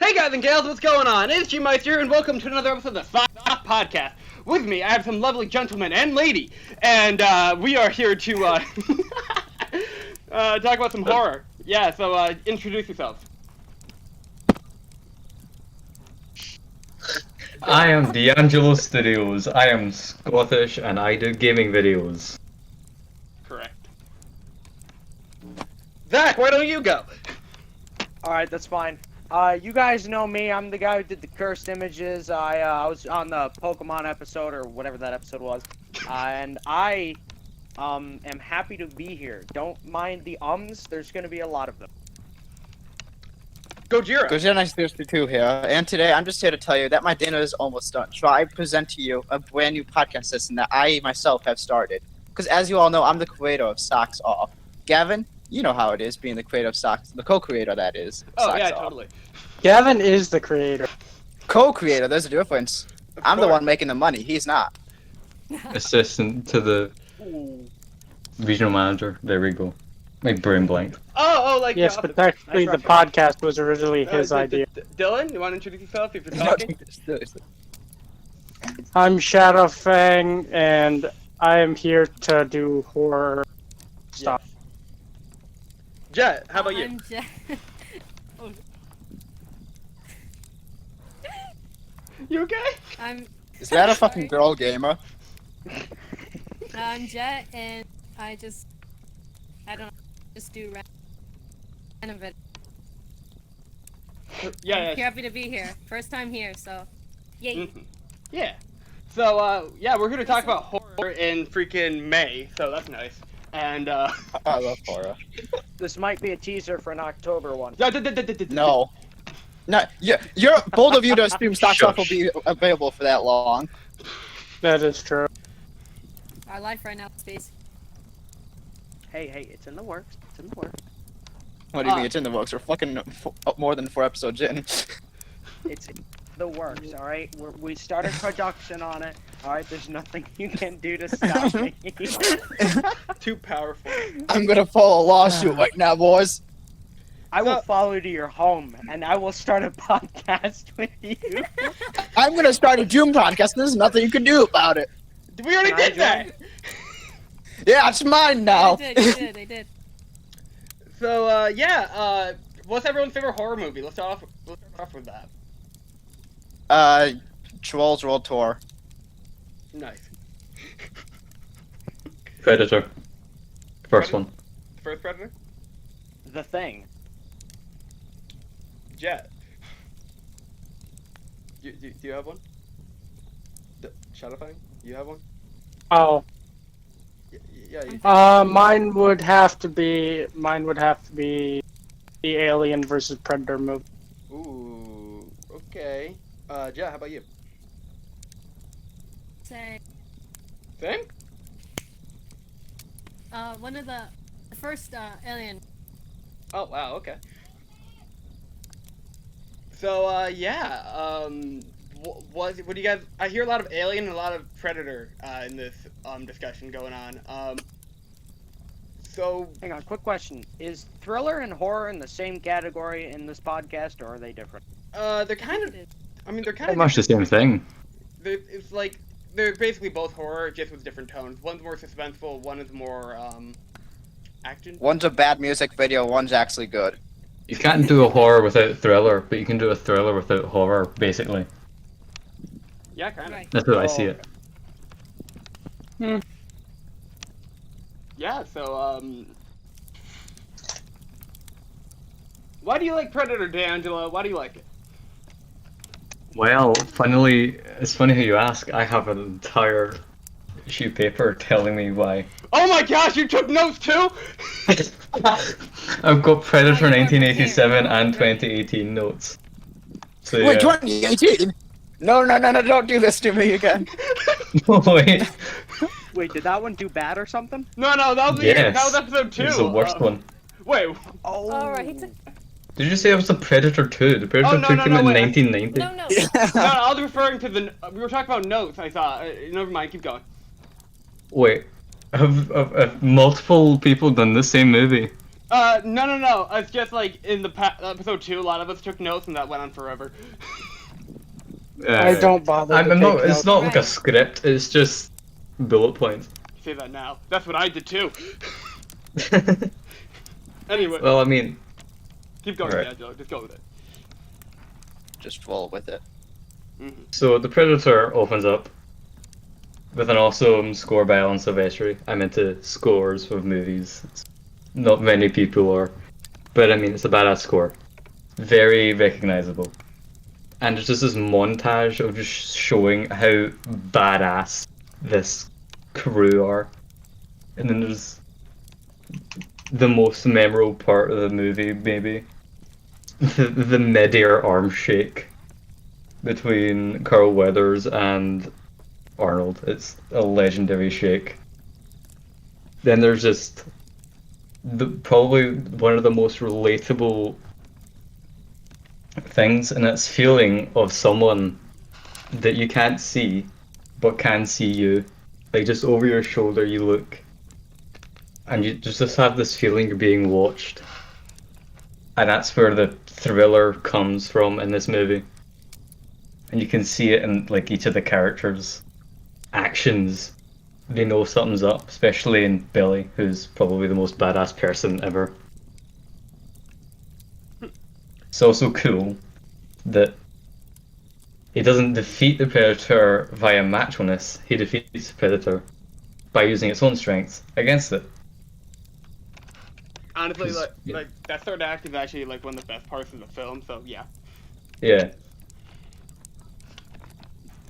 Hey guys and gals, what's going on? It's G-Meister, and welcome to another episode of the ShadowFang podcast. With me, I have some lovely gentlemen and lady, and we are here to talk about some horror. Yeah, so introduce yourselves. I am D'Angelo Studios. I am Scottish and I do gaming videos. Correct. Zach, why don't you go? Alright, that's fine. You guys know me. I'm the guy who did the cursed images. I was on the Pokemon episode, or whatever that episode was. And I am happy to be here. Don't mind the ums. There's going to be a lot of them. Gojira. Gojira 962 here, and today I'm just here to tell you that my dinner is almost done. So I present to you a brand new podcast system that I myself have started. Because as you all know, I'm the creator of Socks Off. Gavin, you know how it is being the creator of Socks, the co-creator that is. Oh Socks yeah, Off. totally. Gavin is the creator. Co-creator, there's a difference. I'm the one making the money, he's not. Assistant to the Ooh. regional manager. There we go. My brain blanked. Oh, like Yes, but technically the podcast was originally his idea. Dylan, you want to introduce yourself if you're No, talking? seriously. I'm ShadowFang, and I am here to do horror stuff. Jet, how about you? I'm Jet. You okay? Is that a fucking girl gamer? I'm Jet, and I don't know, just do random videos. Yeah. Happy to be here. First time here, so yay. Yeah. So, yeah, we're here to talk about horror in freaking May, so that's nice. And, I love horror. This might be a teaser for an October one. No. No, you're both of you to stream Socks Off will be available for that long. That is true. Our life right now is space. Hey, it's in the works. It's in the works. What do you mean it's in the works? We're fucking more than 4 episodes in. It's in the works, alright? We started production on it. Alright, there's nothing you can do to stop me. Too powerful. I'm gonna file a lawsuit right now, boys. I will follow you to your home, and I will start a podcast with you. I'm gonna start a Doom podcast, and there's nothing you can do about it. We already Can I did that! Yeah, it's mine now. They did. So, yeah, what's everyone's favorite horror movie? Let's start off with that. Trolls World Tour. Nice. Predator. First one. First Predator? The Thing. Jet. Do you have one? ShadowFang? You have one? Oh, Yeah. mine would have to be the Alien versus Predator movie. Ooh, okay. Jet, how about you? Say, Same? one of the first Alien. Oh, wow, okay. So, yeah, what do you guys... I hear a lot of Alien and a lot of Predator, in this, discussion going on. So... Hang on, quick question. Is thriller and horror in the same category in this podcast, or are they different? they're kind of... I mean, they're kind Pretty of... much the same thing. It's like... They're basically both horror, just with different tones. One's more suspenseful, one is more, action. One's a bad music video, one's actually good. You can't do a horror without thriller, but you can do a thriller without horror, basically. Yeah, kind of. Right. That's how I see it. Yeah, so, why do you like Predator, D'Angelo? Why do you like it? Well, finally, it's funny how you ask. I have an entire sheet of paper telling me why. Oh my gosh, you took notes too? I've got Predator 1987 and 2018 notes. So, Wait, yeah. 2018? No, don't do this to me again. No, wait. Wait, did that one do bad or something? No, that was Yes. that was episode 2. It was the worst one. Wait. Oh. Alright, he took. Did you say it was the Predator 2? The Predator 2 came in wait. 1990. No. No, I was referring to the. We were talking about notes. I thought. Never mind. Keep going. Wait, have multiple people done the same movie? No. It's just like in the episode 2, a lot of us took notes, and that went on forever. I don't bother. I'm to not. take It's notes. not like a Right. script. It's just bullet points. Say that now. That's what I did too. Anyway, Well, I mean, keep going, right. Angelo. Just go with it. Just roll with it. so the Predator opens up with an awesome score by Alan Silvestri. I'm into scores of movies. Not many people are, but I mean, it's a badass score. Very recognizable. And there's just this montage of just showing how badass this crew are. And then there's the most memorable part of the movie, maybe. The mid-air arm shake between Carl Weathers and Arnold. It's a legendary shake. Then there's just probably one of the most relatable things, and it's feeling of someone that you can't see but can see you. Like just over your shoulder you look and you just have this feeling you're being watched. And that's where the thriller comes from in this movie. And you can see it in like each of the characters' actions. They know something's up, especially in Billy, who's probably the most badass person ever. It's also cool that he doesn't defeat the Predator via matchfulness, he defeats the Predator by using its own strengths against it. Honestly, Cause, like that third act is actually like one of the best parts of the film. So yeah. Yeah.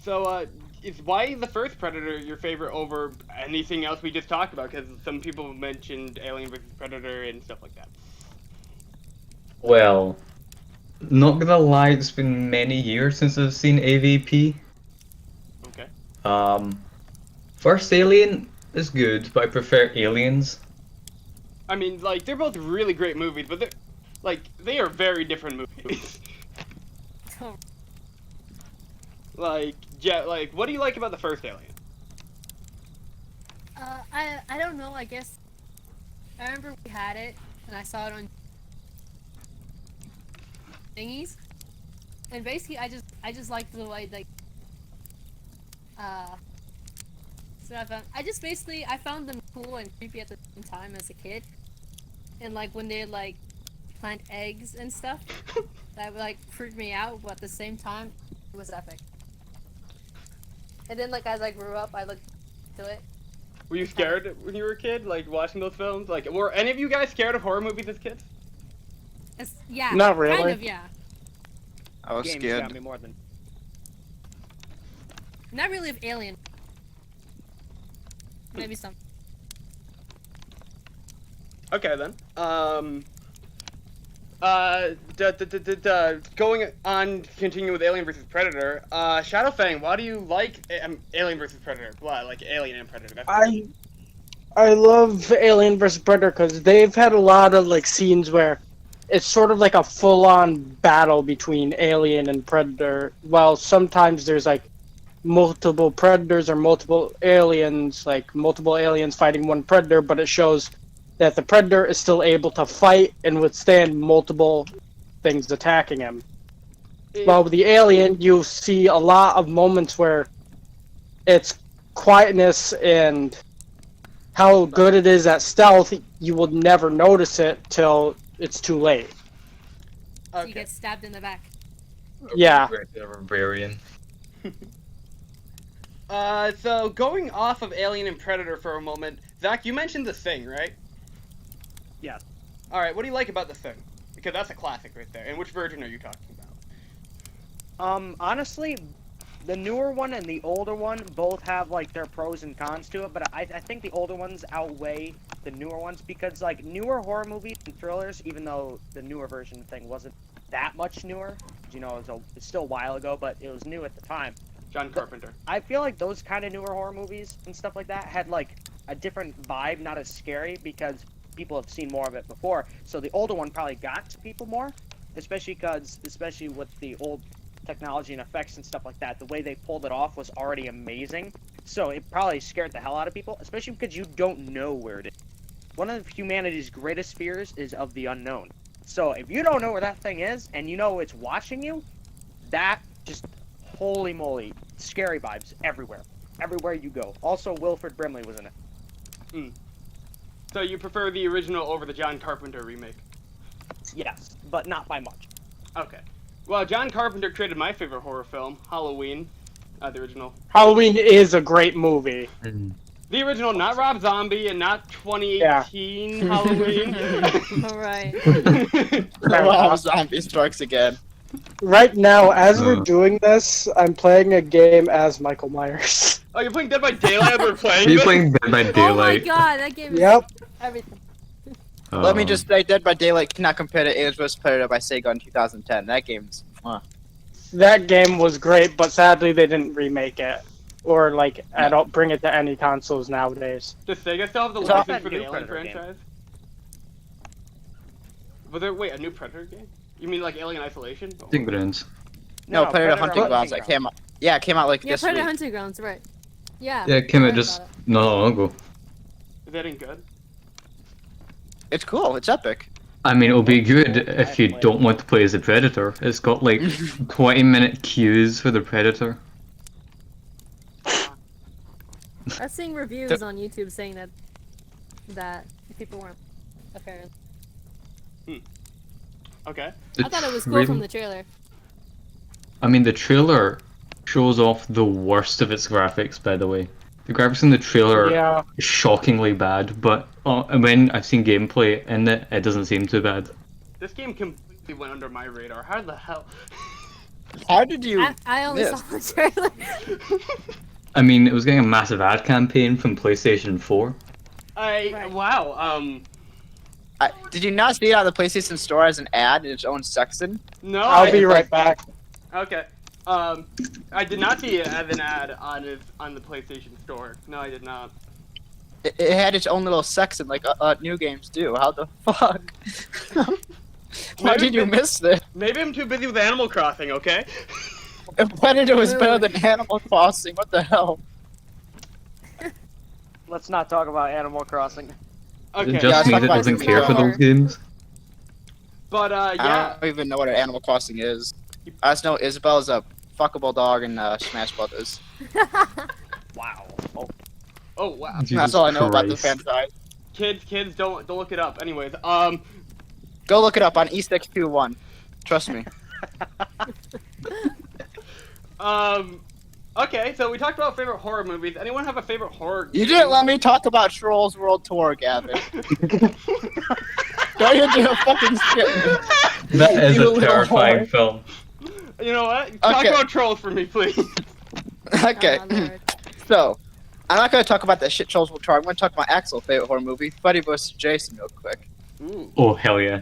So is why the first Predator your favorite over anything else we just talked about? Because some people mentioned Alien vs Predator and stuff like that. Well, not gonna lie, it's been many years since I've seen AVP. Okay. First Alien is good, but I prefer Aliens. I mean, like they're both really great movies, but they are very different movies. Oh, Like, yeah, like what do you like about the first Alien? I don't know. I guess I remember we had it, and I saw it on thingies, and basically I just liked the way like so I found them cool and creepy at the same time as a kid, and like when they like plant eggs and stuff, that like freaked me out, but at the same time it was epic. And then like as I grew up, I looked to it. Were you scared when you were a kid, like watching those films? Like, were any of you guys scared of horror movies as kids? Yeah, Not really. kind of, yeah. I was Games scared. got me more than. Not really of Alien. Maybe some. Okay then. Going on, continue with Alien vs Predator. ShadowFang, why do you like Alien vs Predator? Why, like Alien and Predator? That's I love Alien vs Predator because they've had a lot of like scenes where it's sort of like a full-on battle between Alien and Predator. While sometimes there's like multiple Predators or multiple aliens, like multiple aliens fighting one Predator, but it shows that the Predator is still able to fight and withstand multiple things attacking him. While with the Alien, you see a lot of moments where its quietness and how good it is at stealth, you will never notice it till it's too late. You get stabbed in the back. Yeah. Barbarian. So going off of Alien and Predator for a moment, Zach, you mentioned The Thing, right? Yes. All right, what do you like about The Thing? Because that's a classic right there. And which version are you talking about? Honestly, the newer one and the older one both have like their pros and cons to it, but I think the older ones outweigh the newer ones because like newer horror movies and thrillers, even though the newer version of the Thing wasn't that much newer, you know, it's still a while ago, but it was new at the time. John Carpenter. I feel like those kind of newer horror movies and stuff like that had like a different vibe, not as scary because people have seen more of it before. So the older one probably got to people more, especially with the old technology and effects and stuff like that. The way they pulled it off was already amazing. So it probably scared the hell out of people, especially because you don't know where it is. one of humanity's greatest fears is of the unknown. So if you don't know where that thing is, and you know it's watching you, that just, holy moly, scary vibes everywhere. Everywhere you go. Also, Wilford Brimley was in it. So you prefer the original over the John Carpenter remake? Yes, but not by much. Okay. Well, John Carpenter created my favorite horror film, Halloween. The original. Halloween is a great movie. The original, not Rob Zombie and not 2018 Halloween. Alright. Wow, zombie strikes again. Right now, as we're doing this, I'm playing a game as Michael Myers. Oh, you're playing Dead by Daylight as we're playing Are you this? playing Dead by Oh my Daylight? god, that game is Yep. everything. Let me just say, Dead by Daylight cannot compare to Aliens vs. Predator by Sega in 2010. That game's... That game was great, but sadly they didn't remake it. Or, like, I don't bring it to any consoles nowadays. Does Sega still have the It's off license that for the new Alien Predator game. franchise? Was there, wait, a new Predator game? You mean like Alien Isolation? Hunting Grounds. No, Predator Hunting Grounds. That came out. Yeah, it came out like Yeah, this Predator week. Hunting Grounds, right. Yeah. Yeah, it came I out heard just about it. not long ago. Is that any good? It's cool. It's epic. I mean, it'll be good if you don't want to play as a Predator. It's got like 20-minute queues for the Predator. I've seen reviews on YouTube saying that people weren't a fan. Okay. I thought it was cool from the trailer. I mean, the trailer shows off the worst of its graphics, by the way. The graphics in the trailer Yeah. are shockingly bad, but when I've seen gameplay in it, it doesn't seem too bad. This game completely went under my radar. How the hell? How did you... I only miss? saw the trailer. I mean, it was getting a massive ad campaign from PlayStation 4. Right. Wow, Did you not see it on the PlayStation Store as an ad in its own section? no, I'll be right back. Okay. I did not see it as an ad on the PlayStation Store. No, I did not. It had its own little section like new games do. How the fuck? How did you miss this? Maybe I'm too busy with Animal Crossing, okay? Predator was better than Animal Crossing. What the hell? Let's not talk about Animal Crossing. Is Okay. it just me talk that about doesn't this care for more. those games? But, I yeah. don't even know what an Animal Crossing is. I just know Isabel's a fuckable dog in Smash Brothers. Wow. Oh, wow. Jesus That's all I know about the Christ. franchise. Kids, don't look it up. Anyways, Go look it up on E621. Trust me. okay, so we talked about favorite horror movies. Anyone have a favorite horror You game? didn't let me talk about Trolls World Tour, Gavin. Don't you do fucking skip me. That is You a little terrifying whore. film. You know what? Talk Okay. about Trolls for me, please. Okay, Oh, Lord. so I'm not gonna talk about that shit Trolls World Tour. I'm gonna talk about Axel's favorite horror movie, Freddy vs. Jason, real quick. Ooh. Oh, hell yeah.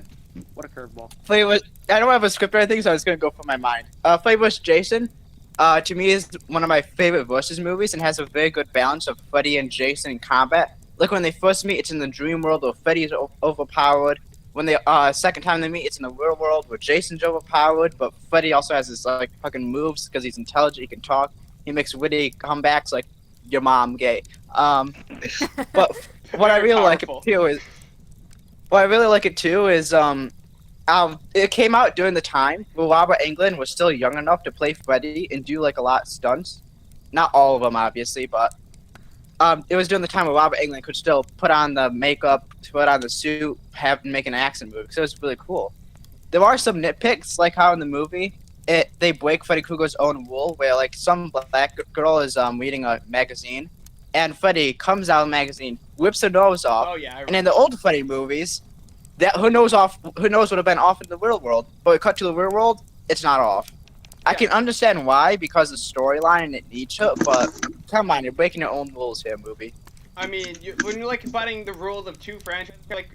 What a curveball. Freddy was, I don't have a script or anything, so I'm just gonna go from my mind. Freddy vs. Jason, to me is one of my favorite versus movies and has a very good balance of Freddy and Jason in combat. Like when they first meet, it's in the dream world where Freddy is overpowered. When they second time they meet, it's in the real world where Jason's overpowered, but Freddy also has his like fucking moves because he's intelligent, he can talk. He makes witty comebacks like your mom gay. But what I Very really like it powerful. too is it came out during the time where Robert Englund was still young enough to play Freddy and do like a lot of stunts. Not all of them, obviously, but it was during the time where Robert Englund could still put on the makeup, put on the suit, make an action movie. So it was really cool. There are some nitpicks, like how in the movie they break Freddy Krueger's own rule, where like some black girl is reading a magazine, and Freddy comes out of the magazine, whips her nose off, Oh yeah. I and in the old Freddy movies, that her nose would have been off in the real world, but we cut to the real world, it's not off. I can understand why, because of the storyline and it needs it, but come on, you're breaking your own rules here, movie. I mean, when you're like combining the rules of two franchises, like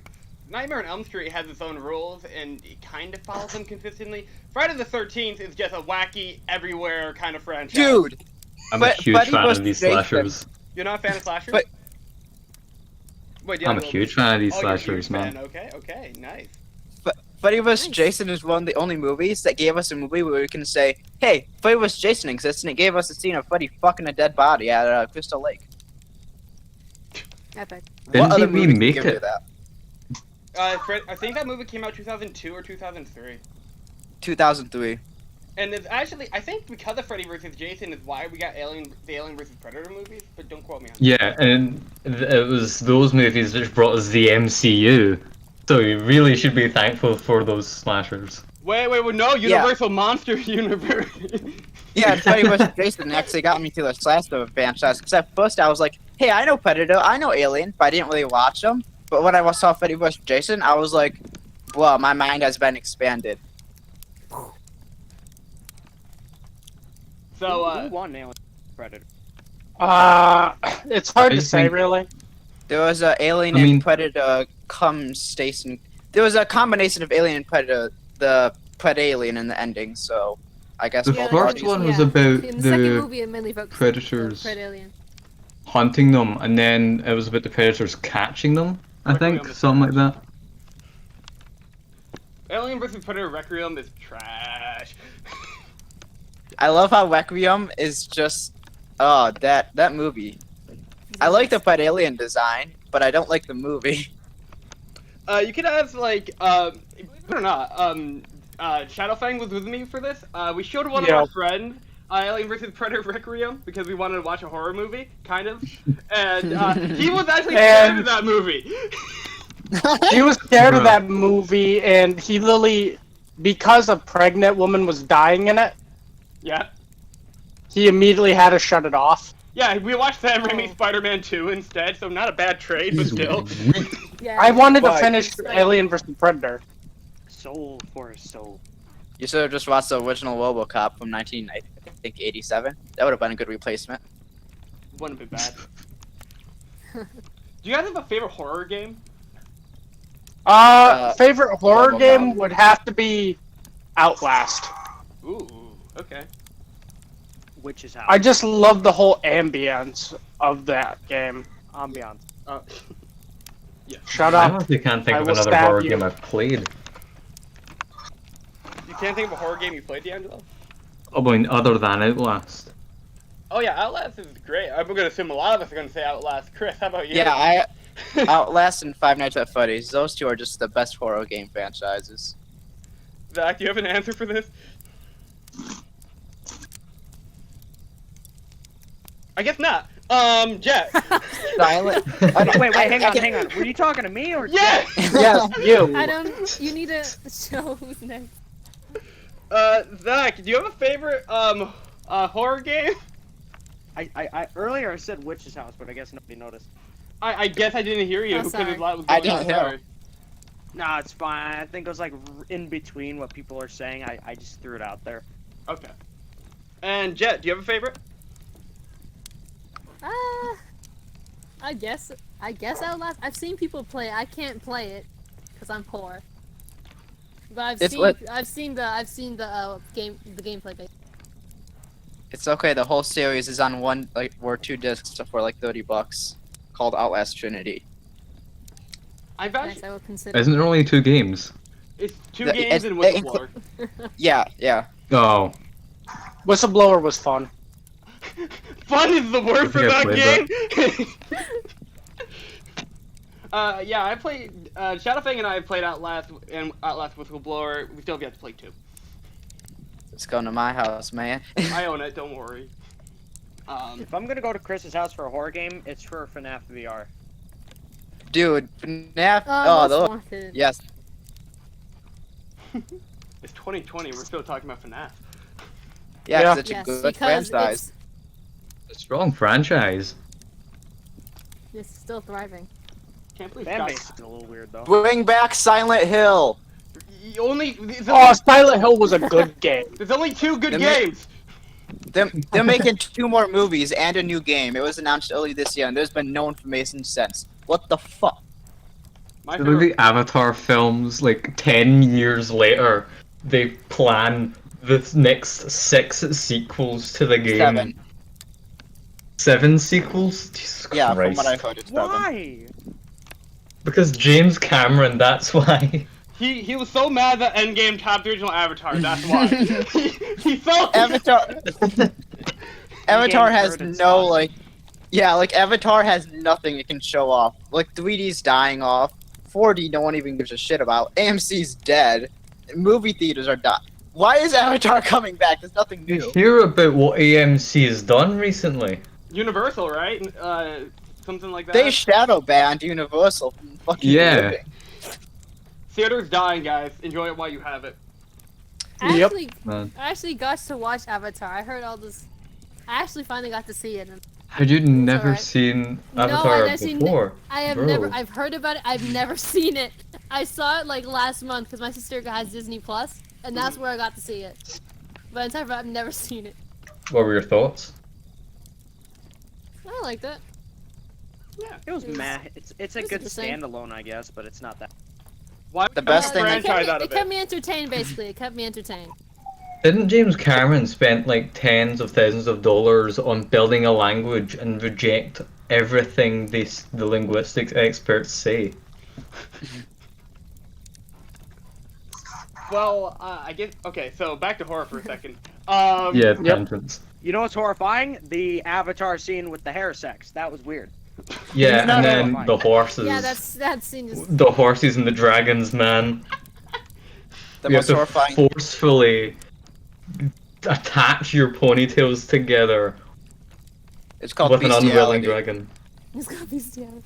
Nightmare on Elm Street has its own rules and it kind of follows them consistently. Friday the 13th is just a wacky, everywhere kind of franchise. Dude, I'm But a huge Freddy fan vs. of these Jason. slashers. You're not a fan of slashers? But- Wait, do you I'm a have huge fan of these Oh, you're a huge slashers, man. fan. Okay, nice. Freddy vs. Nice. Jason is one of the only movies that gave us a movie where we can say, hey, Freddy vs. Jason exists, and it gave us a scene of Freddy fucking a dead body at Crystal Lake. Epic. Didn't What other he movie remake give you it? that? I think that movie came out 2002 or 2003. 2003. And it's actually, I think because of Freddy vs. Jason is why we got the Alien vs. Predator movies, but don't quote me on that. Yeah, and it was those movies which brought us the MCU. So you really should be thankful for those slashers. Wait, no, Universal Monster Universe. Yeah, Freddy vs. Jason actually got me to the slasher franchise. Because at first I was like, hey, I know Predator, I know Alien, but I didn't really watch them. But when I saw Freddy vs. Jason, I was like, well, my mind has been expanded. So, Who won Alien Predator? It's hard I to say, think- really. There was a Alien and Predator station. There was a combination of Alien and Predator, the Pred-Alien in the ending, so I guess The both first parties- one was about in the second the movie, it mainly focused predators. on Pred Alien. hunting them, and then it was about the predators catching them. I think Requiem is something like that. Alien vs. Predator Requiem is trash. I love how Requiem is just that movie. I like the Pred-Alien design, but I don't like the movie. You could have like, believe it or not, ShadowFang was with me for this. We showed one of our friends Alien vs. Predator Requiem because we wanted to watch a horror movie, kind of, and he was actually scared of that movie. He was scared of that movie, and he literally, because a pregnant woman was dying in it, Yeah. he immediately had to shut it off. Yeah, we watched Sam Raimi's Spider-Man 2 instead, so not a bad trade, but still. Yeah. I wanted to But- finish Alien vs. Predator. Soul for a soul. You should have just watched the original RoboCop from 1987. That would have been a good replacement. Wouldn't be bad. Do you guys have a favorite horror game? Favorite horror Bubble game Gum. would have to be Outlast. Ooh, okay. Which is how. I just love the whole ambience of that game. Ambiance. Yeah. Shut I up. honestly can't think I of will another stab horror you. game I've played. You can't think of a horror game you played, D'Angelo? I mean, other than Outlast. Oh yeah, Outlast is great. I'm gonna assume a lot of us are gonna say Outlast. Chris, how about you? Yeah, Outlast and Five Nights at Freddy's. Those two are just the best horror game franchises. Zach, do you have an answer for this? I guess not. Jet. Silent. Wait, hang on. Were you talking to me or? Yeah. Yes, you. I don't. You need to show who's next. Zach, do you have a favorite horror game? I earlier I said Witch's House, but I guess nobody noticed. I guess I didn't hear you Oh, because sorry. a lot was I going on. didn't hear. Sorry. Nah, it's fine. I think it was like in between what people are saying. I just threw it out there. Okay. And Jet, do you have a favorite? I guess Outlast. I've seen people play it. I can't play it because I'm poor. But It's lit. I've seen the gameplay. It's okay. The whole series is on one or two discs for like $30, called Outlast Trinity. I've Nice, actually, I will consider. Isn't there only 2 games? it's 2 The- games it- and it Whistleblower. Yeah. Oh. Whistleblower was fun. Fun is the word for think I that played game. Yeah, I played. ShadowFang and I have played Outlast and Outlast Whistleblower. We still have yet to play 2. Let's go to my house, man. I own it. Don't worry. If I'm gonna go to Chris's house for a horror game, it's for FNAF VR. Dude, FNAF. Most those- Wanted. yes. It's 2020. We're still talking about FNAF. Yeah, Yeah. 'cause it's a Yes, good because franchise. A strong franchise. it's still thriving. Can't believe Fan Scott. base is a little weird though. Bring back Silent Hill. Oh, Silent Hill was a good game. There's only 2 good Then games. They're making 2 more movies and a new game. It was announced early this year, and there's been no information since. What the fuck? My The favorite. movie Avatar films, like 10 years later, they plan the next 6 sequels to the game. 7. 7 sequels? Jesus Yeah, from Christ. what I heard, it's 7. Why? Because James Cameron, that's why. He was so mad that Endgame topped the original Avatar. That's why. He's so. Avatar. Avatar has heard it's no not. like Yeah, like Avatar has nothing it can show off. Like 3D's dying off. 4D no one even gives a shit about. AMC's dead. Movie theaters are done. Why is Avatar coming back? There's nothing You new. hear about what AMC has done recently? Universal, right? Something like that. They shadow banned Universal from fucking Yeah. living. Theater's dying, guys. Enjoy it while you have it. I Yep. actually, Man. I actually got to watch Avatar. I heard all this. I actually finally got to see it. Had you never alright. seen No, Avatar I've seen- before? I have Bro. never. I've heard about it. I've never seen it. I saw it like last month because my sister has Disney Plus, and that's where I got to see it. But in time, I've never seen it. What were your thoughts? I liked it. Yeah. It was It was- meh. It's a it's good the same. standalone, I guess, but it's not that. Why The best thing- it franchise kept, out me, of it kept it? me entertained. Basically, it kept me entertained. Didn't James Cameron spend like tens of thousands of dollars on building a language and reject everything the linguistics experts say? Well, I guess. Okay, so back to horror for a second. Yeah, Yep. tangents. You know what's horrifying? The Avatar scene with the hair sex. That was weird. Yeah, No, and no, then no, the horses. Yeah, that scene just. The horses and the dragons, man. The You have most to horrifying. forcefully attach your ponytails together It's called with an unwilling bestiality. dragon. It's got these together.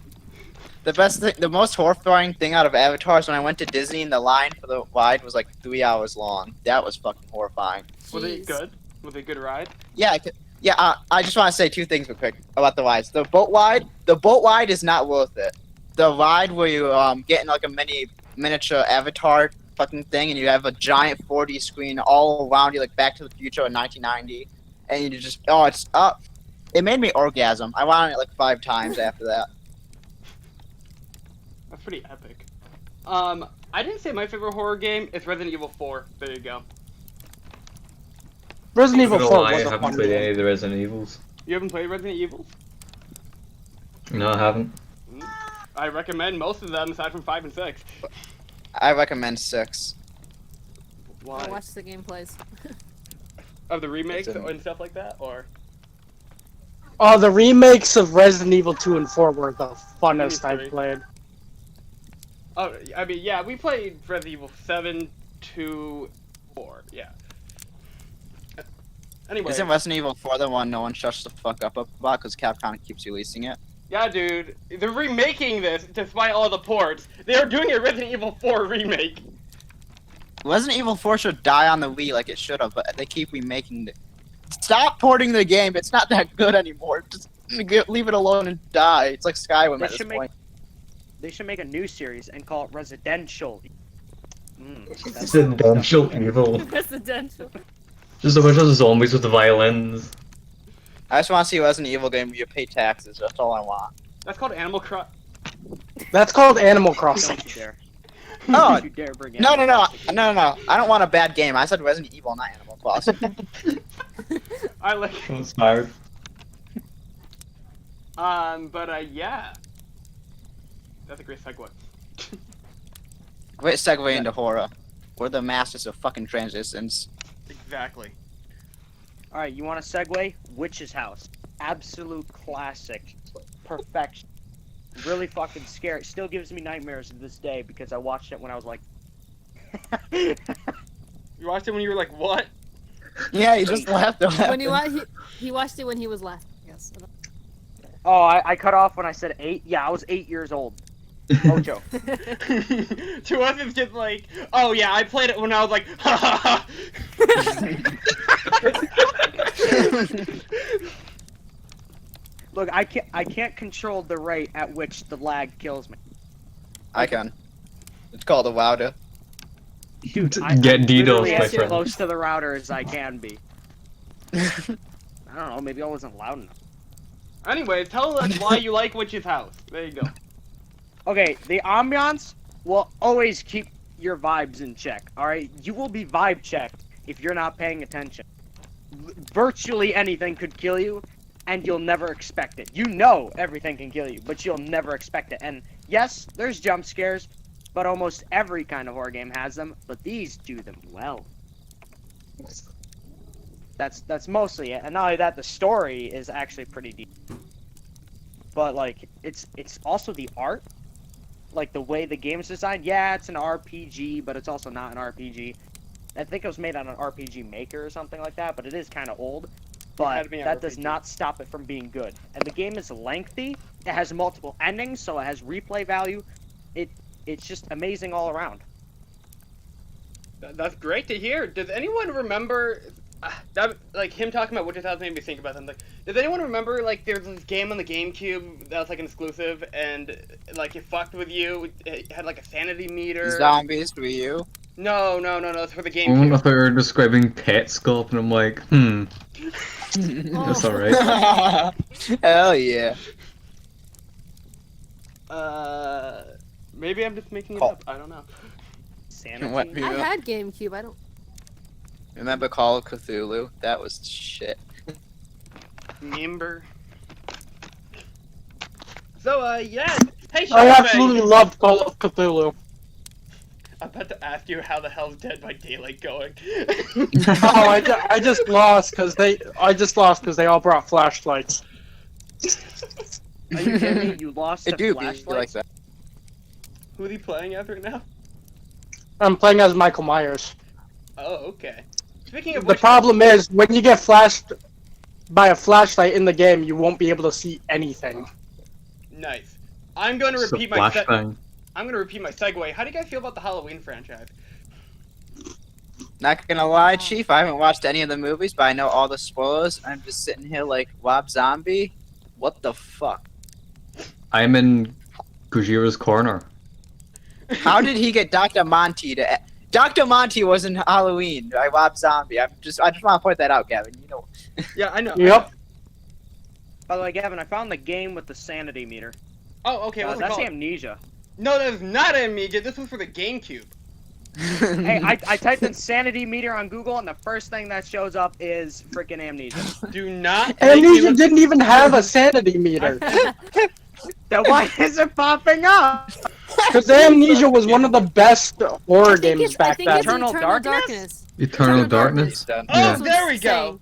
The best thing, the most horrifying thing out of Avatar is when I went to Disney and the line for the ride was like 3 hours long. That was fucking horrifying. Was it Jeez. good? Was it a good ride? Yeah, I just want to say two things real quick about the rides. The boat ride is not worth it. The ride where you get in like a miniature Avatar fucking thing and you have a giant 4D screen all around you like Back to the Future in 1990, and you just it's up. It made me orgasm. I went on it like 5 times after that. That's pretty epic. I didn't say my favorite horror game is Resident Evil 4. There you go. Resident I Evil don't 4 know why was I a haven't fun played game. any of the Resident Evils. You haven't played Resident Evil? No, I haven't. I recommend most of them aside from 5 and 6. I recommend 6. Why? I watched the gameplays. Of the remakes It's a- and stuff like that, or? Oh, the remakes of Resident Evil 2 and 4 were the funnest Me too. I've played. Oh, I mean, yeah, we played Resident Evil 7, 2, 4, yeah. Anyway, Isn't Resident Evil 4 the one no one shuts the fuck up about because Capcom keeps releasing it? yeah, dude, they're remaking this despite all the ports. They're doing a Resident Evil 4 remake. Resident Evil 4 should die on the Wii like it should have, but they keep remaking it. Stop porting the game. It's not that good anymore. Just leave it alone and die. It's like Skyrim They at this should make point. they should make a new series and call it Residential. That's Residential evil. Residential. Just a bunch of zombies with violins. I just want to see a Resident Evil game where you pay taxes. That's all I want. That's called Animal Crossing. That's called Animal Crossing. Don't you dare. No, Don't you dare bring no. Animal I don't want a bad game. I said Resident Evil, not Animal Crossing. I like. Inspired. Yeah. That's a great segue. Great segue into horror. We're the masters of fucking transitions. Exactly. Alright, you want a segue? Witch's House. Absolute classic. Perfection. Really fucking scary. Still gives me nightmares to this day because I watched it when I was like... You watched it when you were like, what? Yeah, you just laughed at When he watched it when he was left. Yes. Oh, I cut off when I said 8? Yeah, I was 8 years old. Ocho. To us, it's just like, oh yeah, I played it when I was like, ha ha ha. Look, I can't control the rate at which the lag kills me. I can. It's called a router. Dude, Get I'm DDoS, literally my as friend. close to the router as I can be. I don't know, maybe I wasn't loud enough. Anyway, tell us why you like Witch's House. There you go. Okay, the ambiance will always keep your vibes in check, alright? You will be vibe checked if you're not paying attention. Virtually anything could kill you, and you'll never expect it. You know everything can kill you, but you'll never expect it. And yes, there's jump scares, but almost every kind of horror game has them, but these do them well. That's mostly it. And not only that, the story is actually pretty deep. but like it's also the art, like the way the game is designed. Yeah, it's an RPG, but it's also not an RPG. I think it was made on an RPG Maker or something like that, but it is kind of old. But that does not stop it from being good. And the game is lengthy. It has multiple endings, so it has replay value. It's just amazing all around. That's great to hear. Does anyone remember that, like him talking about Witcher's House made me think about something. Does anyone remember like there's this game on the GameCube that was like an exclusive and like it fucked with you? It had like a sanity meter. Zombies, were you? No, it's for the I wonder GameCube. if they're describing Petscop, and I'm like, that's alright. Hell yeah. Maybe I'm just making it up. I don't know. Sanity. What? I had GameCube. I don't. Remember Call of Cthulhu? That was shit. Remember. So, yeah. Hey, I ShadowFang. absolutely loved Call of Cthulhu. I'm about to ask you how the hell's Dead by Daylight going. Oh, I just lost because they all brought flashlights. Are you kidding me? You lost I to do be flashlights? like that. Who are you playing as right now? I'm playing as Michael Myers. Oh, okay. Speaking of The which, problem is, when you get flashed by a flashlight in the game, you won't be able to see anything. nice. I'm going to It's a repeat my flashbang. I'm going to repeat my segue. How do you guys feel about the Halloween franchise? Not gonna lie, Chief, I haven't watched any of the movies, but I know all the spoilers. I'm just sitting here like, Rob Zombie? What the fuck? I'm in Gojira's corner. How did he get Dr. Monty to... Dr. Monty was in Halloween by Rob Zombie. I just want to point that out, Gavin. You know. Yeah, I know. Yep. By the way, Gavin, I found the game with the sanity meter. Oh, okay. What's it That's called? Amnesia. No, that is not Amnesia. This was for the GameCube. Hey, I typed in sanity meter on Google, and the first thing that shows up is freaking Amnesia. Do not. make me Amnesia look- didn't even have a sanity meter. Then why is it popping up? Because Amnesia was one of the best horror games I back think then. it's Eternal Eternal Darkness? Darkness. Eternal Eternal Darkness. Oh, Yeah. That's what there we it's go. saying.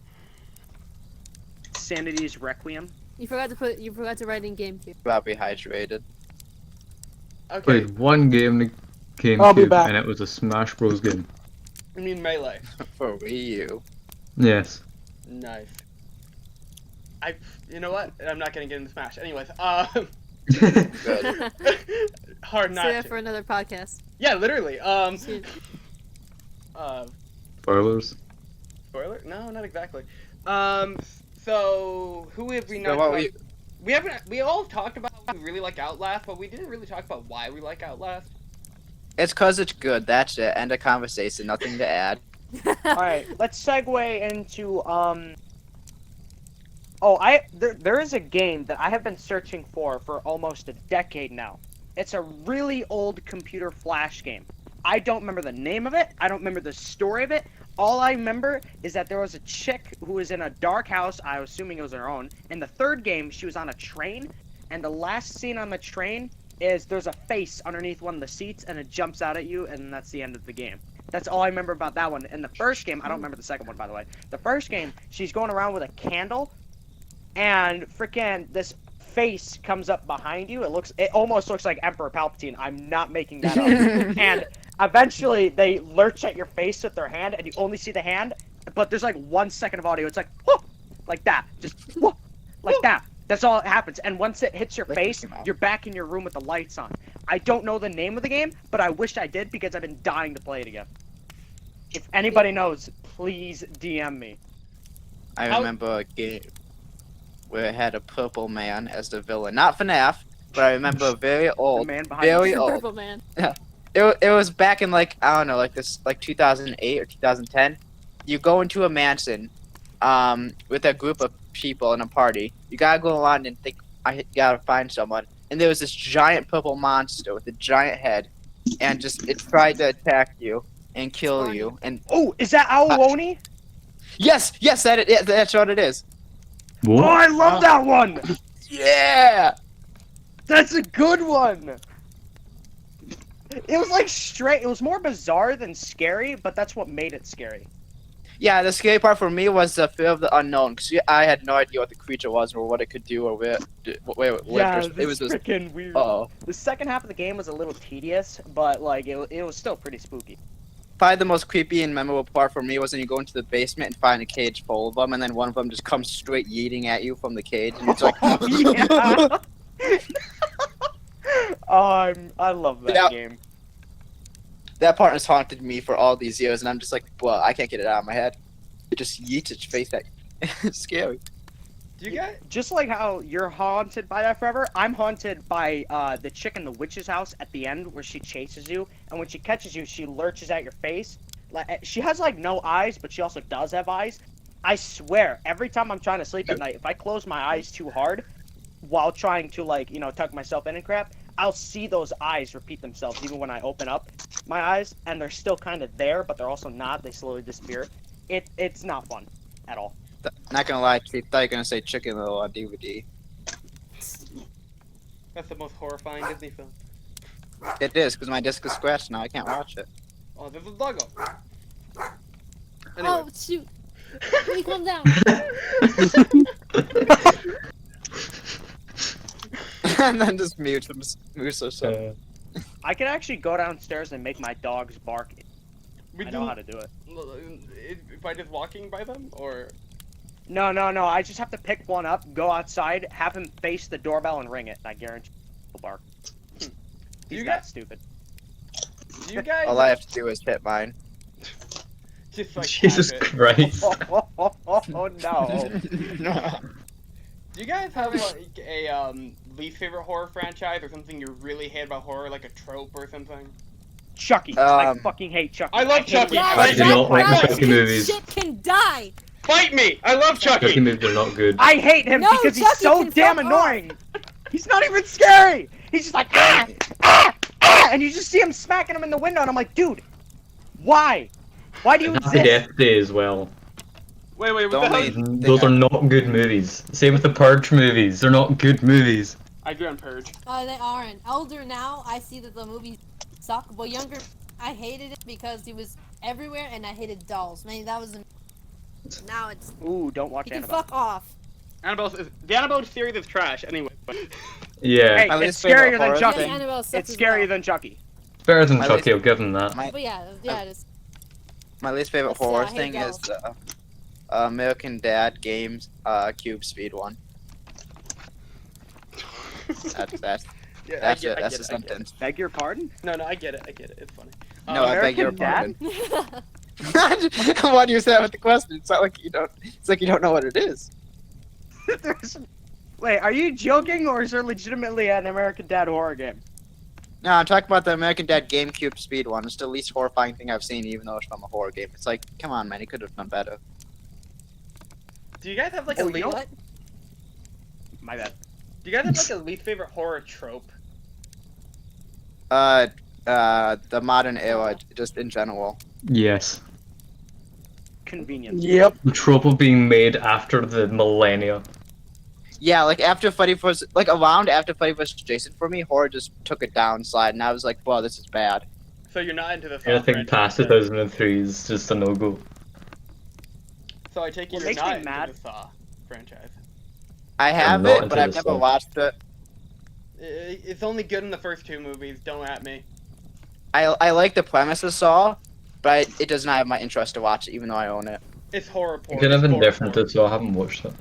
Sanity's Requiem. You forgot to write in GameCube. Probably hydrated. Okay. Played one game in the I'll be GameCube, back. and it was a Smash Bros. Game. I mean Melee. For Wii U. Yes. Nice. You know what? I'm not gonna get into Smash. Anyways, Good. hard not Say that to. for another podcast. Yeah, literally. Soon. Spoilers. Spoiler? No, not exactly. So who have we not? So what talked- we haven't. We all talked about how we really like Outlast, but we didn't really talk about why we like Outlast. It's cause it's good, that's it. End of conversation, nothing to add. Alright, let's segue into, there is a game that I have been searching for almost a decade now. It's a really old computer flash game. I don't remember the name of it, I don't remember the story of it. All I remember is that there was a chick who was in a dark house, I was assuming it was her own. In the third game, she was on a train, and the last scene on the train is there's a face underneath one of the seats, and it jumps out at you, and that's the end of the game. That's all I remember about that one. In the first game, I don't remember the second one, by the way. The first game, she's going around with a candle, and freaking this face comes up behind you. It almost looks like Emperor Palpatine. I'm not making that up. And eventually, they lurch at your face with their hand, and you only see the hand, but there's like 1 second of audio. It's like, whoop, like that, just whoop, like that. That's all that happens. And once it hits your face, you're back in your room with the lights on. I don't know the name of the game, but I wish I did because I've been dying to play it again. If anybody knows, please DM me. I How- remember a game where it had a purple man as the villain. Not FNAF, but I remember a very The old, man behind very you. old. Purple man. It was back in like, I don't know, like 2008 or 2010. You go into a mansion with a group of people in a party. You gotta go around and think, I gotta find someone. And there was this giant purple monster with a giant head, and it tried to attack you and kill you. And Oh, is that Aowoni? yes, that's what it is. Oh, What? I love that one! Yeah. That's a good one! It was like straight, it was more bizarre than scary, but that's what made it scary. Yeah, the scary part for me was the fear of the unknown, because I had no idea what the creature was or what it could do or where it lived. It was just freaking weird. oh. The second half of the game was a little tedious, but like it was still pretty spooky. Probably the most creepy and memorable part for me was when you go into the basement and find a cage full of them, and then one of them just comes straight yeeting at you from the cage, and it's like, Yeah. Oh, I love that Yeah. game. that part has haunted me for all these years, and I'm just like, well, I can't get it out of my head. It just yeets its face at it's scary. Do you guys? Just like how you're haunted by that forever, I'm haunted by the chick in the witch's house at the end where she chases you, and when she catches you, she lurches at your face. Like she has like no eyes, but she also does have eyes. I swear, every time I'm trying to sleep at night, if I close my eyes too hard while trying to like, tuck myself in and crap, I'll see those eyes repeat themselves even when I open up my eyes, and they're still kind of there, but they're also not. They slowly disappear. It's not fun at all. Not gonna lie, I thought you were gonna say Chicken Little on DVD. That's the most horrifying Disney film. It is, because my disc is scratched now. I can't watch it. Oh, there's a doggo. Anyway. Oh shoot! Let me calm down. And then just mute him. So. I can actually go downstairs and make my dogs bark. We I know how to do it. By just walking by them, or No. I just have to pick one up, go outside, have him face the doorbell, and ring it. I guarantee he'll bark. He's You that got- stupid. do you guys? All I have to do is hit mine. Just like Jesus tap it. Christ. Oh no. Do you guys have like a least favorite horror franchise or something you really hate about horror, like a trope or something? Chucky. I Um, fucking hate Chucky. I love hate Chucky. it. I do not like that Chucky movies. Shit can die. Fight me! I love Chucky Chucky. movies are not good. I hate him No, because he's Chucky so can damn fuck annoying. He's not even scary. He's just like and you just see him smacking him in the window, and I'm like, dude, why? Why do you Happy exist? Death Day as well. Wait, what Don't the hell? leave. Those are not good movies. Same with the Purge movies. They're not good movies. I agree on Purge. They aren't. Older now, I see that the movies suck. But younger, I hated it because it was everywhere, and I hated dolls. Man, that was. Now it's. Ooh, don't watch You can Annabelle. fuck off. The Annabelle series is trash. Anyway. Yeah. Hey, My it's least favorite scarier than horror Chucky. Yes, Annabelle sucks It's as scarier well. than Chucky. Better than My Chucky, least- I'll give them that. But yeah, it is. My least favorite That's, horror I hate thing is dolls. the American Dad Games Cube Speed one. That's Yeah, that's I it. That's get the it, I get it. sentence. Beg your pardon? No, I get it. It's funny. No, I beg your American pardon. Why do you say that with the question? It's not like you don't. It's like you don't know what it is. Wait, are you joking, or is there legitimately an American Dad horror game? No, I'm talking about the American Dad GameCube Speed one. It's the least horrifying thing I've seen, even though it's from a horror game. It's like, come on, man, he could have done better. Do you guys have like Oh, a you least? know What? My bad. Do you guys have like a least favorite horror trope? The modern era, just in general. Yes. Convenience. Yep. The trope of being made after the millennia. Yeah, like after Freddy vs. Like around after Freddy vs. Jason for me, horror just took a downslide, and I was like, well, this is bad. So you're not into the Saw Anything franchise, past then. 2003 is just a no-go. So I take it What you're makes not me into mad- the Saw franchise. I have not it, into but I've this never one. watched it. It's only good in the first two movies. Don't at me. I like the premise of Saw, but it does not have my interest to watch it, even though I own it. It's horror porn. It could have It's been gore different, porn. so I haven't watched it.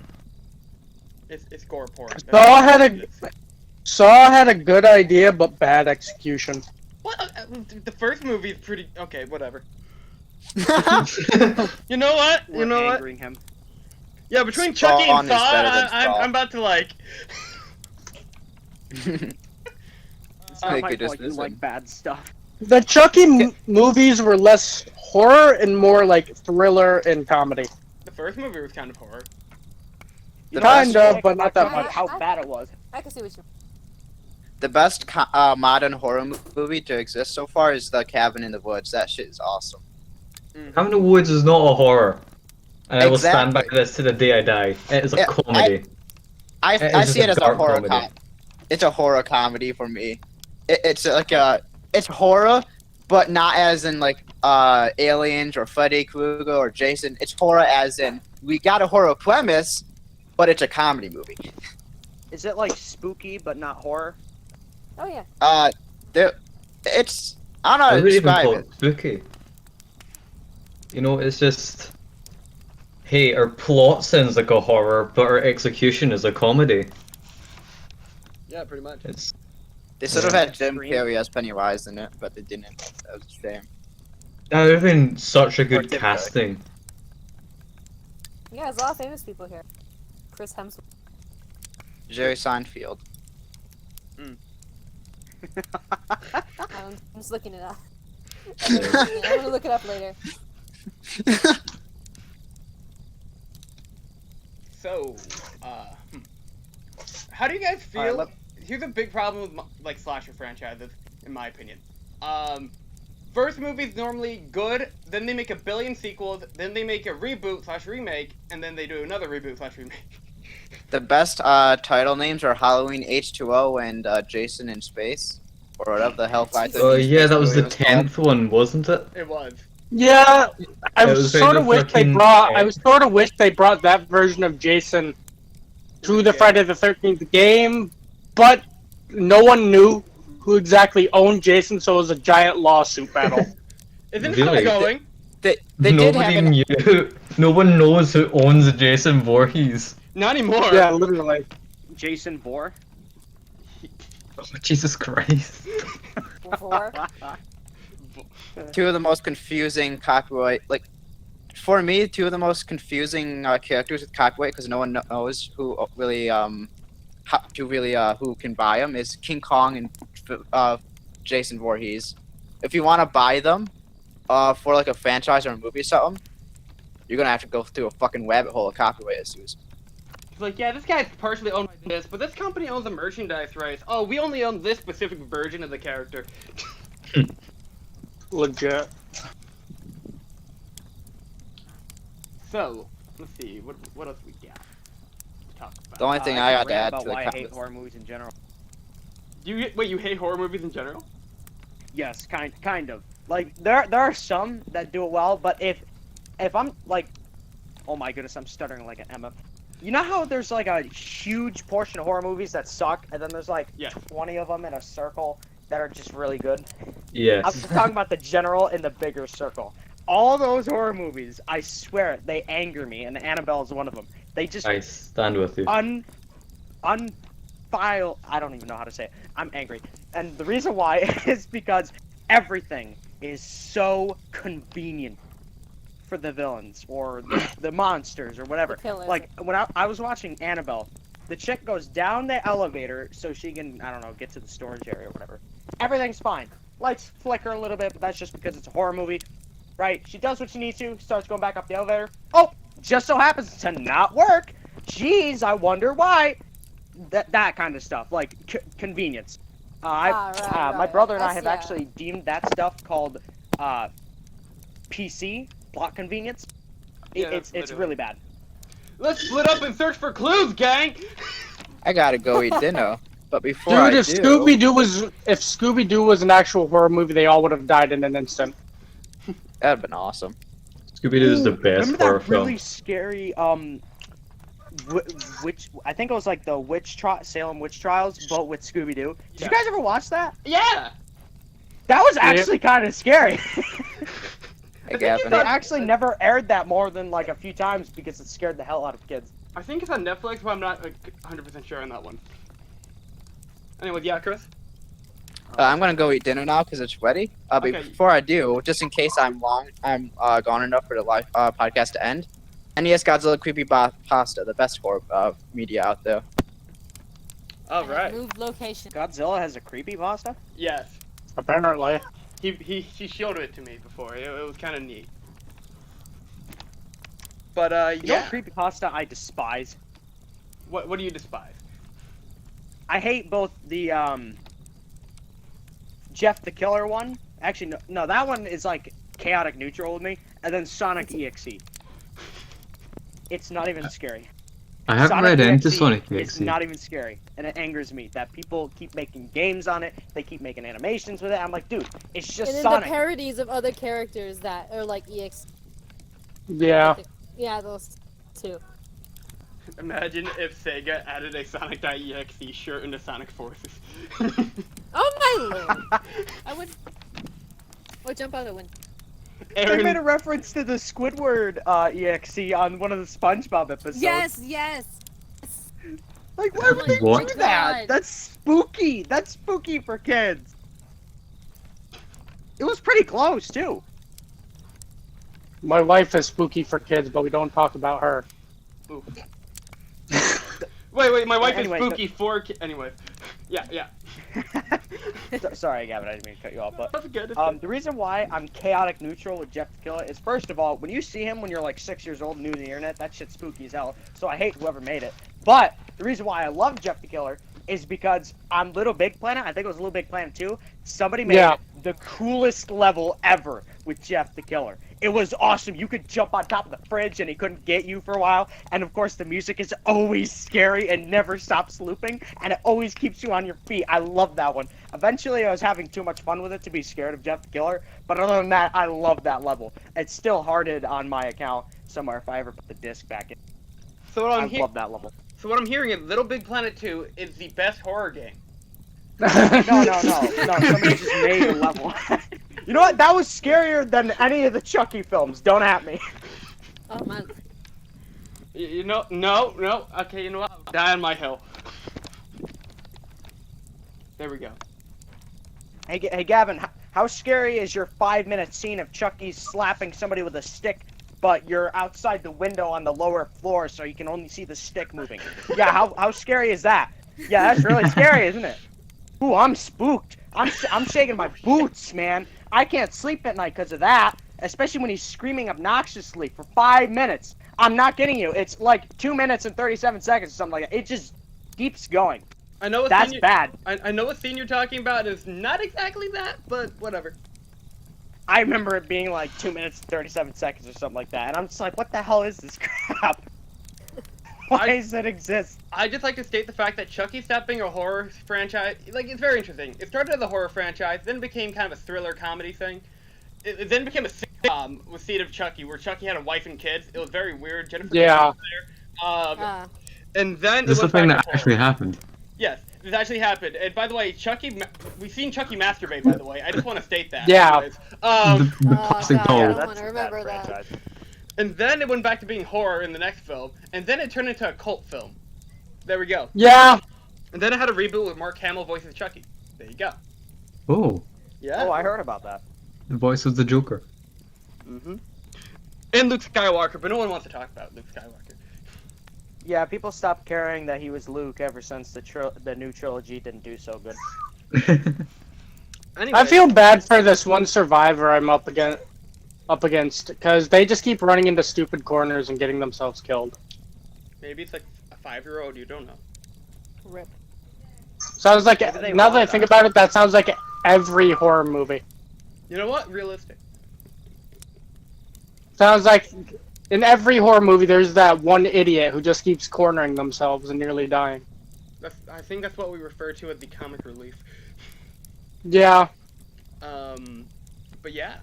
It's gore porn. Saw had a good idea, but bad execution. What? The first movie is pretty okay. Whatever. You know what? We're You know what? angering him. Yeah, between Spawn Chucky and is Saw, better than Saw. I'm about to like. It's Make not my it fault you dismissing. like bad stuff. The Chucky movies were less horror and more like thriller and comedy. The first movie was kind of horror. The Kind best- of, but not that About much. how bad it was. I can see what you. The best modern horror movie to exist so far is The Cabin in the Woods. That shit is awesome. Cabin in the Woods is not a horror. And I will stand by Exactly. this to the day I die. It is a Yeah, comedy. I It's see just it a as a dark horror comedy. It's a horror comedy for me. It's like it's horror, but not as in like aliens or Freddy Krueger or Jason. It's horror as in we got a horror premise, but it's a comedy movie. Is it like spooky but not horror? Oh yeah. It's I don't know how I to wouldn't even describe call it. it spooky. You know, it's just, hey, our plot sounds like a horror, but our execution is a comedy. Yeah, pretty much. It's They sort of had Jim Scream. Carrey as Pennywise in it, but they didn't. That was a shame. that would have been such a good Tim Curry. casting. Yeah, there's a lot of famous people here. Chris Hemsworth. Jerry Seinfeld. I'm just looking it up. I'm gonna look it up later. So, how do you guys feel? Alright, Here's a big problem with like slasher franchises, in my opinion. First movie's normally good, then they make a billion sequels, then they make a reboot/remake, and then they do another reboot/remake. The best title names are Halloween H2O and Jason in Space, or whatever the hell. Oh yeah, that was the 10th one, wasn't it? It was. Yeah, I It was was sort very of wish they fucking brought. I bad. was sort of wish they brought that version of Jason to the Yeah. Friday the 13th game, but no one knew who exactly owned Jason, so it was a giant lawsuit battle. Isn't it Really? still going? They did have Nobody an, knew. No one knows who owns Jason Voorhees. Not anymore. Yeah, literally. Jason Bourne. Oh, Jesus Christ. Before. two of the most confusing copyright, like, for me, two of the most confusing characters with copyright, because no one knows who really, who can buy them, is King Kong and Jason Voorhees. If you want to buy them, for like a franchise or a movie or something, you're gonna have to go through a fucking rabbit hole of copyright issues. It's like, yeah, this guy's partially owned by this, but this company owns the merchandise rights. Oh, we only own this specific version of the character. Legit. So, let's see, what else we got to talk about? The only thing I I can got to rant add about to the why I hate comments. horror movies in general. Wait, you hate horror movies in general? Yes, kind of. Like there are some that do it well, but if I'm like, oh my goodness, I'm stuttering like an Emma. You know how there's like a huge portion of horror movies that suck, and then there's like Yeah. 20 of them in a circle that are just really good? I'm Yes. just talking about the general and the bigger circle. All those horror movies, I swear, they anger me, and Annabelle is one of them. They just I stand with you. unfile. I don't even know how to say it. I'm angry, and the reason why is because everything is so convenient for the villains or the monsters or whatever. The killers. Like when I was watching Annabelle, the chick goes down the elevator so she can, I don't know, get to the storage area or whatever. Everything's fine. Lights flicker a little bit, but that's just because it's a horror movie, right? She does what she needs to, starts going back up the elevator. Oh, just so happens to not work. Jeez, I wonder why. That kind of stuff, like convenience. My right. brother and I That's- have yeah. actually deemed that stuff called PC, plot convenience. Yeah, It's literally. really bad. Let's split up and search for clues, gang! I gotta go eat dinner, but before Dude, I if do, Scooby-Doo was an actual horror movie, they all would have died in an instant. that'd been awesome. Scooby-Doo is the best Remember horror that really film. scary witch? I think it was like the Salem witch trials, but with Scooby Doo. Did Yeah. you guys ever watch that? Yeah! That was actually kind of scary. Hey, think Gavin. They actually never aired that more than like a few times because it scared the hell out of kids. I think it's on Netflix, but I'm not 100% sure on that one. Anyways, yeah, Chris? I'm gonna go eat dinner now because it's ready. Okay. Before I do, just in case I'm gone enough for the live podcast to end. NES Godzilla Creepy Pasta, the best horror media out there. Alright. Moved location. Godzilla has a creepypasta? Yes. Apparently. He showed it to me before. It was kind of neat. But, You know yeah. creepypasta I despise? What do you despise? I hate both the Jeff the Killer one. Actually, no, that one is like chaotic neutral with me. And then Sonic EXE. It's not even scary. I haven't Sonic read into EXE Sonic It's EXE. not even scary, and it angers me that people keep making games on it. They keep making animations with it. I'm like, dude, it's just And then Sonic. the parodies of other characters that are like EX. Yeah. Yeah, those two. Imagine if Sega added a Sonic.exe shirt into Sonic Forces. Oh my lord! I would. Or jump out of the window. They made a Aaron, reference to the Squidward EXE on one of the SpongeBob episodes. Yes, yes. Like, why would they What? do that? God. That's spooky. That's spooky for kids. It was pretty close too. My wife is spooky for kids, but we don't talk about her. ooh. Wait, my wife Anyway, is spooky for Anyway. Yeah. Sorry, Gavin, I didn't mean to cut you off, but That's good. the reason why I'm chaotic neutral with Jeff the Killer is, first of all, when you see him when you're like 6 years old, new to the internet, that shit's spooky as hell. So I hate whoever made it. But the reason why I love Jeff the Killer is because on Little Big Planet, I think it was Little Big Planet 2, somebody made the coolest level ever with Jeff the Killer. It was awesome. You could jump on top of the fridge and he couldn't get you for a while. And of course the music is always scary and never stops looping, and it always keeps you on your feet. I love that one. Eventually I was having too much fun with it to be scared of Jeff the Killer, but other than that, I love that level. It's still hearted on my account somewhere if I ever put the disc back in. So what I I'm love that level. So what I'm hearing is Little Big Planet 2 is the best horror game. No, somebody just made a level. You know what? That was scarier than any of the Chucky films. Don't at me. Oh man. You know, no. Okay, you know what? I'll die on my hill. There we go. Hey Gavin, how scary is your 5-minute scene of Chucky slapping somebody with a stick, but you're outside the window on the lower floor so you can only see the stick moving? Yeah, how scary is that? Yeah, that's really scary, isn't it? Ooh, I'm spooked. I'm shaking my boots, man. I can't sleep at night because of that, especially when he's screaming obnoxiously for 5 minutes. I'm not kidding you. It's like 2 minutes and 37 seconds or something like that. It just keeps going. I know what That's scene bad. I know what scene you're talking about. It's not exactly that, but whatever. I remember it being like 2 minutes and 37 seconds or something like that, and I'm just like, what the hell is this crap? Why does it exist? I just like to state the fact that Chucky stopped being a horror franchise. Like, it's very interesting. It started as a horror franchise, then became kind of a thriller comedy thing. It then became a sitcom with Seed of Chucky, where Chucky had a wife and kids. It was very weird. Jennifer Yeah. was there. And then This is it the went thing back that to actually horror. happened. Yes, this actually happened. And by the way, we've seen Chucky masturbate, by the way. I just want to state that. Yeah. Anyways. The Oh, plastic God, doll. I Yeah, don't that's want to a remember bad that. franchise. And then it went back to being horror in the next film. And then it turned into a cult film. There we go. Yeah. And then it had a reboot with Mark Hamill voices Chucky. There you go. Oh, Yeah. Oh, I heard about that. the voice of the Joker. Mm-hmm. And Luke Skywalker, but no one wants to talk about Luke Skywalker. Yeah, people stopped caring that he was Luke ever since the new trilogy didn't do so good. Anyway, I feel bad for this one survivor I'm up against, because they just keep running into stupid corners and getting themselves killed. maybe it's like a 5-year-old, you don't know. Rip. Sounds like, Maybe they now that I want think that. about it, that sounds like every horror movie. You know what? Realistic. Sounds like in every horror movie there's that one idiot who just keeps cornering themselves and nearly dying. I think that's what we refer to as the comic relief. Yeah. But yeah.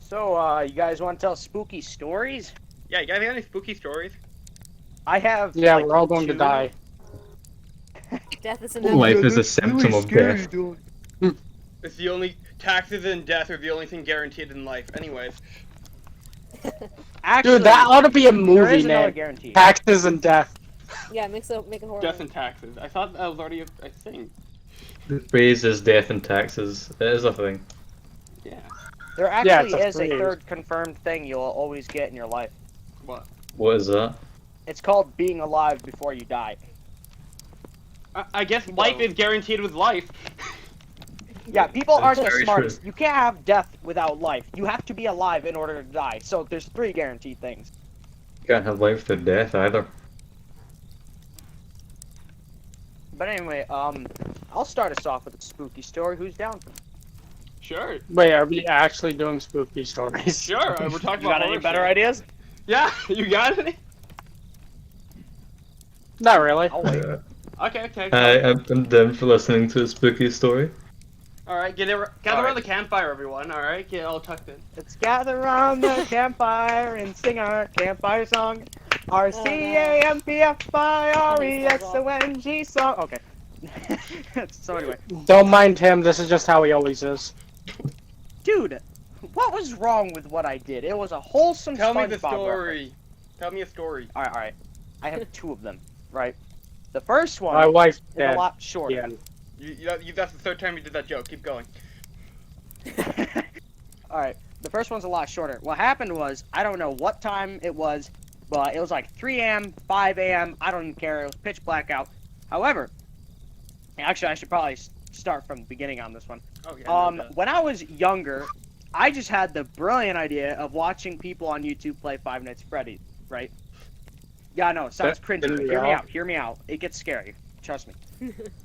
So, you guys want to tell spooky stories? Yeah, you guys got any spooky stories? I have. Yeah, like, we're all going to 2. die. Death is inevitable. Life is a symptom of death. It's the only taxes and death are the only thing guaranteed in life. Anyways, Actually, Dude, that ought to be a there movie is another name. guarantee. Taxes and Death. Yeah, make a horror. death and taxes. I thought that was already a thing. The phrase is death and taxes. It is a thing. Yeah. There Yeah, actually it's a is a phrase. third confirmed thing you'll always get in your life. What? What is that? It's called being alive before you die. I guess life is guaranteed with life. Yeah, people aren't the very smartest. true. You can't have death without life. You have to be alive in order to die. So there's 3 guaranteed things. You can't have life without death either. But anyway, I'll start us off with a spooky story. Who's down for Sure. Wait, are we actually doing spooky stories? Sure. We're talking You about got any horror better shit. ideas? Yeah. You got any? Not really. I'll wait. Okay. I'm done for listening to a spooky story. All right. Gather around the campfire, everyone. All right. Get all tucked in. Let's gather around the campfire and sing our campfire song. Our CAMPFIRESONG song. Okay. So anyway, Don't mind him. This is just how he always is. dude, what was wrong with what I did? It was a wholesome Tell me SpongeBob the story. reference. Tell me a story. All right. I have two of them. Right. The first one My wife's is dead. a lot shorter. Yeah. That's the third time you did that joke. Keep going. Alright, the first one's a lot shorter. What happened was, I don't know what time it was, but it was like 3 a.m., 5 a.m., I don't even care, it was pitch black out. However, actually I should probably start from the beginning on this one. Oh yeah. When I was younger, I just had the brilliant idea of watching people on YouTube play Five Nights at Freddy's, right? Yeah, I know, it sounds cringy, but hear me out. It gets scary. Trust me.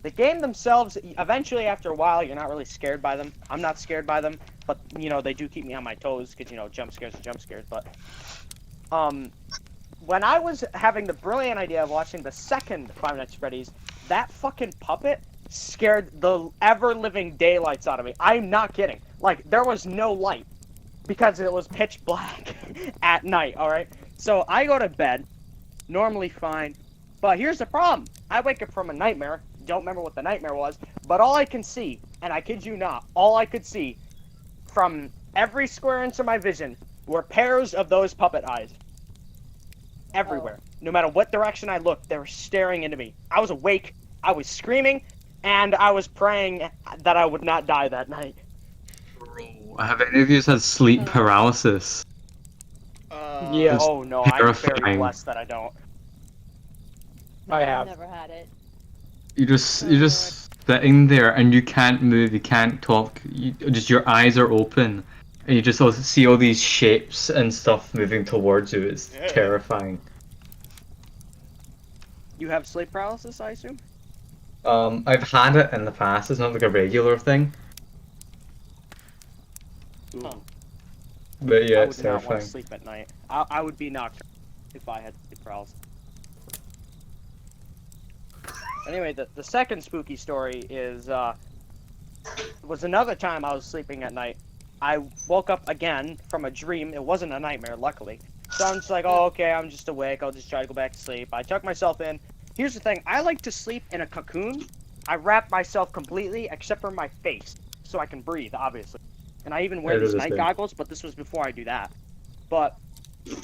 The game themselves, eventually after a while, you're not really scared by them. I'm not scared by them, but, you know, they do keep me on my toes, because, you know, jump scares are jump scares, but... When I was having the brilliant idea of watching the second Five Nights at Freddy's, that fucking puppet scared the ever-living daylights out of me. I'm not kidding. Like, there was no light, because it was pitch black at night, alright? So, I go to bed, normally fine. But here's the problem. I wake up from a nightmare, don't remember what the nightmare was, but all I can see, and I kid you not, all I could see from every square inch of my vision were pairs of those puppet eyes. Everywhere. No matter what direction I looked, they were staring into me. I was awake, I was screaming, and I was praying that I would not die that night. Have any of you had sleep paralysis? Yeah. Oh no, I'm very Terrifying. blessed that I don't. I have. Never had it. You're just sitting there and you can't move, you can't talk, just your eyes are open, and you just see all these shapes and stuff moving towards you. It's terrifying. You have sleep paralysis, I assume? I've had it in the past. It's not like a regular thing, Ooh. but yeah, I it's would not want terrifying. to sleep at night. I would be nocturnal if I had sleep paralysis. Anyway, the second spooky story is was another time I was sleeping at night. I woke up again from a dream. It wasn't a nightmare, luckily. So I'm just like, oh, okay, I'm just awake. I'll just try to go back to sleep. I tuck myself in. Here's the thing. I like to sleep in a cocoon. I wrap myself completely, except for my face, so I can breathe, obviously. And I even wear these night goggles, but this was before I do that. But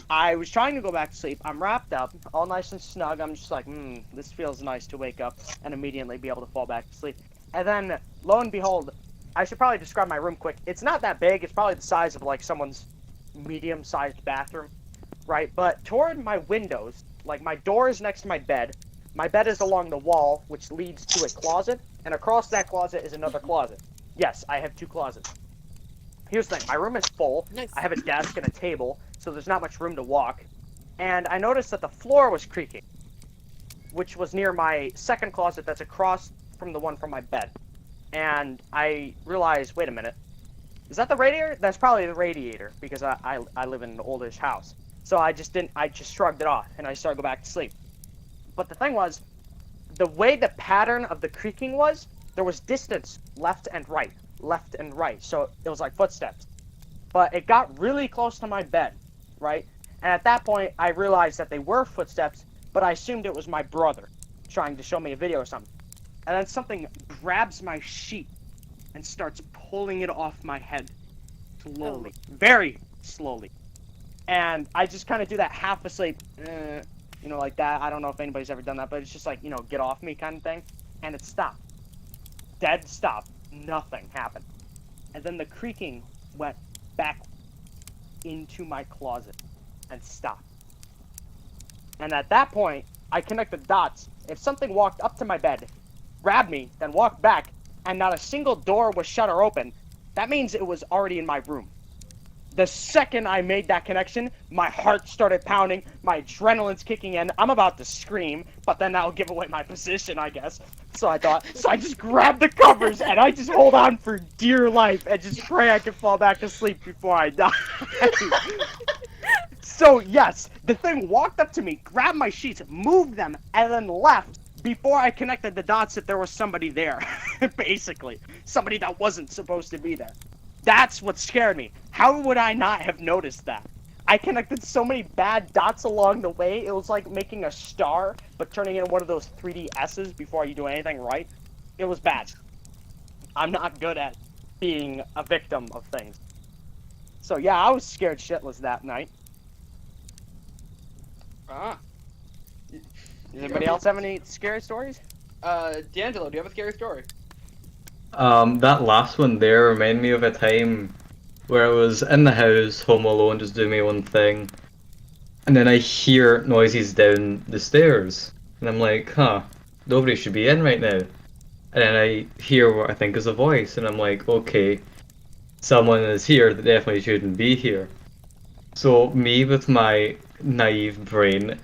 I was trying to go back to sleep. I'm wrapped up, all nice and snug. I'm just like, this feels nice to wake up and immediately be able to fall back to sleep. And then, lo and behold, I should probably describe my room quick. It's not that big. It's probably the size of, like, someone's medium-sized bathroom, right? But toward my windows, like, my door is next to my bed. My bed is along the wall, which leads to a closet. And across that closet is another closet. Yes, I have two closets. Here's the thing. My room is full. Nice. I have a desk and a table, so there's not much room to walk. And I noticed that the floor was creaking, which was near my second closet that's across from the one from my bed. And I realized, wait a minute, is that the radiator? That's probably the radiator, because I live in an oldish house. So I just shrugged it off, and I started to go back to sleep. But the thing was, the way the pattern of the creaking was, there was distance left and right. So it was like footsteps. But it got really close to my bed, right? And at that point, I realized that they were footsteps, but I assumed it was my brother trying to show me a video or something. And then something grabs my sheet and starts pulling it off my head slowly, very slowly. And I just kind of do that half asleep, you know, like that. I don't know if anybody's ever done that, but it's just like, you know, get off me kind of thing. And it stopped. Dead stop. Nothing happened. And then the creaking went back into my closet and stopped. And at that point, I connected dots. If something walked up to my bed, grabbed me, then walked back, and not a single door was shut or open, that means it was already in my room. The second I made that connection, my heart started pounding, my adrenaline's kicking in. I'm about to scream, but then that'll give away my position, I guess. So I thought, so I just grabbed the covers and I just hold on for dear life and just pray I can fall back asleep before I die. So yes, the thing walked up to me, grabbed my sheets, moved them, and then left before I connected the dots that there was somebody there. Basically, somebody that wasn't supposed to be there. That's what scared me. How would I not have noticed that? I connected so many bad dots along the way, it was like making a star, but turning into one of those 3D S's before you do anything right. It was bad. I'm not good at being a victim of things. So yeah, I was scared shitless that night. Ah. Does anybody else have any scary stories? D'Angelo, do you have a scary story? That last one there reminded me of a time where I was in the house, home alone, just doing my own thing, and then I hear noises down the stairs, and I'm like, huh, nobody should be in right now. And then I hear what I think is a voice, and I'm like, okay, someone is here that definitely shouldn't be here. So me, with my naive brain,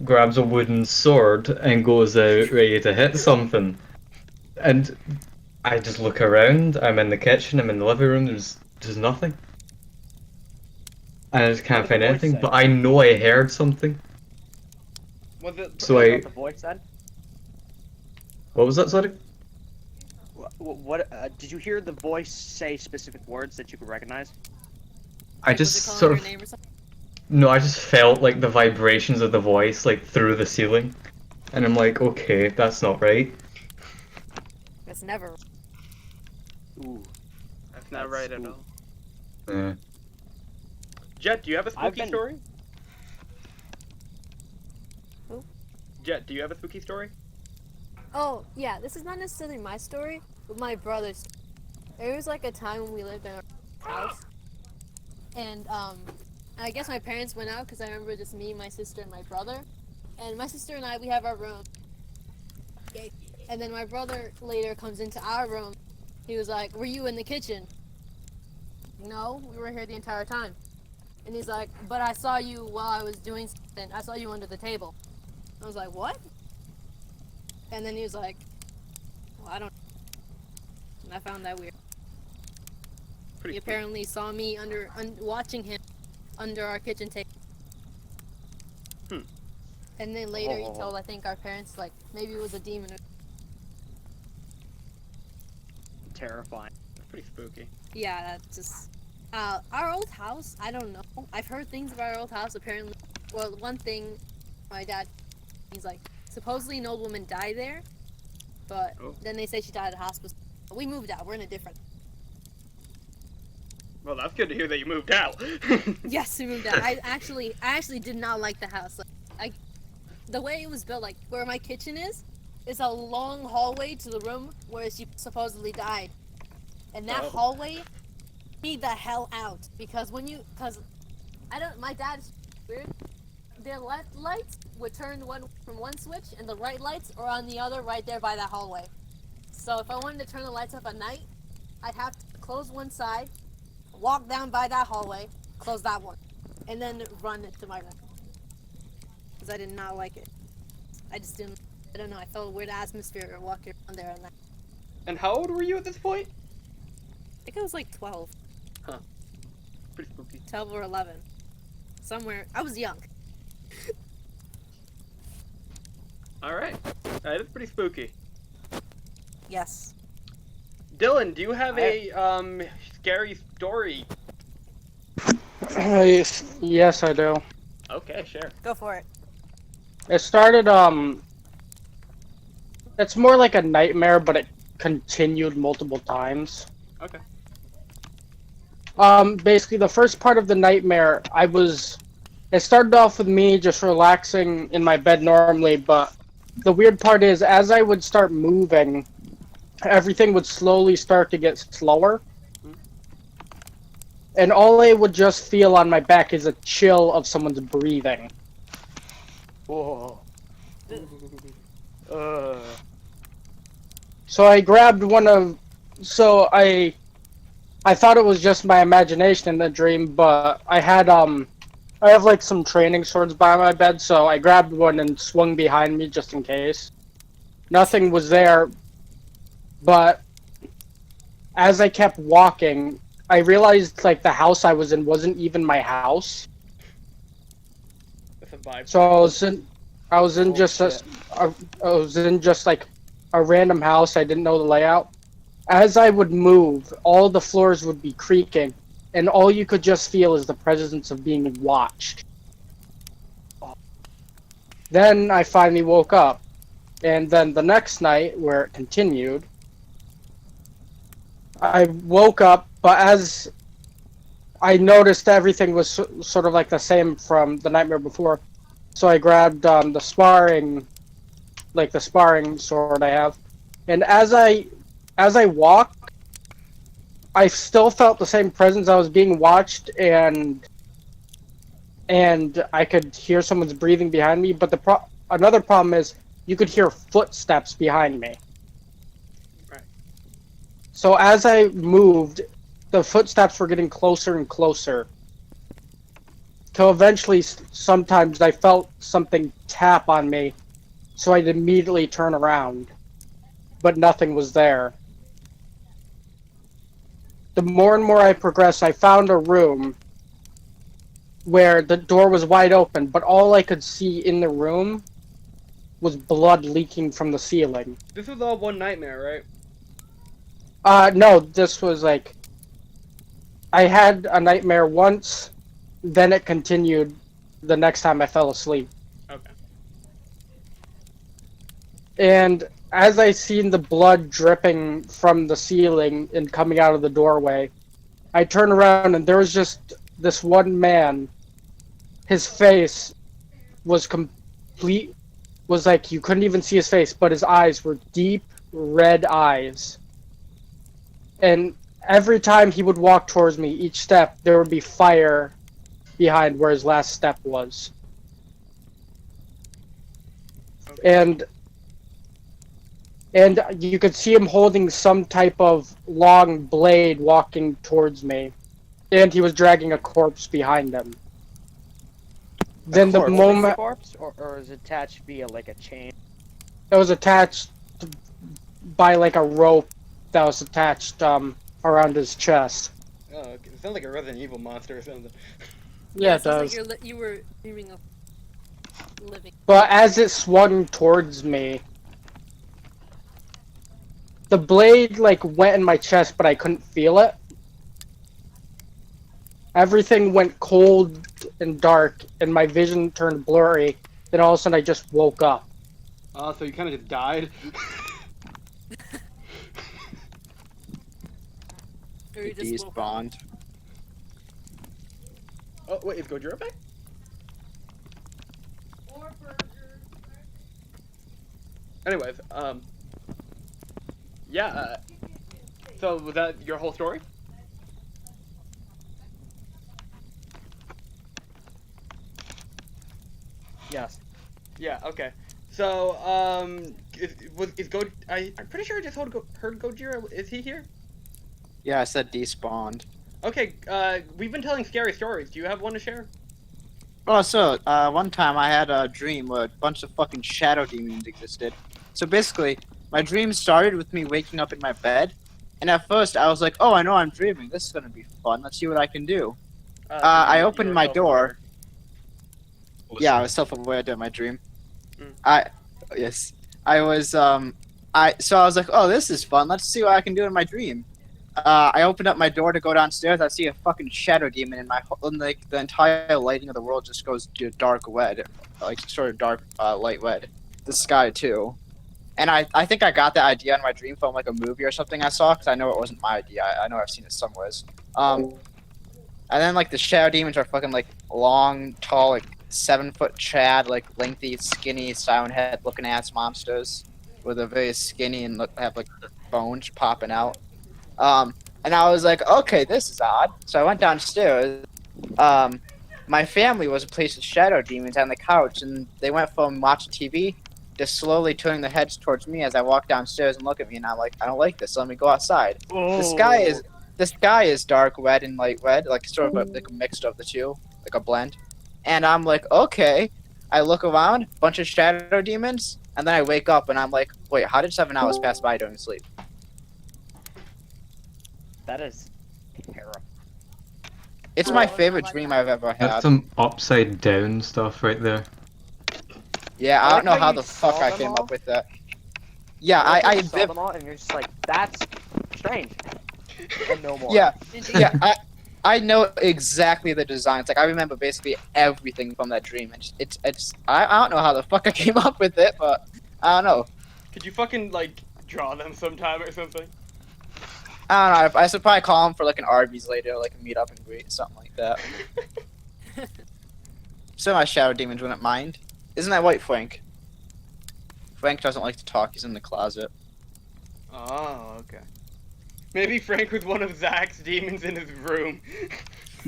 grabs a wooden sword and goes out ready to hit something. And I just look around, I'm in the kitchen, I'm in the living room, there's nothing. And I just can't What did find the voice anything, say? but I know I heard something. Was it? So What I... the voice said? What was that, sorry? What did you hear the voice say specific words that you could recognize? I Was just it calling sort your of... name or something? No, I just felt like the vibrations of the voice, like, through the ceiling. And I'm like, okay, that's not right. That's never. Ooh. That's not right at all. Yeah. Jet, do you have a I've spooky been- story? Who? Jet, do you have a spooky story? Oh, yeah, this is not necessarily my story, but my brother's. There was like a time when we lived in our house, and I guess my parents went out because I remember just me, my sister, and my brother. And my sister and I, we have our room. Okay. And then my brother later comes into our room. He was like, "Were you in the kitchen?" No, we were here the entire time. And he's like, "But I saw you while I was doing something. I saw you under the table." I was like, "What?" And then he was like, "Well, I don't." And I found that weird. Pretty He apparently saw me watching him under our kitchen table. Hmm. And then later he told, I think, our parents, like, maybe it was a demon. Terrifying. pretty spooky. Yeah, that's just... our old house, I don't know. I've heard things about our old house, apparently. Well, one thing, my dad, he's like, supposedly an old woman died there, but Oh. then they say she died at hospice. We moved out, we're in a different... Well, that's good to hear that you moved out. Yes, we moved out. I actually did not like the house. Like, the way it was built, like, where my kitchen is a long hallway to the room where she supposedly died. And that Oh. hallway, me the hell out. Because my dad's weird. Their left lights would turn from one switch, and the right lights are on the other right there by that hallway. So if I wanted to turn the lights up at night, I'd have to close one side, walk down by that hallway, close that one, and then run it to my room. Because I did not like it. I just didn't, I don't know, I felt a weird atmosphere walking around there at night. And how old were you at this point? I think I was like 12. Pretty spooky. 12 or 11. Somewhere, I was young. Alright. That is pretty spooky. Yes. Dylan, do you have a scary story? Yes, I do. Okay, sure. Go for it. It started, it's more like a nightmare, but it continued multiple times. Okay. Basically, the first part of the nightmare, it started off with me just relaxing in my bed normally, but the weird part is, as I would start moving, everything would slowly start to get slower. And all I would just feel on my back is a chill of someone's breathing. Whoa. So I grabbed one of... So I I thought it was just my imagination in the dream, but I have like some training swords by my bed, so I grabbed one and swung behind me just in case. Nothing was there, but as I kept walking, I realized like the house I was in wasn't even my house. That's a vibe. So I was in just like a random house. I didn't know the layout. As I would move, all the floors would be creaking, and all you could just feel is the presence of being watched. Then I finally woke up, and then the next night, where it continued, I woke up, but as I noticed everything was sort of like the same from the nightmare before, so I grabbed the sparring sword I have, and as I walked, I still felt the same presence. I was being watched, and I could hear someone's breathing behind me. But another problem is you could hear footsteps behind me. Right. So as I moved, the footsteps were getting closer and closer. Till eventually, sometimes I felt something tap on me, so I'd immediately turn around, but nothing was there. The more and more I progressed, I found a room where the door was wide open, but all I could see in the room was blood leaking from the ceiling. This was all one nightmare, right? No, this was like... I had a nightmare once, then it continued the next time I fell asleep. Okay. And as I seen the blood dripping from the ceiling and coming out of the doorway, I turned around and there was just this one man. His face was was like you couldn't even see his face, but his eyes were deep red eyes. And every time he would walk towards me, each step, there would be fire behind where his last step was. Okay. And you could see him holding some type of long blade walking towards me. And he was dragging a corpse behind him. Then the moment... corpse, or is it attached via like a chain? It was attached by like a rope that was attached around his chest. Oh, okay. It sounds like a Resident Evil monster or something. Yeah, it sounds does. like you were dreaming of living. But as it swung towards me, the blade like went in my chest, but I couldn't feel it. Everything went cold and dark, and my vision turned blurry. Then all of a sudden, I just woke up. Oh, so you kind of just died? Or you just woke up. Despawned. Oh, wait, is Gojira back? Anyways, yeah, so was that your whole story? Yes. Yeah, okay. So, I'm pretty sure I just heard Gojira. Is he here? Yeah, I said despawned. Okay, we've been telling scary stories. Do you have one to share? Oh, so, one time I had a dream where a bunch of fucking shadow demons existed. So basically, my dream started with me waking up in my bed, and at first I was like, oh, I know I'm dreaming. This is gonna be fun. Let's see what I can do. I opened my door. Yeah, I was self-aware during my dream. Mm. I was, so I was like, oh, this is fun. Let's see what I can do in my dream. I opened up my door to go downstairs. I see a fucking shadow demon, and like the entire lighting of the world just goes to dark red, like sort of dark light red. The sky too, and I think I got that idea in my dream from like a movie or something I saw, because I know it wasn't my idea. I know I've seen it somewhere. And then like the shadow demons are fucking like long, tall, like 7-foot Chad, like lengthy, skinny, silent head looking ass monsters with a very skinny and have like bones popping out. And I was like, okay, this is odd. So I went downstairs. My family was placed with shadow demons on the couch, and they went from watching TV to slowly turning their heads towards me as I walked downstairs and look at me, and I'm like, I don't like this. Let me go outside. Oh. The the sky is dark red and light red, like sort of like a mixture of the two, like a blend. And I'm like, okay. I look around, bunch of shadow demons, and then I wake up and I'm like, wait, how did 7 hours pass by during sleep? That is terrible. It's my favorite dream I've ever That's had. some upside down stuff right there. Yeah, I don't know how the fuck I came up with that. Yeah, I saw them all, and you're just like, that's strange. And no more. yeah, yeah, I know exactly the designs. Like I remember basically everything from that dream. And I don't know how the fuck I came up with it, but I don't know. Could you fucking like draw them sometime or something? I don't know. I should probably call him for like an Arby's later, like a meet up and greet, something like that. So my shadow demons wouldn't mind. Isn't that right, Frank? Frank doesn't like to talk. He's in the closet. Oh, okay. Maybe Frank was one of Zach's demons in his room.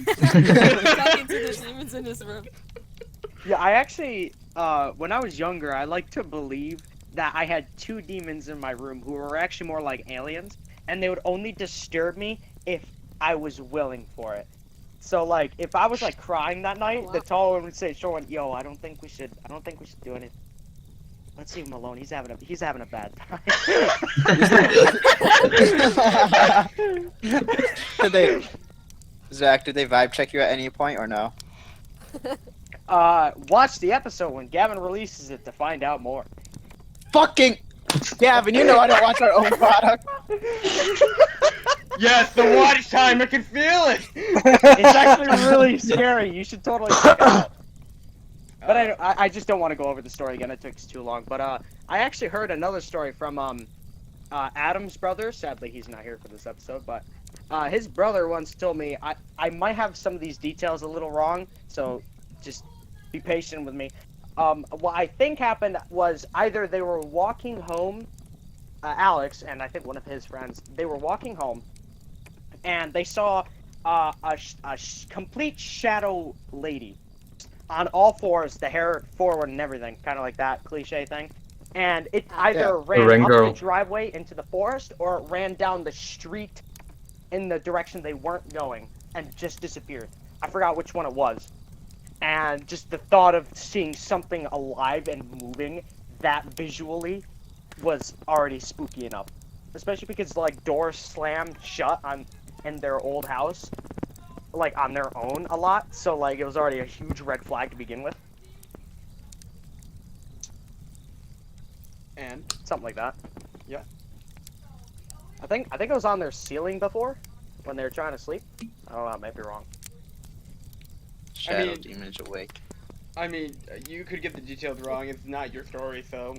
Talking to the demons in his room. Yeah, I actually, when I was younger, I like to believe that I had 2 demons in my room who were actually more like aliens, and they would only disturb me if I was willing for it. So like, if I was like crying that night, the tall one would say, "Sean, yo, I don't think we should do anything. Let's leave him alone. He's having a bad time." Zach, did they vibe check you at any point or no? Watch the episode when Gavin releases it to find out more. Fucking Gavin, you know I don't watch our own product. Yes, the watch time, I can feel it! It's actually really scary. You should totally check it out. But I just don't want to go over the story again. It took too long. But I actually heard another story from Adam's brother. Sadly, he's not here for this episode. But his brother once told me I might have some of these details a little wrong. So just be patient with me. What I think happened was either they were walking home, Alex and I think one of his friends. They were walking home, and they saw a complete shadow lady. On all fours, the hair forward and everything, kind of like that cliche thing. And it either ran up the driveway into the forest, or it ran down the street in the direction they weren't going, and just disappeared. I forgot which one it was. And just the thought of seeing something alive and moving that visually was already spooky enough. Especially because, like, doors slammed shut in their old house. Like, on their own a lot, so like it was already a huge red flag to begin with. And Something like that. Yeah. I think it was on their ceiling before, when they were trying to sleep. I don't know, I might be wrong. Shadow demons awake. I mean, you could get the details wrong. It's not your story, so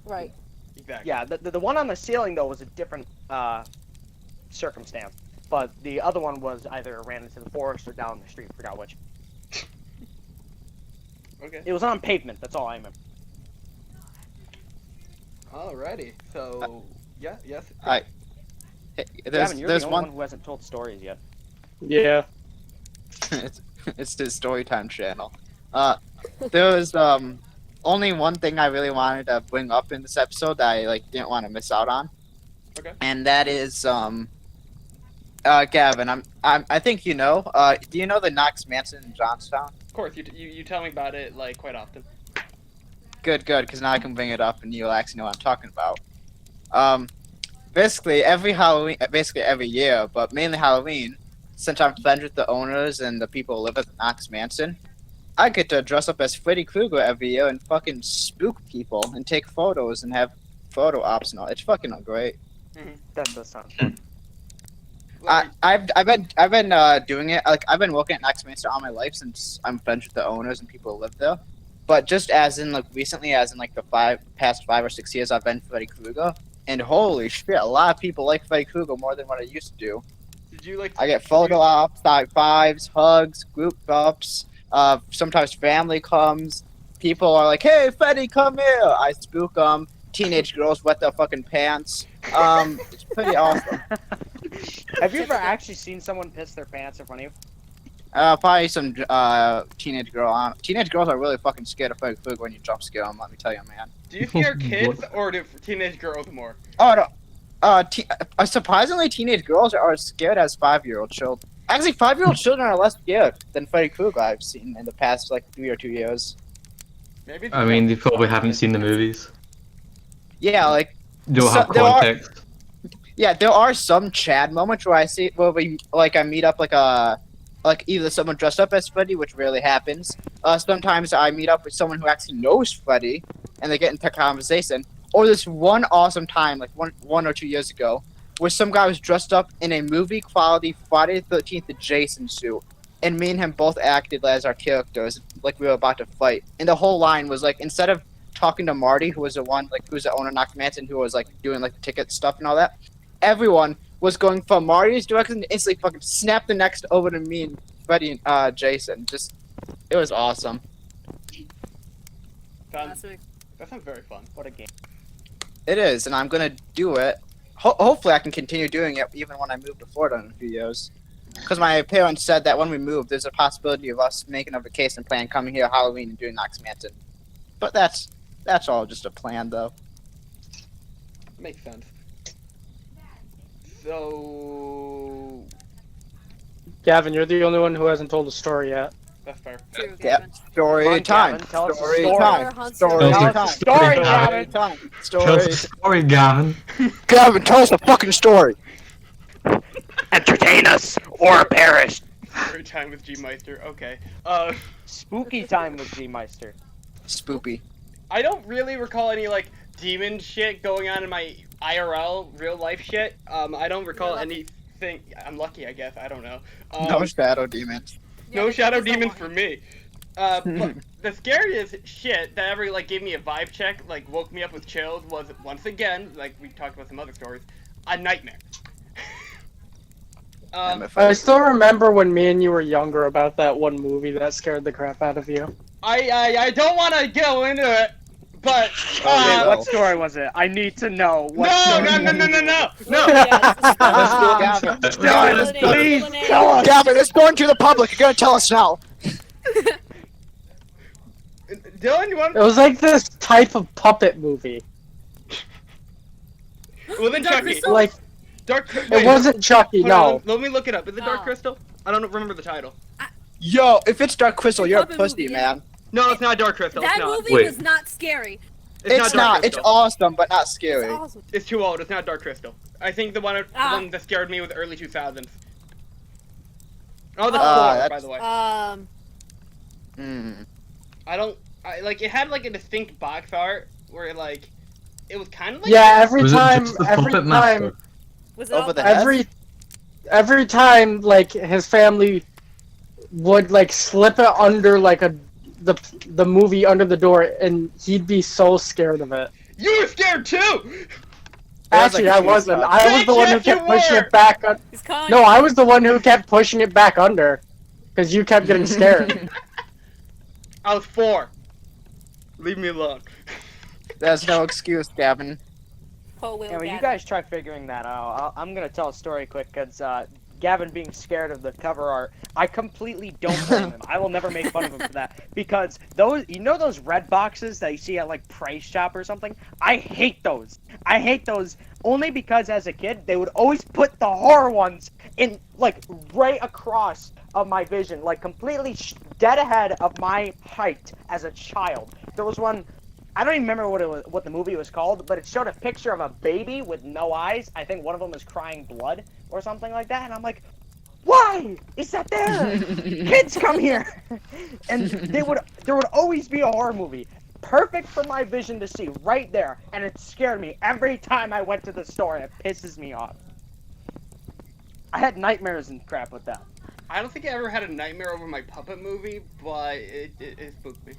Right. exactly. Yeah, the one on the ceiling though was a different circumstance. But the other one was either ran into the forest or down the street, forgot which. Okay. It was on pavement, that's all I remember. Alrighty. So yeah, yes. Gavin, you're There's the only one. one who hasn't told stories yet. Yeah. It's his Storytime channel. There was only one thing I really wanted to bring up in this episode that I didn't want to miss out on. Okay. And that is Gavin, I think you know. Do you know the Knox Mansion in Johnstown? Of course, you tell me about it like quite often. Good, because now I can bring it up and you'll actually know what I'm talking about. Basically every Halloween, basically every year, but mainly Halloween, since I'm friends with the owners and the people who live at the Knox Mansion, I get to dress up as Freddy Krueger every year and fucking spook people and take photos and have photo ops and all. It's fucking great. That does sound fun. I've been doing it. Like I've been working at Knox Mansion all my life since I'm friends with the owners and people who live there. But just as in recently, as in the past 5 or 6 years, I've been Freddy Krueger, and holy shit, a lot of people like Freddy Krueger more than what I used to do. Did you like? I get photo ops, high fives, hugs, group ups. Sometimes family comes. People are like, "Hey, Freddy, come here!" I spook them. Teenage girls wet their fucking pants. It's pretty awesome. Have you ever actually seen someone piss their pants in front of you? Probably some teenage girl. Teenage girls are really fucking scared of Freddy Krueger when you jump scare them. Let me tell you, man. Do you scare kids or do teenage girls more? Oh no, Surprisingly, teenage girls are scared as 5-year-old children. Actually, 5-year-old children are less scared than Freddy Krueger I've seen in the past, like, 3 or 2 years. Maybe I mean, they probably haven't seen the movies. Yeah, like, Don't have there are- context. yeah, there are some Chad moments where I see, I meet up like either someone dressed up as Freddy, which rarely happens. Sometimes I meet up with someone who actually knows Freddy, and they get into conversation. Or this one awesome time, like one or 2 years ago, where some guy was dressed up in a movie quality Friday the 13th Jason suit, and me and him both acted as our characters, like we were about to fight. And the whole line was like, instead of talking to Marty, who was the owner of Knox Mansion, who was like doing like the ticket stuff and all that, everyone was going from Marty's direction to instantly fucking snap the next over to me and Freddy and Jason. Just, it was awesome. That sounds very fun. What a game. It is, and I'm gonna do it. Hopefully I can continue doing it even when I move to Florida in a few years. Because my parents said that when we move, there's a possibility of us making a vacation plan, coming here Halloween and doing Knox Mansion. But that's all just a plan, though. Makes sense. So Gavin, you're the only one who hasn't told a story yet. that's fair. True, Yep. Gavin. Story Come on, time. Gavin, tell us a Story story. time. Story Tell us a time. Story, Gavin. Gavin. Time. Tell us Story. a story, Gavin. Gavin, tell us a fucking story. Entertain us or perish. Every time with G-Meister. Okay. Spooky time with G-Meister. Spoopy. I don't really recall any like demon shit going on in my IRL real life shit. I don't recall You're lucky. anything. I'm lucky, I guess. I don't know. No shadow demons. Yeah, No because shadow it's so demons long. for me. But the scariest shit that ever like gave me a vibe check, like woke me up with chills, was once again, like we talked about some other stories, a nightmare. I still remember when me and you were younger about that one movie that scared the crap out of you. I don't want to go into it, but yeah. What story was it? I need to know. What no, story no, no, no, no, no, no. Yeah, Gavin, Guys, please tell us. Gavin, it's going to the public. You're gonna tell us now. Dylan, you want? It was like this type of puppet movie. Well, then Dark Chucky. Crystal? Like, It it wasn't Chucky, no. Let me look it up. Is it Dark Oh. Crystal? I don't remember the title. Yo, if it's Dark Crystal, you're a Puppet pussy, movie, yeah. man. No, it's not Dark Crystal. That it's not. movie Wait. was not scary. It's It's Dark not. It's Crystal. awesome, but not It's scary. awesome. It's too old. It's not Dark Crystal. I think the one Ah. that scared me was early 2000s. Oh, the Oh, four, by that's- the way. Like it had like a distinct box art where like it was kind of like Yeah, every Was it time, just the every Puppet time, Master? Was it Over all the head? every time, like, his family would, like, slip it under, like, the movie under the door, and he'd be so scared of it. You were scared too. That was Actually, like I a huge wasn't. bug. I was the one who Yes, you kept pushing were! it back. He's calling No, you. I was the one who kept pushing it back under, because you kept getting scared. I was 4. Leave me alone. There's no excuse, Gavin. Oh, Will Yeah, well, you Gavin. guys try figuring that out. I'm gonna tell a story quick, because Gavin being scared of the cover art, I completely don't blame him. I will never make fun of him for that, because those red boxes that you see at like Price Shop or something. I hate those. I hate those only because as a kid they would always put the horror ones in like right across of my vision, like completely dead ahead of my height as a child. There was one. I don't even remember what the movie was called, but it showed a picture of a baby with no eyes. I think one of them was crying blood or something like that, and I'm like, why is that there? Kids come here, and there would always be a horror movie, perfect for my vision to see right there, and it scared me every time I went to the store. And it pisses me off. I had nightmares and crap with that. I don't think I ever had a nightmare over my puppet movie, but it spooked me.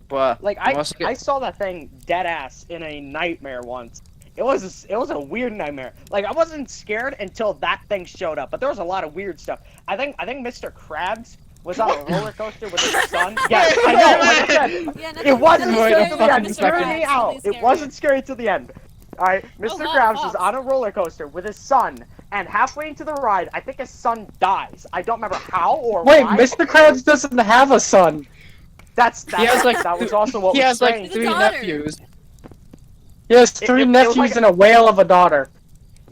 But Like most I saw that thing dead ass in a nightmare once. It was a weird nightmare. Like I wasn't scared until that thing showed up, but there was a lot of weird stuff. I think Mr. Krabs was on a roller coaster with his son. Yes, I know. Like I said, Yeah, it wasn't nothing scary scary till the end. about It Mr. scared Krabs. me out. Nothing It wasn't scary till the end. Alright, Mr. Oh, Krabs Fox. is on a roller coaster with his son, and halfway into the ride, I think his son dies. I don't remember how or Wait, why. Mr. Krabs doesn't have a son. That's He has, like, that was also what he was has like strange. He's a 3 daughter. nephews. He has three it was nephews like and a whale of a daughter.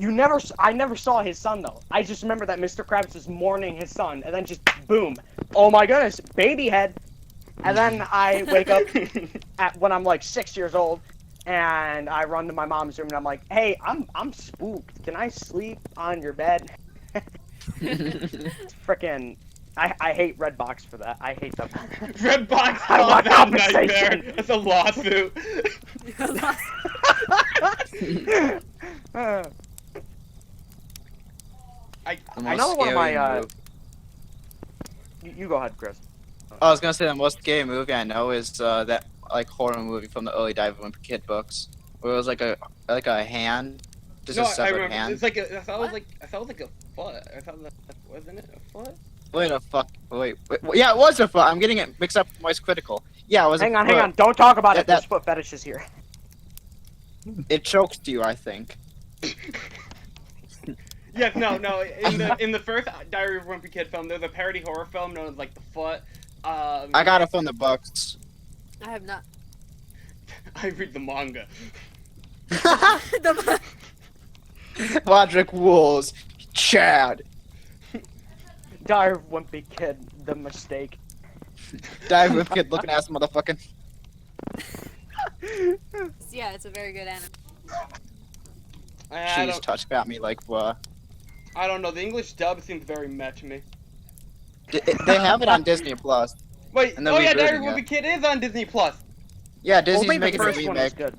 I never saw his son though. I just remember that Mr. Krabs was mourning his son, and then just boom, oh my goodness, baby head. And then I wake up when I'm like 6 years old, and I run to my mom's room and I'm like, hey, I'm spooked. Can I sleep on your bed? Frickin', I hate Redbox for that. I hate them. Redbox I calls want that compensation. nightmare. That's a lawsuit. Another one of my you go ahead, Chris. I was gonna say the most scary movie I know is that like horror movie from the early Dive Olympic Kid books, where it was like a hand, just No, a I severed remember. hand. It's like I thought it was like a foot. I thought that wasn't it a foot? Wait a fuck. Wait. Yeah, it was a foot. I'm getting it mixed up with Moist Critical. Yeah, it was. Hang a on, foot. hang on. Don't talk about it. That- There's foot fetishes here. It choked you, I think. Yes, no. In the first Diary of a Wimpy Kid film, there's a parody horror film known as like The Foot. I got it from the books. I have not. I read the manga. Roderick Rules. Chad. Dire Wimpy Kid, the mistake. Dive with kid looking ass motherfucking. Yeah, it's a very good anime. I Cheese touch got me like, don't know. The English dub seems very meh to me. They have it on Disney Plus. Wait, And they're oh yeah, Diary of a rebooting Wimpy Kid is on Disney Plus. Yeah, Disney's Only the making a first one was remake. good.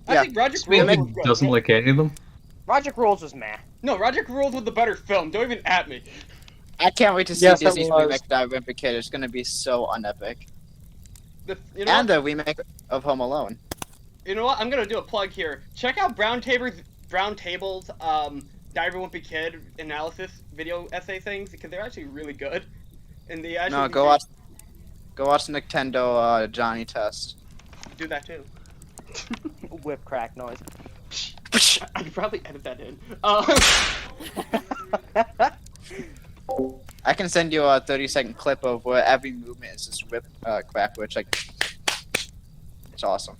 I Yeah. think Roger Remake Rules was good. Doesn't like any of them. Project Rules was meh. No, Roger Rules was the better film. Don't even at me. I can't wait to see Yes, it Disney's was. remake of Dive Wimpy Kid. It's gonna be so unepic. You know And what? the remake of Home Alone. You know what? I'm gonna do a plug here. Check out Brown Table's Diary of a Wimpy Kid analysis video essay things because they're actually really good. And they actually No, go watch the Nintendo Johnny test. do that too. Whip crack noise. I could probably edit that in. I can send you a 30-second clip of where every movement is just whip crack, which like it's awesome.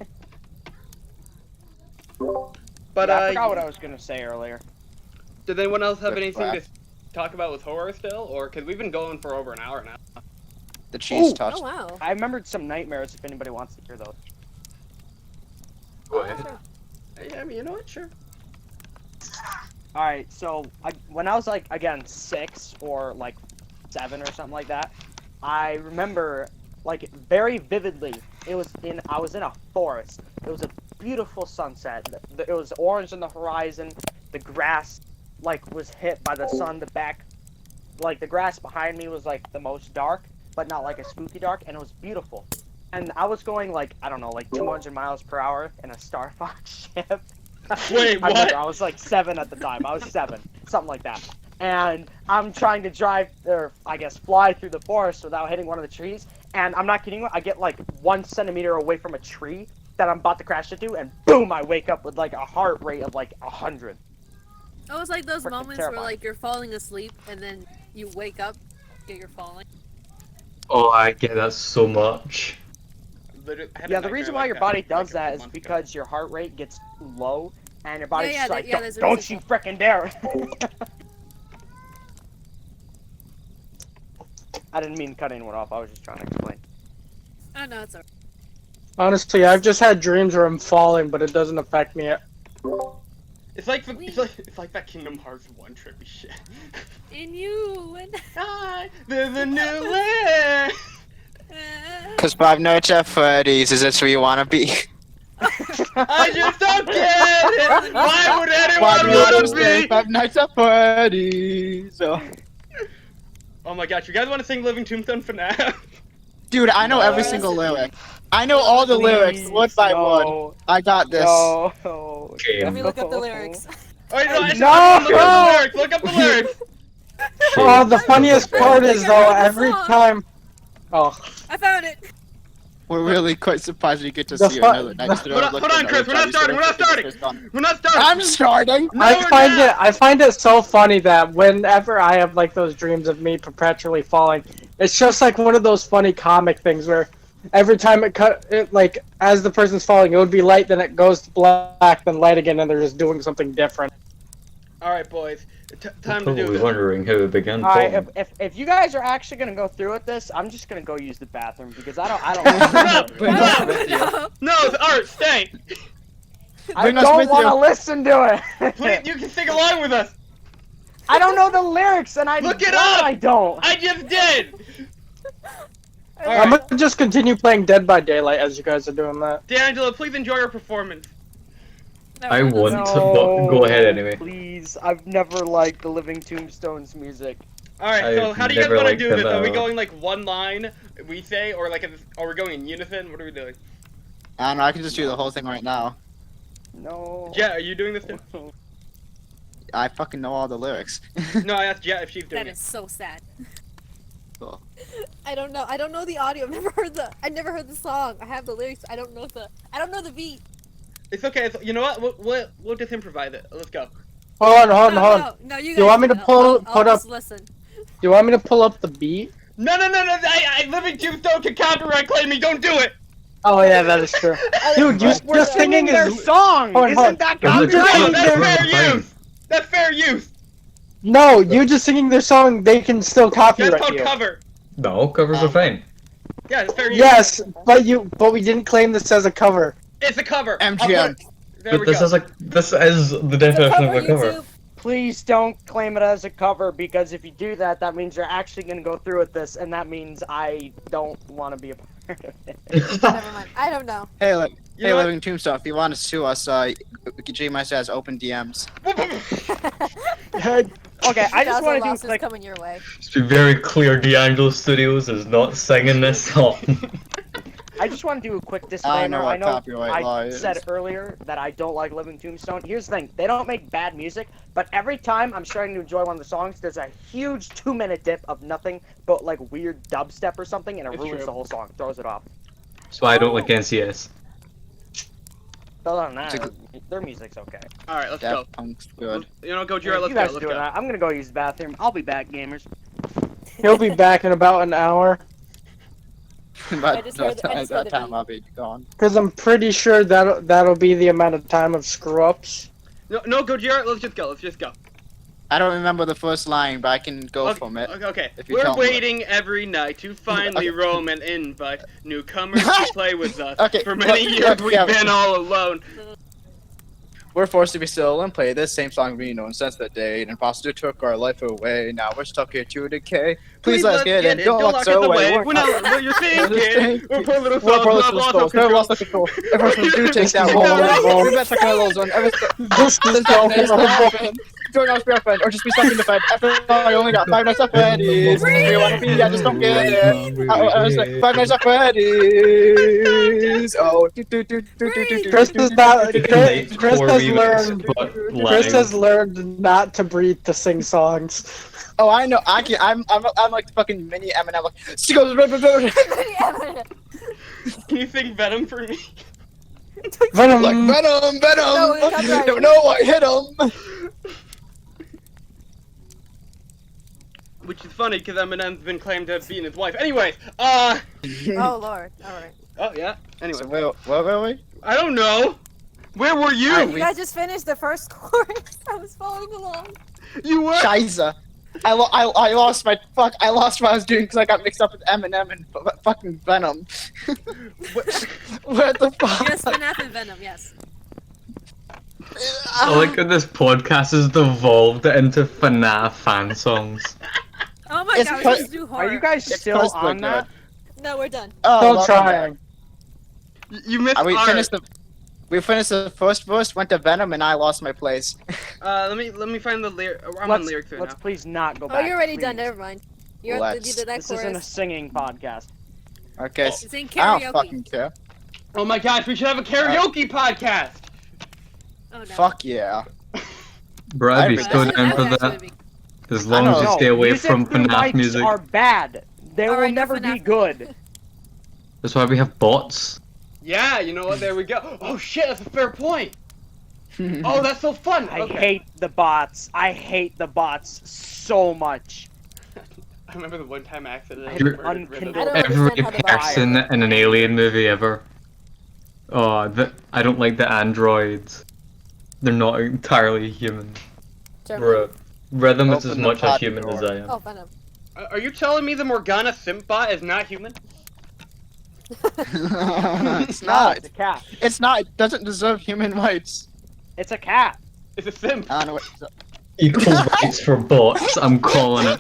But Yeah, I forgot what I was gonna say earlier. did anyone else have Good anything crack. to talk about with horror still, or because we've been going for over an hour now? The cheese Ooh. touch. Oh wow. I remembered some nightmares if anybody wants to hear those. Go ahead. I mean, you know what? Sure. Alright, so when I was like, again, 6 or like 7 or something like that, I remember like very vividly, I was in a forest. It was a beautiful sunset. It was orange on the horizon. The grass like was hit by the sun. The grass behind me was like the most dark, but not like a spooky dark, and it was beautiful. And I was going like, I don't know, like 200 miles per hour in a Star Fox ship. Wait, I remember, what? I was like 7 at the time. I was 7, something like that. And I'm trying to drive, or I guess fly through the forest without hitting one of the trees. And I'm not kidding you, I get like 1 centimeter away from a tree that I'm about to crash into, and boom, I wake up with like a heart rate of like 100. Oh, it's like those Freaking moments terrifying. where like you're falling asleep and then you wake up, you're falling. Oh, I get that so much. Literally, I had a Yeah, the nightmare reason like why your that, body like, does a that couple is months ago. because your heart rate gets too low, and your body's Yeah, just like, there's a don't reason you for frickin' dare! I didn't mean to cut anyone off, I was just trying to explain. Oh no, it's alright. Honestly, I've just had dreams where I'm falling, but it doesn't affect me. It's like that Kingdom Hearts 1 trippy shit. In you and There's a new way. Cause Five Nights at Freddy's is this where you wanna be? I just don't get it. Why would Why anyone do you want to understand be? Five Nights at Freddy's? Oh my gosh, you guys want to sing Living Tombstone FNAF? Dude, I know every single lyric. I know all the lyrics, one by one. I got this. No. Okay. let me look up the lyrics. Oh, you know, I should No! look up the lyrics. Look up the lyrics. Oh, the funniest part is I though, heard the every song. time. Oh, I found it. We're really quite surprised we get to The see fu- another night. Hold on, Chris. We're not starting. We're not starting. We're not starting. I'm starting. No, I we're find not. I find it so funny that whenever I have like those dreams of me perpetually falling, it's just like one of those funny comic things where every time like as the person's falling, it would be light, then it goes to black, then light again, and they're just doing something different. All right, boys. Time to Probably do this. wondering how it began. Alright, falling. if you guys are actually gonna go through with this, I'm just gonna go use the bathroom because I don't Bring No. us with you. No. No, Art, stay. I Bring us don't with want to you. listen to Please, it. you can sing along with us. I don't know the lyrics, and Look it up! I don't. I just did. All I'm right, gonna just continue playing Dead by Daylight as you guys are doing that. D'Angelo, please enjoy your performance. I want to, but go ahead anyway. Please, I've never liked the Living Tombstones music. All right, so I've how do you guys never want to liked do them, this? Are we though. going like one line we say, or like, are we going in unison? What are we doing? I don't know, I can just do the whole thing right now. No. Jet, are you doing this too? I fucking know all the lyrics. No, I asked Jet if she's doing That it. is so sad. Cool. I don't know. I don't know the audio. I never heard the song. I have the lyrics. I don't know the beat. It's okay. You know what? We'll just improvise it. Let's go. Hold on. No, you guys. You want me to do it. pull- I'll put just up- listen. Do you want me to pull up the beat? No. I Living Tombstone can copyright claim me. Don't do it. Oh yeah, that is true. Dude, We're just singing their is song. Hold on, hold on. Isn't that I'm just copyright? saying That's they're- fair use. That's fair use. no. You just singing their song, they can still That's copyright called you. cover. No, covers are fine. Yeah, it's fair use. Yes, but we didn't claim this as a cover. It's a cover. I'll put MGM. it- There But we this go. is the definition of a cover. YouTube. Please don't claim it as a cover because if you do that, that means you're actually gonna go through with this, and that means I don't want to be a part of it. Never mind. I don't know. Hey, You know what? Living Tombstone, if you want to sue us, G-Meister has open DMs. Okay, I just want to do losses like coming your way. Just be very clear, D'Angelo Studios is not singing this song. I just want to do a quick I disclaimer. know what copyright law I is. said earlier that I don't like Living Tombstone. Here's the thing: they don't make bad music, but every time I'm starting to enjoy one of the songs, there's a huge 2-minute dip of nothing but like weird dubstep or something, and it It's ruins true. the whole song, throws it off. So I don't like NCS. Other than It's a that, their music's okay. All right, let's go. Daft Punk's good. You know, Gojira, you let's guys go. are Let's doing go. that. I'm gonna go use the bathroom. I'll be back, gamers. He'll be back in about an hour, But just at heard that the time, beat. I'll be gone. because I'm pretty sure that'll be the amount of time of screw ups. No, Gojira, let's just go. Let's just go. I don't remember the first line, but I can go Okay, from it. Okay. if you We're tell me. waiting every night to finally Okay. roam and invite newcomers to play with us. Okay, For many look, years look, we've yeah. been all alone. We're forced to be still and play this same song we know since the day an imposter took our life away. Now we're stuck here to decay. Please let's get in. Don't lock us away. We're not what you're thinking. We're poor little We're souls. poor We've little lost souls. Never lost our control. Ever since you take that Whoa. we bet check out a little zone. Ever This is since that day, it's join our spirit friend, or just be stuck in the bed. After all, I only got 5 nights at Freddy's. Where you wanna be? I just don't get it. I was like 5 nights at Freddy's. Oh, Chris does not. Night Chris for has remix, learned. but Chris live. has learned not to breathe to sing songs. Oh, I know. I can. I'm like the fucking mini Eminem. Like, she goes. Can you sing Venom for me? Venom. Like Venom. No, it's copyrighted. Don't know what hit him. Which is funny because Eminem's been claimed to have beaten his wife. Anyways, Oh lord. All right. oh yeah. Anyway, So where were we? I don't know. Where were you? You guys just finished the first chorus. I was following along. You were. Scheiße. I lost my fuck. I lost what I was doing because I got mixed up with Eminem and fucking Venom. What the fuck? Yes, FNAF and Venom. Yes. I like that this podcast has devolved into FNAF fan songs. Oh my It's god, we cause- just do horror. Are you guys It's still cause we're on that? No, we're done. Oh, Still welcome trying. You missed back. We art. finished the. We finished the first verse, went to Venom, and I lost my place. Let me find the lyric. I'm on lyrics right Let's now. please not go Oh, back. you're already please. done. Never mind. You have to do Let's- the next This isn't a chorus. singing podcast. Okay. Sing I don't karaoke. fucking care. Oh my gosh, we should have a karaoke podcast. Oh no. Fuck yeah. Bro, I'd be I so That's down for actually that. be- As long I as you know. stay away music from through FNAF lights music. are bad. They will Alright, no never be FNAF. good. That's why we have bots. Yeah, you know what? There we go. Oh shit, that's a fair point. Oh, that's so fun. I Okay. hate the bots. I hate the bots so much. I remember the one-time accident. You're I murdered unkindled. Riddle. I don't Every understand how the person in an alien movie ever. Oh, I don't like the androids. They're not entirely human. German. Rhythm is as Open the much a pod human as door. I am. Oh, Venom. Are you telling me the Morgana Simpbot is not human? It's No, not. it's a cat. It's not. It doesn't deserve human rights. It's a cat. It's a simp. I don't know what. Equal rights for bots, I'm calling it.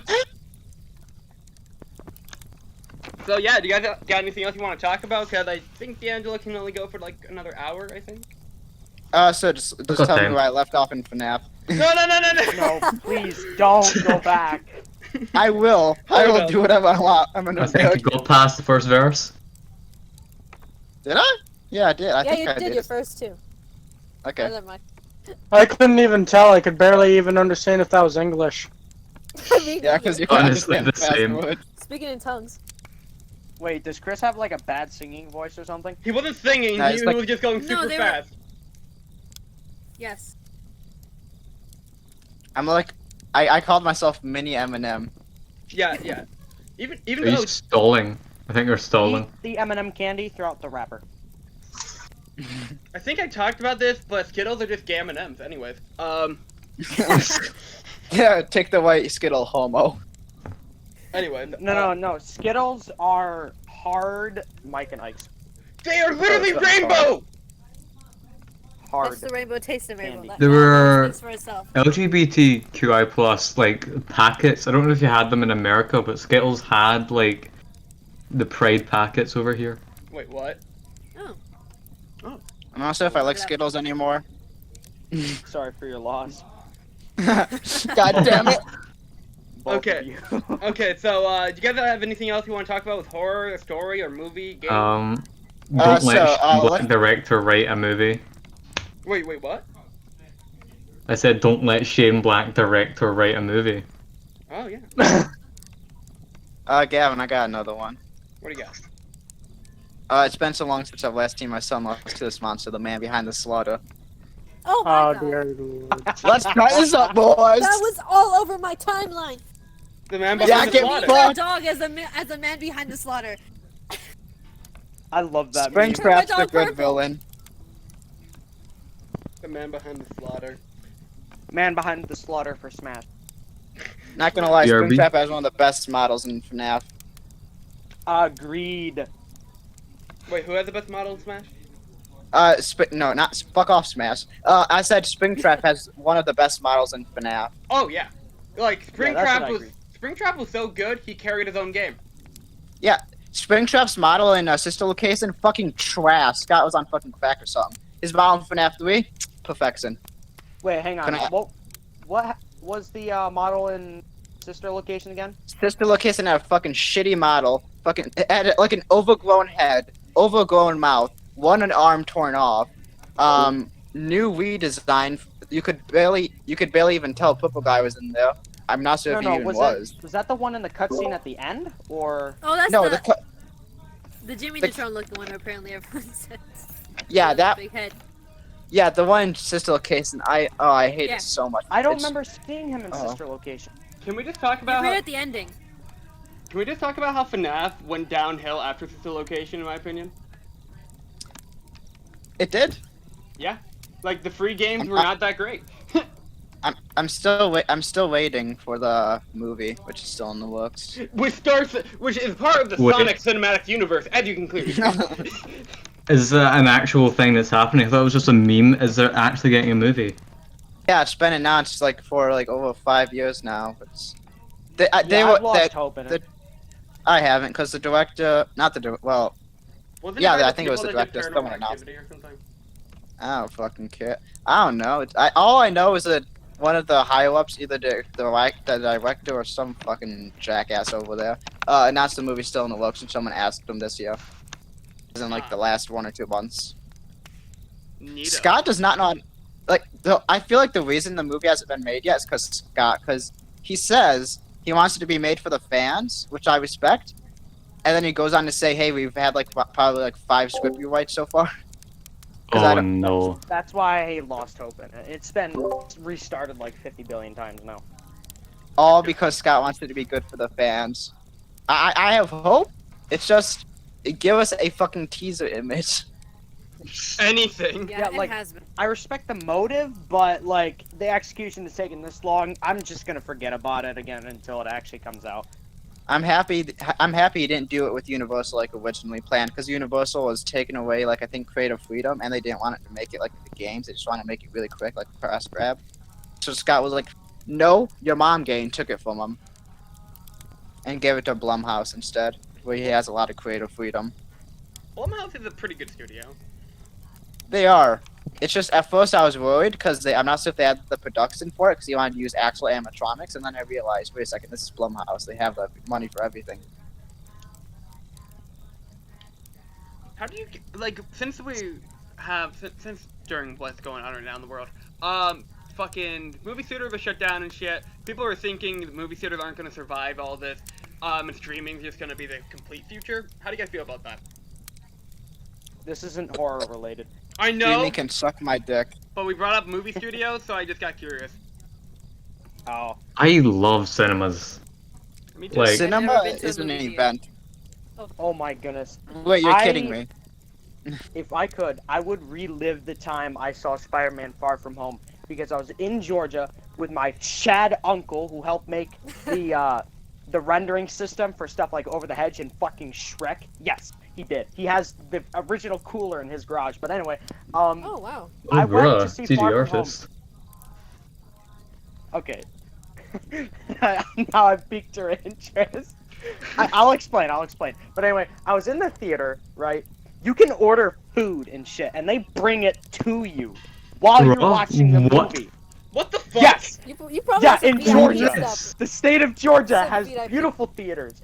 So yeah, do you guys got anything else you want to talk about? Because I think D'Angelo can only go for like another hour, I think. So just Okay. tell me where I left off in FNAF. No. No, please don't go back. I will. I will do whatever I want. I'm I gonna think you got past the first verse. Did I? Yeah, I did. I Yeah, think you I did your first two. Okay. Never mind. I couldn't even tell. I could barely even understand if that was English. Yeah, because you can't Honestly, understand the the same. password. Speaking in tongues. Wait, does Chris have like a bad singing voice or something? He wasn't singing. Nah, he it's like- was just going No, super they were- fast. Yes. I'm like, I called myself Mini Eminem. Yeah. Even Are you though stalling? I think they're stalling. Eat the M&M candy throughout the wrapper. I think I talked about this, but Skittles are just gay M&Ms. Anyways, Yeah, take the white Skittle, homo. anyway. No. Skittles are hard Mike and Ike's. They are literally Oh, rainbow. Hard. That's the rainbow taste of rainbow. Candy. That There were- speaks for itself. LGBTQI plus like packets. I don't know if you had them in America, but Skittles had like the Pride packets over here. Wait, what? Oh. I'm not sure if I like Skittles anymore. Sorry for your loss. God damn it. Both Okay. of you. Okay, so do you guys have anything else you want to talk about with horror, a story, or movie, game? Don't so, let Shane Black let's- director write a movie. Wait, what? I said don't let Shane Black director write a movie. Oh yeah. Gavin, I got another one. What do you got? It's been so long since I've last seen my son lost to this monster, the man behind the slaughter. Oh my Oh god. dear Lord. Let's try this up, boys! That was all over my timeline. The man Yeah, behind the get slaughter. fucked. My dog as a man behind the slaughter. I love that meme. Springtrap's the dog good purple. villain. The man behind the slaughter. Man behind the slaughter for Smash. Not gonna lie, BRB? Springtrap has one of the best models in FNAF. Agreed. Wait, who has the best model in Smash? No, not fuck off, Smash. I said Springtrap has one of the best models in FNAF. Oh yeah. Like Yeah, that's what I Springtrap was agree. Springtrap was so good he carried his own game. Springtrap's model in Sister Location, fucking trash. Scott was on fucking crack or something. His model in FNAF 3, perfection. Wait, hang on. Can I- What was the model in Sister Location again? Sister Location had a fucking shitty model. Fucking it had like an overgrown head, overgrown mouth, one arm torn off. New redesign. You could barely even tell Purple Guy was in there. I'm not sure if he even was. Was that the one in the cutscene at the end, or? Oh, that's No, the Jimmy the- Neutron looking one. Apparently, everyone says. yeah, With that big head. yeah, the one in Sister Location. I hate Yeah. it so much. I don't It's- remember seeing him in Oh. Sister Location. Can we just talk You're about great how, at the ending. can we just talk about how FNAF went downhill after Sister Location, in my opinion? It did. Yeah. Like the free games were I'm- not that great. I'm still waiting for the movie, which is still in the works. which is part of the Wait. Sonic Cinematic Universe, as you can clearly see. Is that an actual thing that's happening? I thought it was just a meme. Is there actually getting a movie? Yeah, it's been announced like for like over 5 years now. It's they Yeah, were I've lost hope in the- it. I haven't because the director, not the well, Wasn't Yeah, by the I think it was people the that did director, Paranormal someone announced Activity or something? I don't fucking care. I don't know. All I know is that one of the higher ups, either the director or some fucking jackass over there, announced the movie's still in the works, and someone asked them this year. In like the last 1 or 2 months. Neato. Scott does not know. I feel like the reason the movie hasn't been made yet is because he says he wants it to be made for the fans, which I respect, and then he goes on to say, "Hey, we've had like probably like 5 script rewrites so far." 'Cause I Oh don't- no. That's why I lost hope in it. It's been restarted like 50 billion times now. all because Scott wants it to be good for the fans. I have hope. It's just give us a fucking teaser image. Anything. Yeah, Yeah, it like- has been. I respect the motive, but like the execution is taking this long. I'm just gonna forget about it again until it actually comes out. I'm happy. I'm happy you didn't do it with Universal like originally planned, because Universal was taking away like I think creative freedom, and they didn't want it to make it like the games. They just want to make it really quick, like press grab. So Scott was like, "No, your mom game took it from him, and gave it to Blumhouse instead, where he has a lot of creative freedom." Blumhouse is a pretty good studio. They are. It's just at first I was worried because I'm not sure if they had the production for it because he wanted to use actual animatronics, and then I realized, wait a second, this is Blumhouse. They have the money for everything. How do you like since we have since during what's going on right now in the world, fucking movie theaters are shut down and shit. People are thinking the movie theaters aren't gonna survive all this. And streaming's just gonna be the complete future. How do you guys feel about that? This isn't horror related. I know, Streaming can suck my dick. but we brought up movie studios, so I just got curious. Oh, I love cinemas. Me too. Like- I've never Cinema been to a isn't an movie theater. event. oh my goodness. Wait, you're I- kidding me. If I could, I would relive the time I saw Spider-Man Far From Home because I was in Georgia with my Shad uncle who helped make the rendering system for stuff like Over the Hedge and fucking Shrek. Yes, he did. He has the original cooler in his garage. But anyway, Oh wow. I Oh, went bruh, to see CG Far From Home. artist. Okay. Now I've piqued her interest. I'll explain. But anyway, I was in the theater, right? You can order food and shit, and they bring it to you while you're Bruh, watching the what? movie. What the fuck? Yes! You probably Yeah, have some in VIP Georgia. stuff. The state of Georgia Some has VIP. beautiful theaters.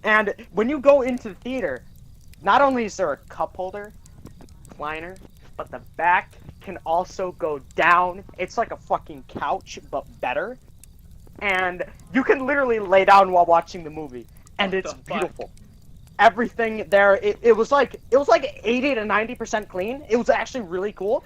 And when you go into the theater, not only is there a cup holder, recliner, but the back can also go down. It's like a fucking couch, but better. And you can literally lay down while watching the movie. And What it's the fuck? beautiful. Everything there, it was like 80 to 90% clean. It was actually really cool.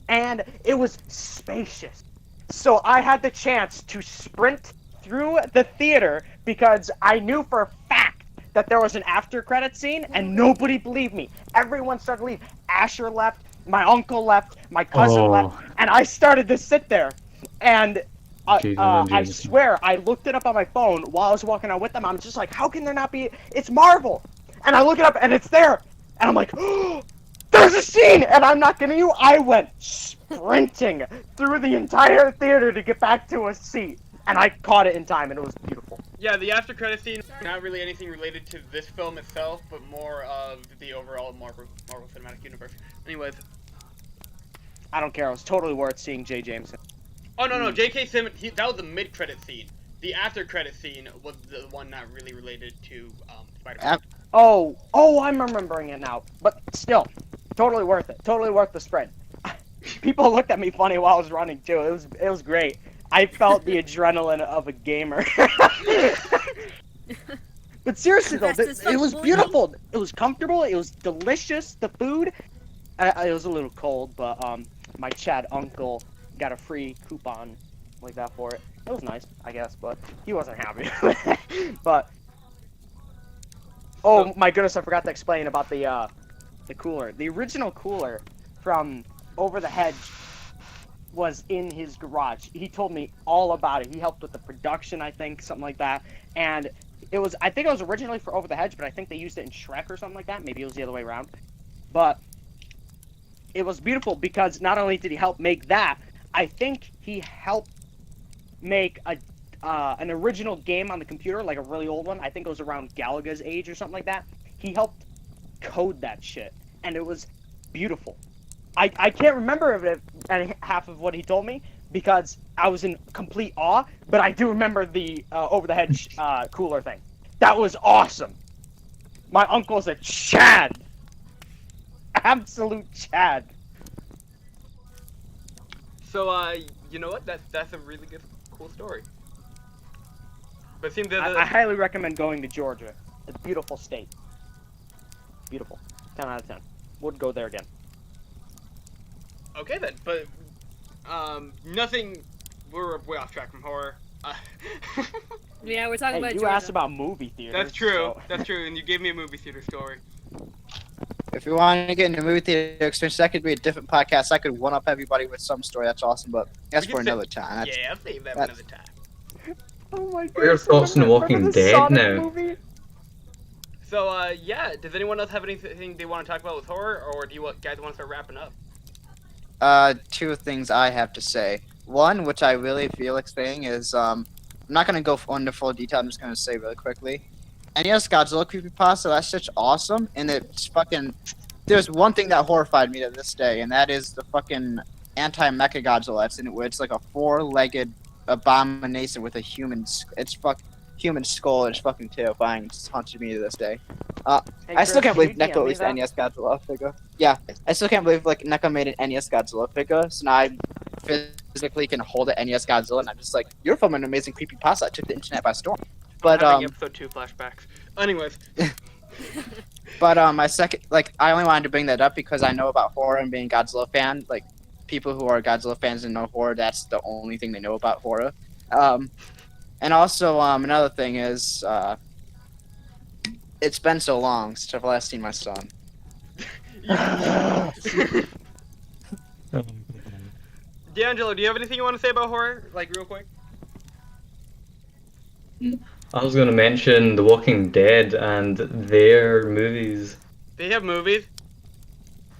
And it was spacious. So I had the chance to sprint through the theater because I knew for a fact that there was an after credit scene and nobody believed me. Everyone started to leave. Asher left, my uncle left, my cousin Oh. left, and I started to sit there. And Jesus, I Jameson. swear, I looked it up on my phone while I was walking out with them. I'm just like, how can there not be? It's Marvel. And I look it up and it's there. And I'm like, oh, there's a scene. And I'm not kidding you. I went sprinting through the entire theater to get back to a seat. And I caught it in time and it was beautiful. Yeah, the after credit scene, not really anything related to this film itself, but more of the overall Marvel Cinematic Universe. Anyways. I don't care. It was totally worth seeing J. Jameson. Oh, no, J.K. Simmons, that was the mid-credit scene. The after-credit scene was the one not really related to, Spider-Man. Oh, I'm remembering it now. But still, totally worth it. Totally worth the sprint. People looked at me funny while I was running too. It was great. I felt the adrenaline of a gamer. But seriously though, That's it was so beautiful. It was comfortable. It was delicious. The food. It was a little cold, but my Chad uncle got a free coupon like that for it. It was nice, I guess, but he wasn't happy. But oh my goodness, I forgot to explain about the cooler. The original cooler from Over the Hedge was in his garage. He told me all about it. He helped with the production, I think, something like that. And I think it was originally for Over the Hedge, but I think they used it in Shrek or something like that. Maybe it was the other way around. But it was beautiful because not only did he help make that, I think he helped make an original game on the computer, like a really old one. I think it was around Galaga's age or something like that. He helped code that shit, and it was beautiful. I can't remember of it and half of what he told me because I was in complete awe, but I do remember the Over the Hedge cooler thing. That was awesome. My uncle's a Chad. Absolute Chad. So, you know what? That's a really good, cool story. But it seems that I highly recommend going to Georgia. It's a beautiful state. Beautiful. 10 out of 10. Would go there again. okay then. But nothing. We're way off track from horror. Yeah, we're talking Hey, about you Georgia. asked about movie theaters. That's true. so- That's true. And you gave me a movie theater story. If you want to get into movie theater experience, that could be a different podcast. I could one up everybody with some story. That's awesome, but that's We for can say- another time. That's, Yeah, I'll save that for that's- another time. Oh my god. What are your thoughts on The Walking Dead now? Movie? So, yeah, does anyone else have anything they want to talk about with horror, or do you guys want to start wrapping up? two things I have to say. One, which I really feel like saying is, I'm not gonna go into full detail. I'm just gonna say really quickly. NES Godzilla creepypasta, that's such awesome, and it's fucking. There's one thing that horrified me to this day, and that is the fucking anti-Mecha Godzilla that's in it, where it's like a four-legged abomination with a human. Human skull. It's fucking terrifying. It's haunted me to this day. Hey, I still Chris, can't believe can you Neko DM me released that? an NES Godzilla figure. Yeah, I still can't believe like Neko made an NES Godzilla figure. So now I physically can hold an NES Godzilla, and I'm just like, you're from an amazing creepypasta. I took the internet by storm. But Having episode 2 flashbacks. Anyways, my second, like, I only wanted to bring that up because I know about horror and being a Godzilla fan. Like, people who are Godzilla fans and know horror, that's the only thing they know about horror. And also, another thing is, it's been so long since I've last seen my son. D'Angelo, do you have anything you want to say about horror, like real quick? I was gonna mention The Walking Dead and their movies. They have movies.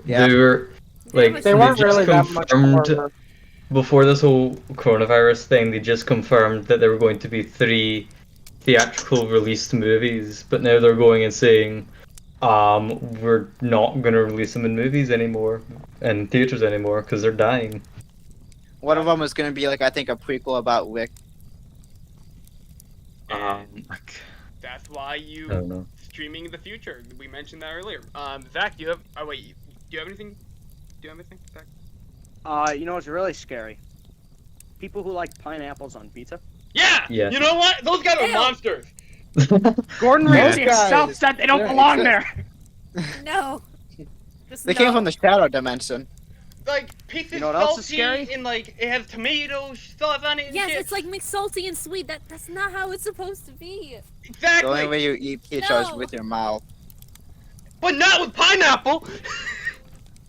Yeah. They were like They weren't just really that much confirmed horror. before this whole coronavirus thing. They just confirmed that there were going to be 3 theatrical released movies, but now they're going and saying, we're not gonna release them in movies anymore, in theaters anymore, because they're dying. One of them was going to be, like, I think a prequel about Wick. I That's why you don't know. streaming in the future. We mentioned that earlier. Zach, do you have? Oh wait, do you have anything? Do you have anything, Zach? You know what's really scary? People who like pineapples on pizza. Yeah. Yeah. You know what? Those guys are Ew. monsters. Gordon Yeah. Ramsay himself said they don't Yeah, belong exactly. there. No. Just They no. came from the Shadow Dimension. Like pizza's You know what else salty is scary? and like it has tomatoes stuff on it. And Yes, shit. it's like mixed salty and sweet. That's not how it's supposed to be. The exactly. only way you eat pizza is No. with your mouth. But not with pineapple.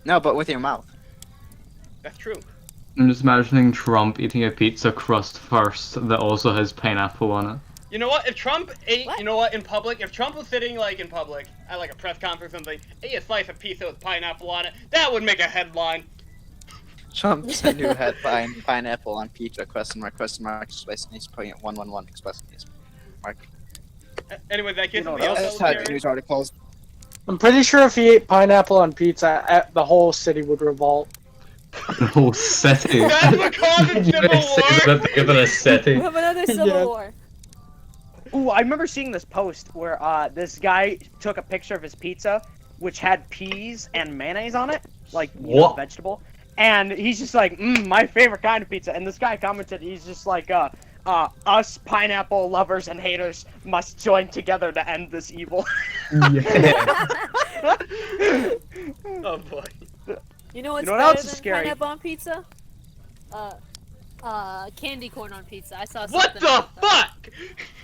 No, but with your mouth. That's true. I'm just imagining Trump eating a pizza crust first that also has pineapple on it. You know what? If Trump ate, What? you know what, in public, if Trump was sitting like in public at like a press conference or something, ate a slice of pizza with pineapple on it, that would make a headline. Trump's a new headline: pineapple on pizza? Question mark? Exclamation! He's putting it 111! Exclamation mark. Anyway, that gets You know me what out else That's of how there. the news articles. I'm pretty sure if he ate pineapple on pizza, the whole city would revolt. The whole city. That's what causes You civil guys say war. that bigger than a We city. have another civil Yeah. war. Ooh, I remember seeing this post where this guy took a picture of his pizza, which had peas and mayonnaise on it, like What? vegetable, and he's just like, my favorite kind of pizza. And this guy commented, he's just like, us pineapple lovers and haters must join together to end this evil. Yeah. Oh boy. You know what's know what better else is than scary? pineapple on pizza? Candy corn on pizza. I saw something What the about that. fuck?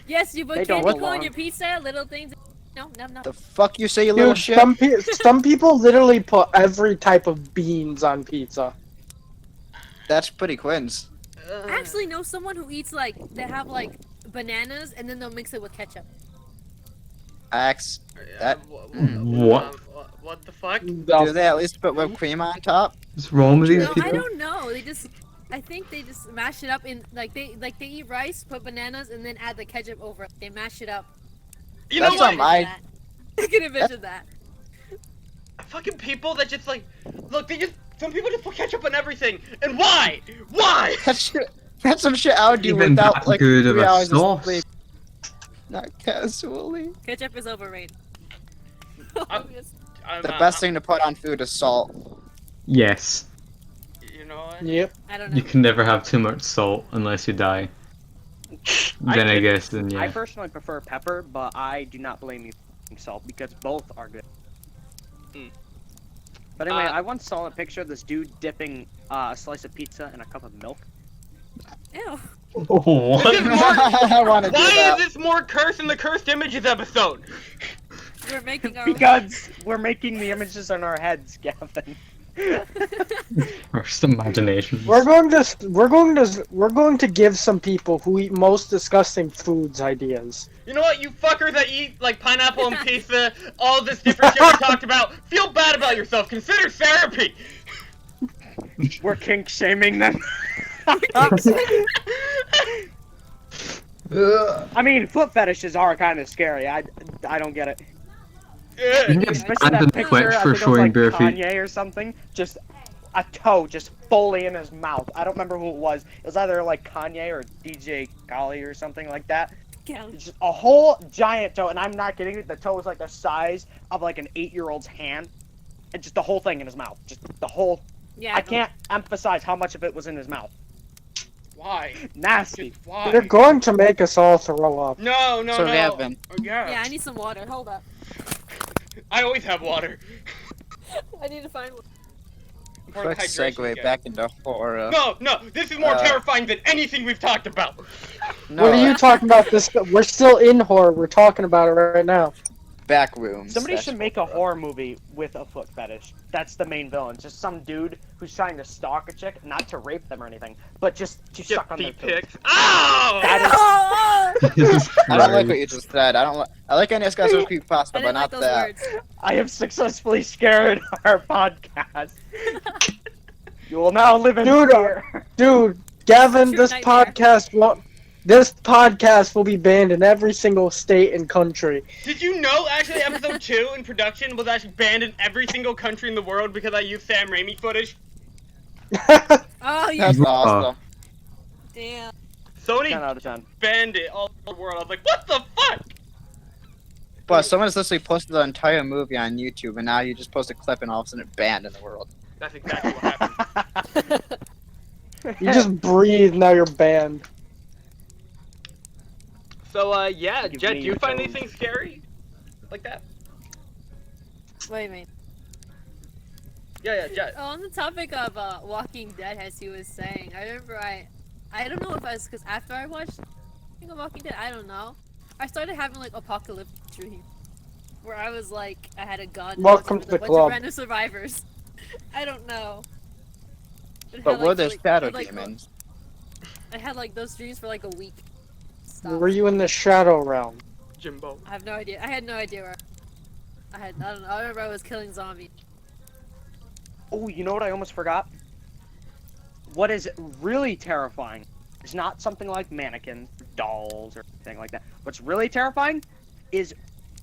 Yes, you put They don't candy corn belong. on your pizza, little things. No. The fuck you say, you little Dude, shit? some people literally put every type of beans on pizza. That's pretty Quinn's. I actually know someone who eats like they have like bananas and then they'll mix it with ketchup. Axe. That- What? What the fuck? Do they at least put whipped cream on top? What's wrong with these No, I people? don't know. I think they just mash it up in they eat rice, put bananas, and then add the ketchup over it. They mash it up. You know That's what? something I- I can envision that. Fucking people that just like, look, some people just put ketchup on everything. And why? Why? That's some shit I would do Even without that like good of 3 a hours sauce. of sleep. Not casually. Ketchup is overrated. The best thing to put on food is salt. Yes. You know what? Yep. I don't know. You can never have too much salt unless you die. Then I guess, then I yeah. personally prefer pepper, but I do not blame you for salt because both are good. Mm. But anyway, I once saw a picture of this dude dipping a slice of pizza in a cup of milk. Ew. What? This is more, I want to do why that. is this more Curse than the Cursed Images episode? We're making our Because we're making the images in our heads, Gavin. First imagination. We're going to give some people who eat most disgusting foods ideas. You know what, you fuckers that eat like pineapple and pizza, all this different shit we talked about, feel bad about yourself. Consider therapy. We're kink shaming them. I mean, foot fetishes are kind of scary. I don't get it. You can get Especially banned that on picture, Twitch I for think it was showing like bare feet. Kanye or something. Just a toe just fully in his mouth. I don't remember who it was. It was either like Kanye or DJ Khaled or something like that. It's just a whole giant toe, and I'm not kidding you. The toe was like the size of like an 8-year-old's hand, and just the whole thing in his mouth. Just the whole. Yeah. I can't emphasize how much of it was in his mouth. Why? Nasty. Why? They're going to make us all throw up. No, no, So no. Gavin. Yeah, I need some water. Hold up. I always have water. I need to find one. Quick segue back into horror. No, no, this is more terrifying than anything we've talked about. No, What are you talking about? This we're still in horror. We're talking about it right now. back rooms. Somebody That's should make a horror movie with a foot fetish. That's the main villain. Just some dude who's trying to stalk a chick, not to rape them or anything, but just to Get suck on their feet toes. pics. Ow! That is. Jesus I don't like Christ. what you just said. I like any guys with creep pasta, I but didn't not like those that. words. I have successfully scared our podcast. You will now live in Dude, fear. Dude, Gavin, True this nightmare. podcast will be banned in every single state and country. Did you know actually episode 2 in production was actually banned in every single country in the world because I used Sam Raimi footage? Oh, yeah. That's awesome. Damn. 10 Sony out of 10. banned it all over the world. I was like, what the fuck? But someone's literally posted the entire movie on YouTube, and now you just post a clip, and all of a sudden it's banned in the world. That's exactly what happened. You just breathe, now you're banned. So, yeah, Give Jet, me do you your find toes. these things scary? Like that? What do you mean? Yeah, Jet. Oh, on the topic of Walking Dead, as he was saying, I remember I don't know if I was, because after I watched Walking Dead, I don't know, I started having like apocalyptic dreams, where I was like, I had a gun, and Welcome I was to with the a bunch club. of random survivors. I don't know. It But had, were like, there like- shadow like, demons? I had like those dreams for like a week. Stop. Were you in the shadow realm? Jimbo. I have no idea. I had no idea where. I don't know. I remember I was killing zombies. Oh, you know what I almost forgot? What is really terrifying is not something like mannequins, dolls, or anything like that. What's really terrifying is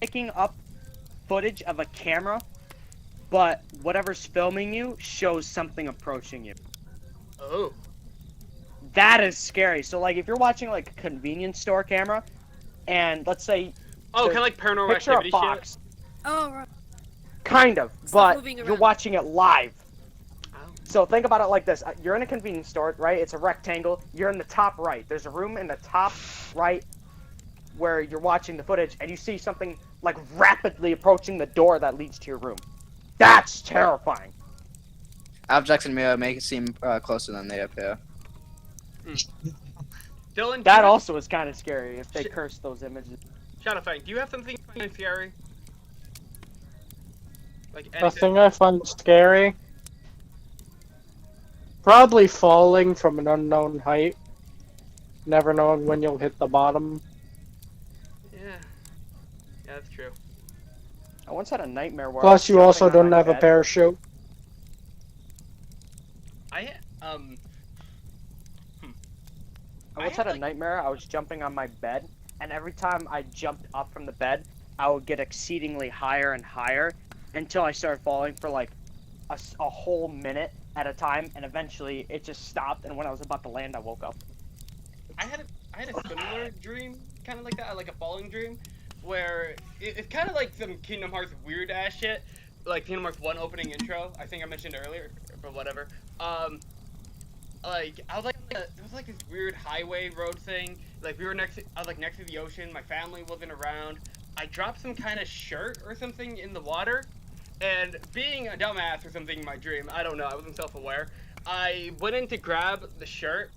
picking up footage of a camera, but whatever's filming you shows something approaching you. Oh. That is scary. So, like, if you're watching, like, a convenience store camera, and let's say Oh, kind of like paranormal picture a activity shit. box, Oh, right. kind of, Stuff but moving you're around. watching it live. Oh. So think about it like this. You're in a convenience store, right? It's a rectangle. You're in the top right. There's a room in the top right where you're watching the footage, and you see something, like, rapidly approaching the door that leads to your room. That's terrifying. Objects in mirror make it seem closer than they appear. Dylan, do That you have- also is kind of scary if they Shit. curse those images. ShadowFang, do you have something scary? Like The anything? thing I find scary? Probably falling from an unknown height. Never knowing when you'll hit the bottom. Yeah. Yeah, that's true. I once had a nightmare where I Plus, was you also jumping on don't my have a bed. parachute. I I I once had, had a like- nightmare. I was jumping on my bed, and every time I jumped up from the bed, I would get exceedingly higher and higher until I started falling for like a whole minute at a time, and eventually it just stopped. And when I was about to land, I woke up. I had a similar dream, kind of like that, like a falling dream, where it's kind of like some Kingdom Hearts weird ass shit, like Kingdom Hearts 1 opening intro. I think I mentioned earlier, but whatever. Like I was like, there was like this weird highway road thing. Like I was like next to the ocean. My family wasn't around. I dropped some kind of shirt or something in the water, and being a dumbass or something in my dream, I don't know. I wasn't self-aware. I went in to grab the shirt,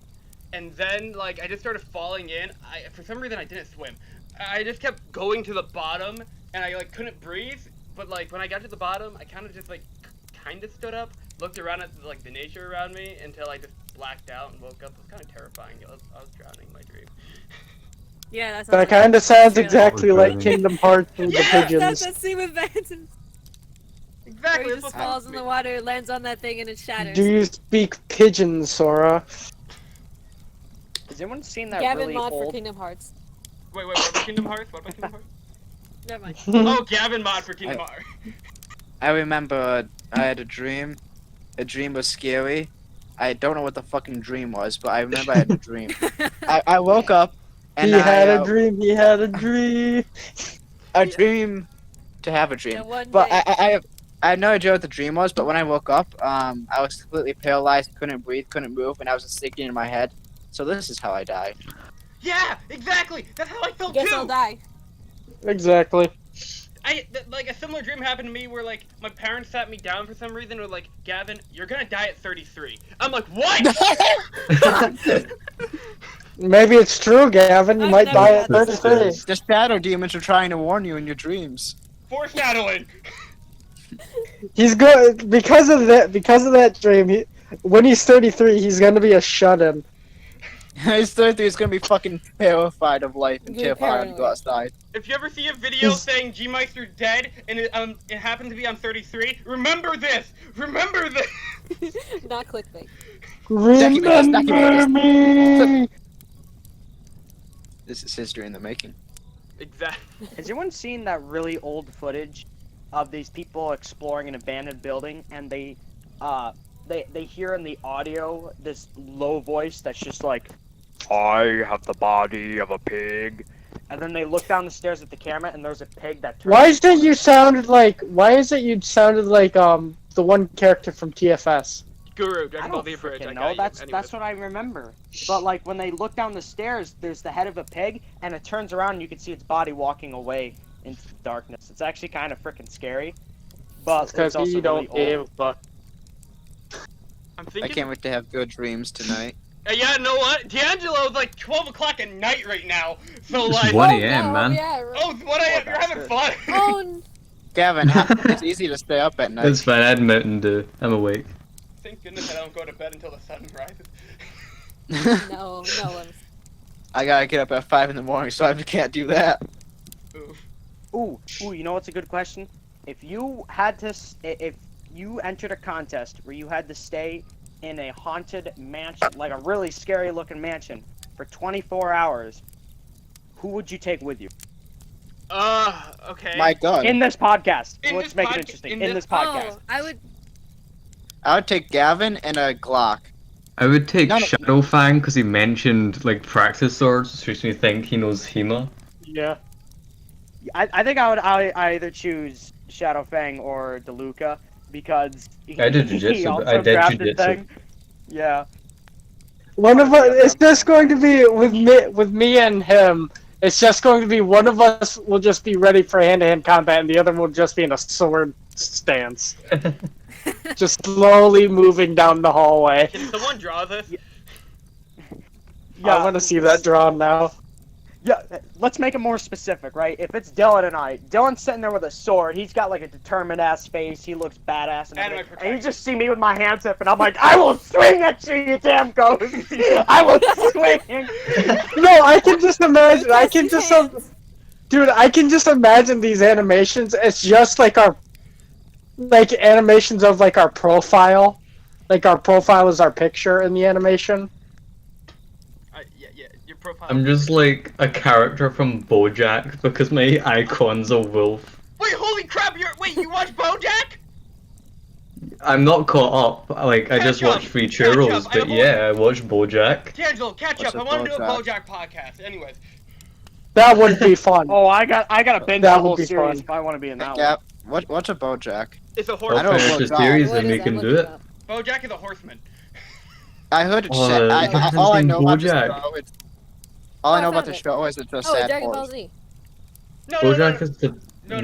and then like I just started falling in. For some reason I didn't swim. I just kept going to the bottom, and I like couldn't breathe. But like when I got to the bottom, I kind of just like kind of stood up, looked around at like the nature around me until I just blacked out and woke up. It was kind of terrifying. I was drowning in my dream. Yeah, that sounds That kind of sounds trailer. exactly like Really? Kingdom Hearts with the Yeah, pigeons. That's that scene with Phantoms. Exactly. Where he That's just what falls in the water, lands on that thing, and it shatters. Do you speak pigeon, Sora? Has anyone seen that Gavin really mod for old? Kingdom Hearts. Wait, what about Kingdom Hearts? What about Kingdom Hearts? Never mind. Oh, Gavin mod for Kingdom Hearts. I remember I had a dream. The dream was scary. I don't know what the fucking dream was, but I remember I had a dream. I woke up and He had I, a dream. He had a dream. a dream to have a dream. And one But day- I had no idea what the dream was, but when I woke up, I was completely paralyzed, couldn't breathe, couldn't move, and I was just thinking in my head, so this is how I died. Yeah, exactly. That's how I felt Guess too. I'll die. Exactly. Like a similar dream happened to me where like my parents sat me down for some reason and were like, Gavin, you're gonna die at 33. I'm like, what? Maybe it's true, Gavin. You I've might never die had at this 33. The shadow demons are trying to warn you in your dreams. Foreshadowing. He's good because of that. Because of that dream, when he's 33, he's gonna be a shut-in. His 33 is gonna be fucking terrified of life and You're terrified to go paranoid. outside. If you ever see a video He's- saying G-Meister's dead and it happened to be on 33, remember this. Remember this. Not clickbait. Remember me. This is history in the making. Exactly. Has anyone seen that really old footage of these people exploring an abandoned building, and they hear in the audio this low voice that's just like, I have the body of a pig, and then they look down the stairs at the camera, and there's a pig that turns. Why is it you sounded like? Why is it you sounded like the one character from TFS? Guru, I Dragon Ball don't Z Bridge. I freaking got know. you. That's Anyways. what I remember. But like when they look down the stairs, there's the head of a pig, and it turns around, and you can see its body walking away into the darkness. It's actually kind of freaking scary. But it's Because also you don't really give old. a fuck. I'm I thinking. can't wait to have good dreams tonight. Yeah, know what? D'Angelo's like 12 o'clock at night right now. So It's like. 1 Oh, a.m., no, man. Yeah, right. Oh, what I you're having fun. Oh, Gavin, it's easy to stay up at night. It's fine, I had Mountain Dew. I'm awake. Thank goodness I don't go to bed until the sun rises. no, no. I gotta get up at 5 in the morning, so I can't do that. Oof. Ooh, you know what's a good question? If you had to, if you entered a contest where you had to stay in a haunted mansion, like a really scary looking mansion, for 24 hours, who would you take with you? Okay. My gun. In this podcast. In Let's this make it podca- interesting. in In this- this podcast. Oh, I would. I would take Gavin and a Glock. I would take No, no. ShadowFang because he mentioned like practice swords, which makes me think he knows HEMA. Yeah. I think I either choose ShadowFang or DeLuca because I did he jujitsu, also but I did grabbed the jujitsu. thing. Yeah. One of us. It's just going to be with me and him. It's just going to be one of us will just be ready for hand-to-hand combat, and the other will just be in a sword stance, just slowly moving down the hallway. Can someone draw this? I want to see that drawn now. Yeah, let's make it more specific, right? If it's Dylan and I, Dylan's sitting there with a sword. He's got like a determined ass face. He looks badass and Anime everything. And you just see me with my hands up, and I'm like, I will swing at you, you damn ghost! I will swing. No, I can just imagine. I can just, Hands. dude. I can just imagine these animations. It's just like animations of like our profile. Like our profile is our picture in the animation. Yeah, your profile. I'm just like a character from BoJack because my icon's a wolf. Wait, holy crap! You watch BoJack? I'm not caught up. Like I just Catch up, watched Free catch Churros, up, I but have yeah, I watched BoJack. D'Angelo, catch What's up. I a want to do a BoJack? BoJack podcast. Anyways. That would be fun. Oh, I got to binge That the would whole be series fun. if I want to be in that Yeah. one. What's a BoJack? It's a I'll horse. I don't finish know the God. series What and is we that? can Look do it it. up. BoJack is a horseman. I heard it Oh, said. the All I fucking know about the BoJack. show is. All I Oh, know I about found the it. show is it's a Oh, sad Dragon Ball horse. Z. No, BoJack is the no,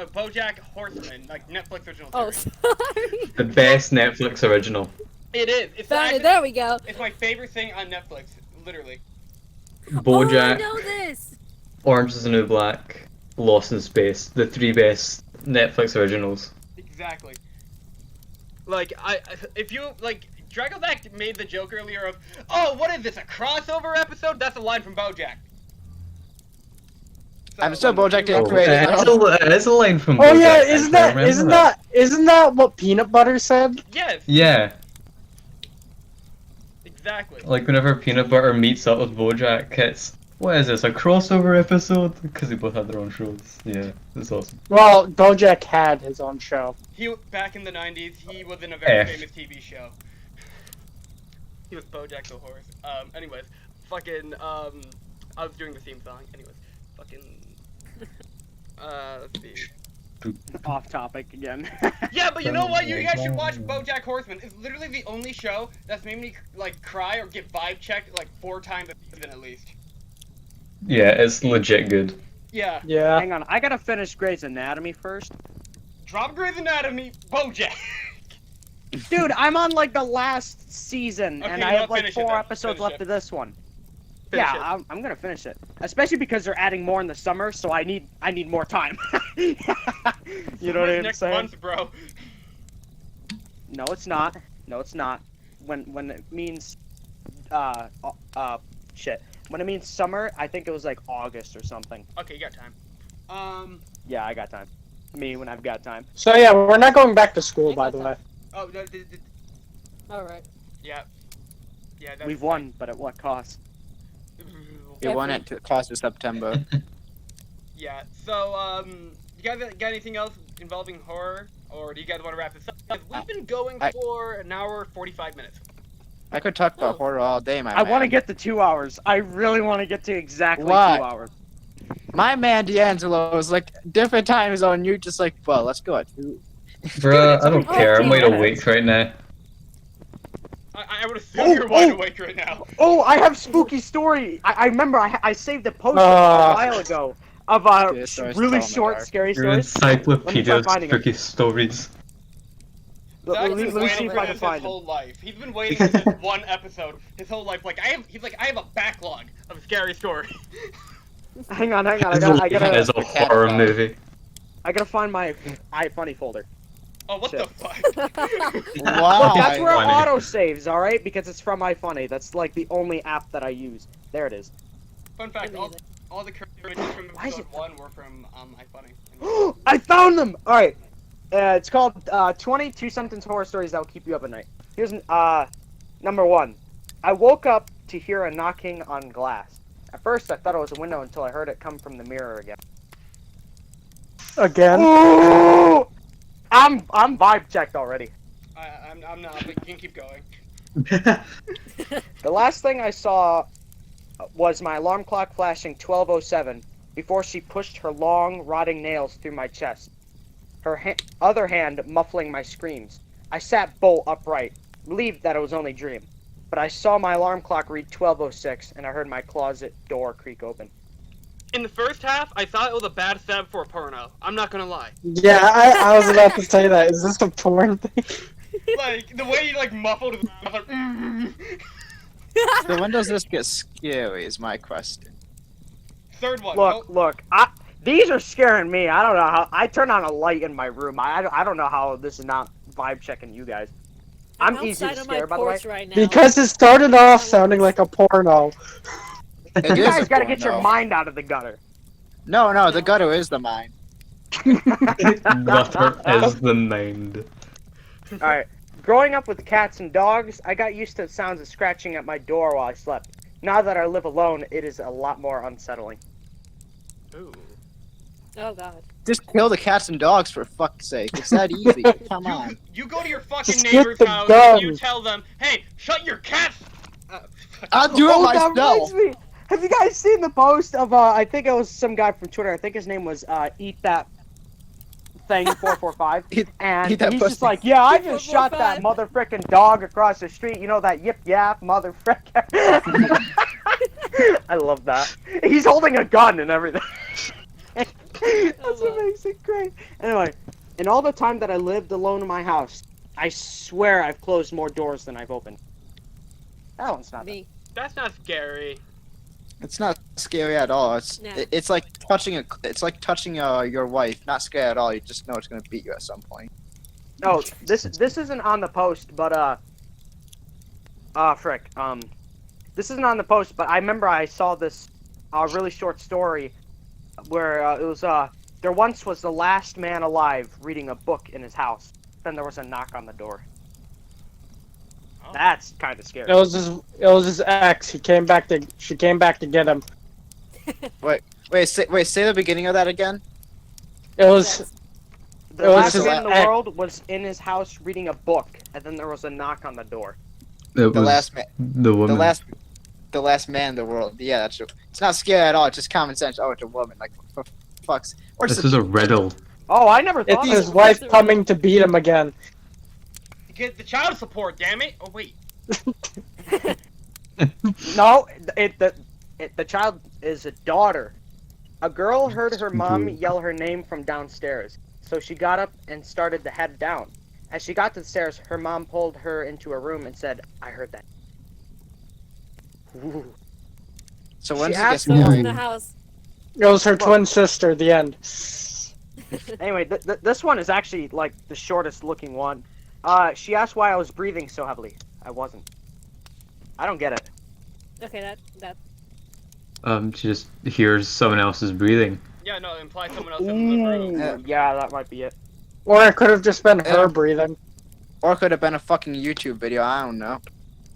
BoJack Horseman, like Netflix original Oh, series. sorry. the best Netflix original. It is. It's Found actually, it. There we go. It's my favorite thing on Netflix. Literally. BoJack, Oh, I know this. Orange is the New Black, Lost in Space, the 3 best Netflix originals. Exactly. Like if you like, DragoZach made the joke earlier of, oh, what is this, a crossover episode? That's a line from BoJack. So, I'm still BoJack Oh, didn't create it. it's a line from Oh BoJack, yeah, actually, I remember isn't that what Peanut Butter said? Yes. Yeah, Exactly. like whenever Peanut Butter meets up with BoJack, it's, what is this, a crossover episode? Because they both have their own shows. Yeah, it's awesome. Well, BoJack had his own show. He back in the '90s, he was in a very F. famous TV show. He was BoJack the horse. Anyways, fucking I was doing the theme song. Anyways, fucking let's see. Off topic again. Yeah, but you know what? You guys should watch BoJack Horseman. It's literally the only show that's made me like cry or get vibe checked like 4 times a season at least. Yeah, it's legit good. Yeah. Yeah. Hang on, I gotta finish Grey's Anatomy first. Drop Grey's Anatomy, BoJack. Dude, I'm on like the last season, Okay, and you I know have what, like finish it 4 then. episodes Finish left it. of this one. Finish it. Yeah, I'm gonna finish it, especially because they're adding more in the summer, so I need more time. You know what I'm Next saying? month, bro. No, it's not. No, it's not. When it means shit. When it means summer, I think it was like August or something. Okay, you got time. Yeah, I got time. Me when I've got time. So yeah, we're not going back to school, by the way. Oh, All right. yeah. Yeah, that's We've won, but at what cost? We won it to cost of September. Yeah. So, you guys got anything else involving horror, or do you guys want to wrap this up? We've been going for an hour 45 minutes. I could talk about horror all day, my I man. want to get to 2 hours. I really want to get to exactly Why? 2 hours. My man D'Angelo was like different time zone. You're just like, well, let's go at 2. Bruh, I don't Oh, care, I'm wide Jesus. awake right now. I would assume you're wide awake right now. Oh, I have spooky story. I remember I saved a post a while ago of Scary stories really to tell in the short dark. scary Your stories. encyclopedia of finding 'em. spooky stories. Zach's Let me been see waiting if for I can this his find it. whole life. He's been waiting for this one episode his whole life. Like I have a backlog of scary stories. Hang on. I It's gotta a horror movie. find my iFunny folder. Oh, what Shit. the fuck? Wow. Look, that's where it Funny. auto saves, all right? Because it's from iFunny. That's like the only app that I use. There it is. Fun fact: all the current images from Why is episode it- 1 were from iFunny. I found them. All right. It's called 22 sentence horror stories that will keep you up at night. Here's number 1. I woke up to hear a knocking on glass. At first, I thought it was a window until I heard it come from the mirror again. Again. Ooh! I'm vibe checked already. I'm not, but you can keep going. The last thing I saw was my alarm clock flashing 12:07 before she pushed her long, rotting nails through my chest. Her other hand muffling my screams. I sat bolt upright, relieved that it was only a dream. But I saw my alarm clock read 12:06 and I heard my closet door creak open. In the first half, I thought it was a bad setup for a porno. I'm not gonna lie. Yeah, I was about to say that. Is this a porn thing? Like the way he like muffled his mouth, like, So when does this get scary? Is my question. Third one. Look, these are scaring me. I don't know how. I turn on a light in my room. I don't know how this is not vibe checking you guys. I'm easy to outside of my scare, by the way. porch right now. Because it started off sounding like a porno. It You is guys a gotta get your porno. mind out of the gutter. No, the gutter is the mind. Gutter is the mind. Alright. Growing up with cats and dogs, I got used to the sounds of scratching at my door while I slept. Now that I live alone, it is a lot more unsettling. Ooh. Oh god. Just kill the cats and dogs for fuck's sake. It's that easy. Come on. You go to your fucking Just get neighbor's the house gun. and you tell them, "Hey, shut your cats." I'll do it that myself. reminds me. Have you guys seen the post of I think it was some guy from Twitter. I think his name was Eat That Thing 445. And Eat That he's Pussy. just like, yeah, I just shot that 445. motherfucking dog across the street. You know that yip yap motherfucker. I love that. He's holding a gun and everything. That's wow. amazing, great. Anyway, in all the time that I lived alone in my house, I swear I've closed more doors than I've opened. That one's not. Me. That's not scary. It's not scary at all. It's like touching your wife. Not scary at all. You just know it's gonna beat you at some point. Oh, this isn't on the post, but frick. This isn't on the post, but I remember I saw this really short story where it was there once was the last man alive reading a book in his house. Then there was a knock on the door. Oh. That's kind of scary. It was his ex. She came back to get him. Wait, say the beginning of that again. It was The it was last his man in the ex. world was in his house reading a book, and then there was a knock on the door. It was last man- the woman. The last man in the world. Yeah, that's true. It's not scary at all. It's just common sense. Oh, it's a woman. Like, for fucks. Or This just is a riddle. Oh, I never thought. It's of his that. wife coming to beat him again. Get the child support, damn it! Oh wait. No, the child is a daughter. A girl heard her mom yell her name from downstairs, so she got up and started to head down. As she got to the stairs, her mom pulled her into a room and said, "I heard that." Ooh. so when She does it get asked Someone's scary? in the house. It was her twin sister. The end. Anyway, this one is actually like the shortest looking one. She asked why I was breathing so heavily. I wasn't. I don't get it. Okay, that. She just hears someone else's breathing. Yeah, no, it implies someone else in the room. Ooh, yeah, that might be it. Or it could have just been Yeah. her breathing. Or it could have been a fucking YouTube video. I don't know.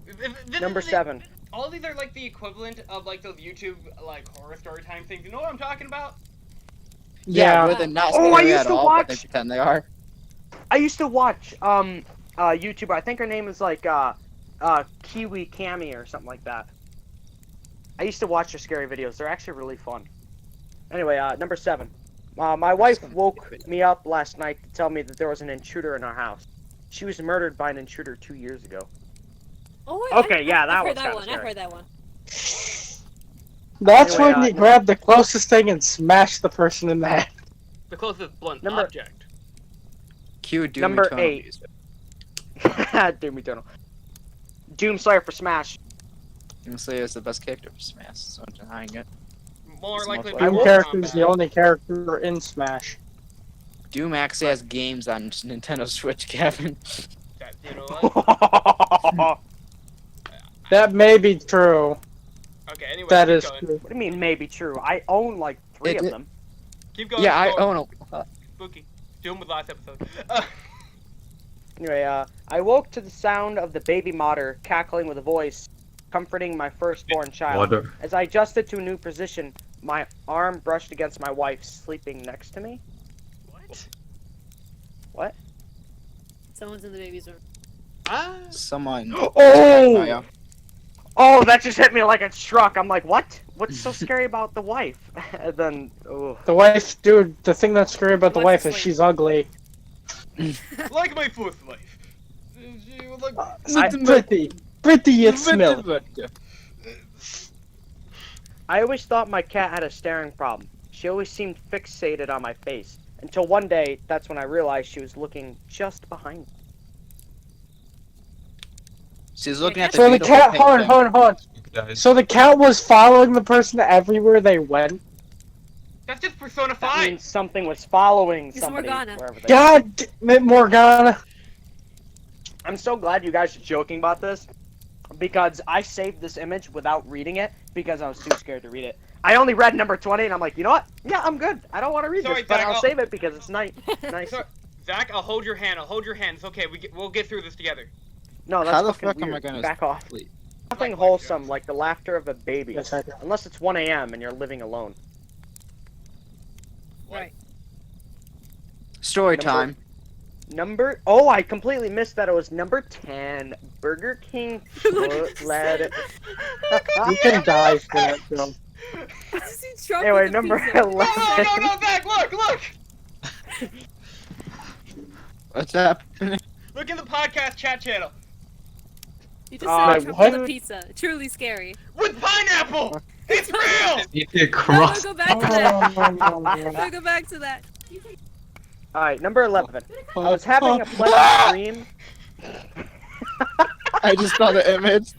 This Number is 7. All these are like the equivalent of like those YouTube like horror story time things. You know what I'm talking about? Yeah, Yeah. where they're not Oh, scary I used at to all, but they watch- pretend they are. I used to watch YouTuber. I think her name is like Kiwi Cami or something like that. I used to watch her scary videos. They're actually really fun. Anyway, number 7. My wife woke me up last night to tell me that there was an intruder in our house. She was murdered by an intruder 2 years ago. Oh, wait, Okay, yeah, that I've heard one's that kinda one. I've scary. heard that one. That's Anyway, when you grab the closest thing and smash the person in the head. The closest blunt Number- object. Cue Doom Number Eternal 8. music. Doom Eternal. Doom Slayer for Smash. Doom Slayer is the best character for Smash, so I'm denying it. More It's likely more than Doom will- character is the only character in Smash. Doom actually has games on Nintendo Switch, Kevin. That, you know what? What That may be true. Okay, anyway, That keep is going. true. do you mean maybe true? I own like 3 It- of it- them. Keep going. Yeah, I keep going. own it. Spooky. Doom with last episode. Anyway, I woke to the sound of the baby monitor cackling with a voice, comforting my firstborn child. Water. As I adjusted to a new position, my arm brushed against my wife sleeping next to me. What? What? Someone's in the baby's room. Ah. Someone. Oh! yeah. Oh, that just hit me like a truck. I'm like, what? What's so scary about the wife? And then, oh. The wife, dude, the thing that's scary about the What's wife is the she's ugly. Like my fourth life. She was like, Pretty yet smell. I always thought my cat had a staring problem. She always seemed fixated on my face. Until one day, that's when I realized she was looking just behind me. She's looking at the So the beautiful cat, pink hold thing. on. So the cat was following the person everywhere they went. that's just Persona That 5. means something was following It's somebody Morgana. wherever they God damn it, Morgana. I'm so glad you guys are joking about this, because I saved this image without reading it because I was too scared to read it. I only read number 20 and I'm like, you know what? Yeah, I'm good. I don't want to read Sorry, this, but Zach, I'll I'll- save it because it's nice. Nice. Sorry, Zach, I'll hold your hand. It's okay. We'll get through this together. No, that's How the fucking fuck am I weird. gonna Back off. sleep? Nothing Like my wholesome gosh. like the laughter of a baby. Yes, I do. Unless it's 1 a.m. and you're living alone. Right. Story Number- time. Oh, I completely missed that it was number 10. Burger King foot-led. You can die for that, Joe. Anyway, number 11. No, Zach, look! What's happening? Look in the podcast chat channel. You just said Trump what? on the pizza. Truly scary. With pineapple! It's real! You can No, cross. go back to that. Oh, No, go back to that. Alright, number 11. I was having a pleasant dream. I just saw the image.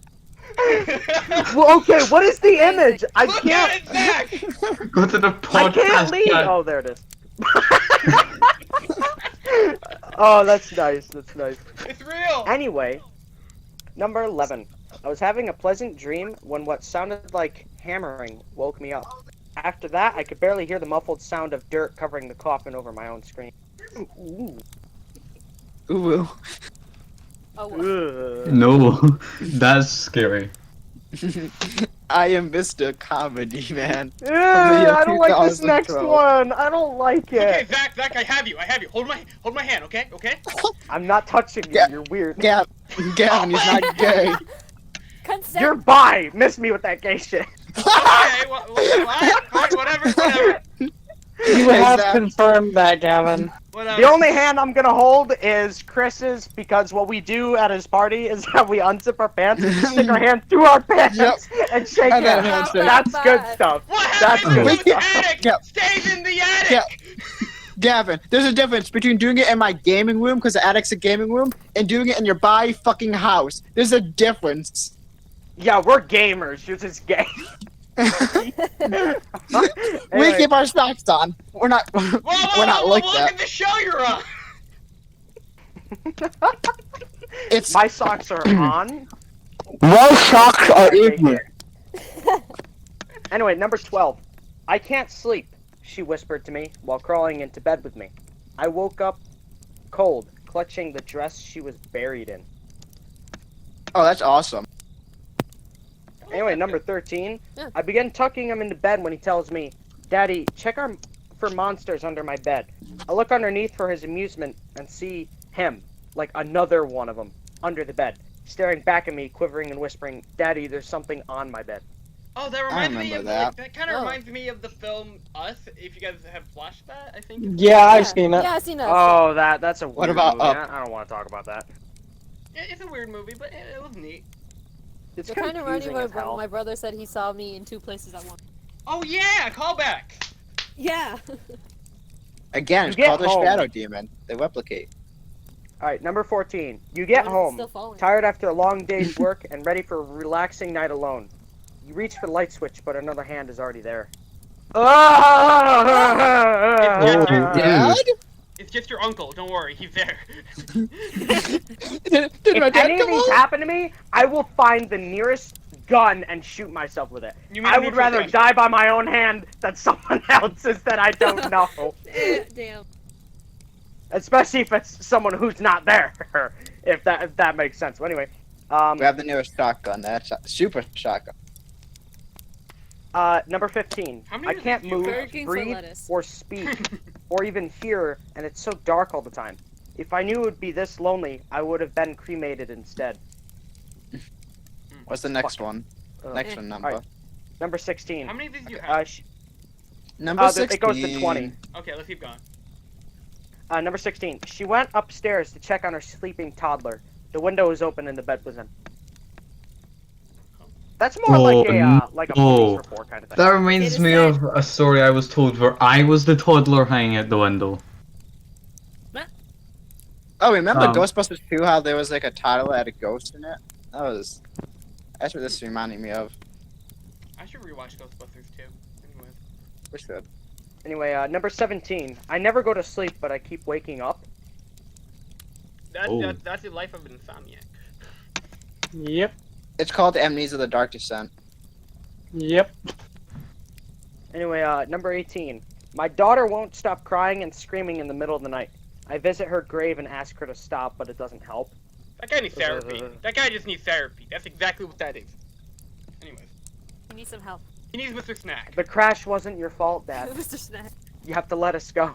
Well, okay, what is the image? I Look can't. at it, Zach! Go to the I podcast. can't leave. chat. Oh, there it is. Oh, that's nice. That's nice. It's real! Anyway, number 11. I was having a pleasant dream when what sounded like hammering woke me up. After that, I could barely hear the muffled sound of dirt covering the coffin over my own screen. Ooh. Ooh. Oh, well. Ugh. No, that's scary. I am Mr. Comedy, man. Ugh, I don't like this next 2012. one. I don't like it. Okay, Zach, I have you. Hold my hand, okay? I'm not touching you. Yeah. You're weird. Gavin, he's not gay. Consent. You're bi. Miss me with that gay shit. Okay, whatever. You have Zach. confirmed that, Gavin. Whatever. The only hand I'm gonna hold is Chris's, because what we do at his party is that we unzip our pants, stick our hand through our pants, Yep. and shake I got a hands. handshake. That's good stuff. What That's happened good to the stuff. attic? Yep. Stays in the attic! Yep. Gavin, there's a difference between doing it in my gaming room, because the attic's a gaming room, and doing it in your fucking house. There's a difference. Yeah, we're gamers. You're just gay. We Anyway, keep our socks on. We're not. Whoa, We're not like look that. at the show you're on! It's my socks are on. my socks are in here. Anyway, number 12. I can't sleep, she whispered to me while crawling into bed with me. I woke up cold, clutching the dress she was buried in. Oh, that's awesome. Anyway, number 13. Yeah. I begin tucking him into bed when he tells me, Daddy, check for monsters under my bed. I look underneath for his amusement and see him, like another one of them, under the bed, staring back at me, quivering and whispering, Daddy, there's something on my bed. Oh, that reminds me remember of that. that kind of Oh. reminds me of the film Us. If you guys have watched that, I think. Yeah, I've seen it. Yeah, I've seen that. Oh, that's a weird What about movie. Up? I don't want to talk about that. It's a weird movie, but it was neat. It's It kind of reminded confusing me as of when hell. my brother said he saw me in 2 places at once. Oh yeah, callback. Yeah. Again, You it's get called a home. shadow demon. They replicate. Alright, number 14. You get It's home, still following. tired after a long day's work and ready for a relaxing night alone. You reach for the light switch, but another hand is already there. Dad? It's just your uncle. Don't worry, he's there. Did If my dad any of come these home? happen to me, I will find the nearest gun and shoot myself with it. You mean I a would mutual rather friend. die by my own hand than someone else's that I don't know. Damn. Especially if it's someone who's not there. if that makes sense. Well, anyway, We have the newest shotgun. That's super shotgun. number 15. How many I of these can't do you move, have? Burger King for breathe, lettuce. or speak, or even hear, and it's so dark all the time. If I knew it would be this lonely, I would have been cremated instead. What's the next one? Ugh. Next one number. Alright. Number 16. How many of these do you have? Number 16. It goes to 20. Okay, let's keep going. Number 16. She went upstairs to check on her sleeping toddler. The window was open and the bed was in. That's more like a police report kind of thing. That reminds It is me sad. of a story I was told where I was the toddler hanging at the window. Oh, remember Um, Ghostbusters 2? How there was like a toddler that had a ghost in it? That's what this is reminding me of. I should rewatch Ghostbusters too. Anyways. We should. Anyway, number 17. I never go to sleep, but I keep waking up. Oh. That's the life of an insomniac. Yep. It's called Amnesia: The Dark Descent. Yep. Anyway, number 18. My daughter won't stop crying and screaming in the middle of the night. I visit her grave and ask her to stop, but it doesn't help. That guy needs therapy. That guy just needs therapy. That's exactly what that is. Anyways. You need some help. He needs Mr. Snack. The crash wasn't your fault, Dad. Mr. Snack. You have to let us go.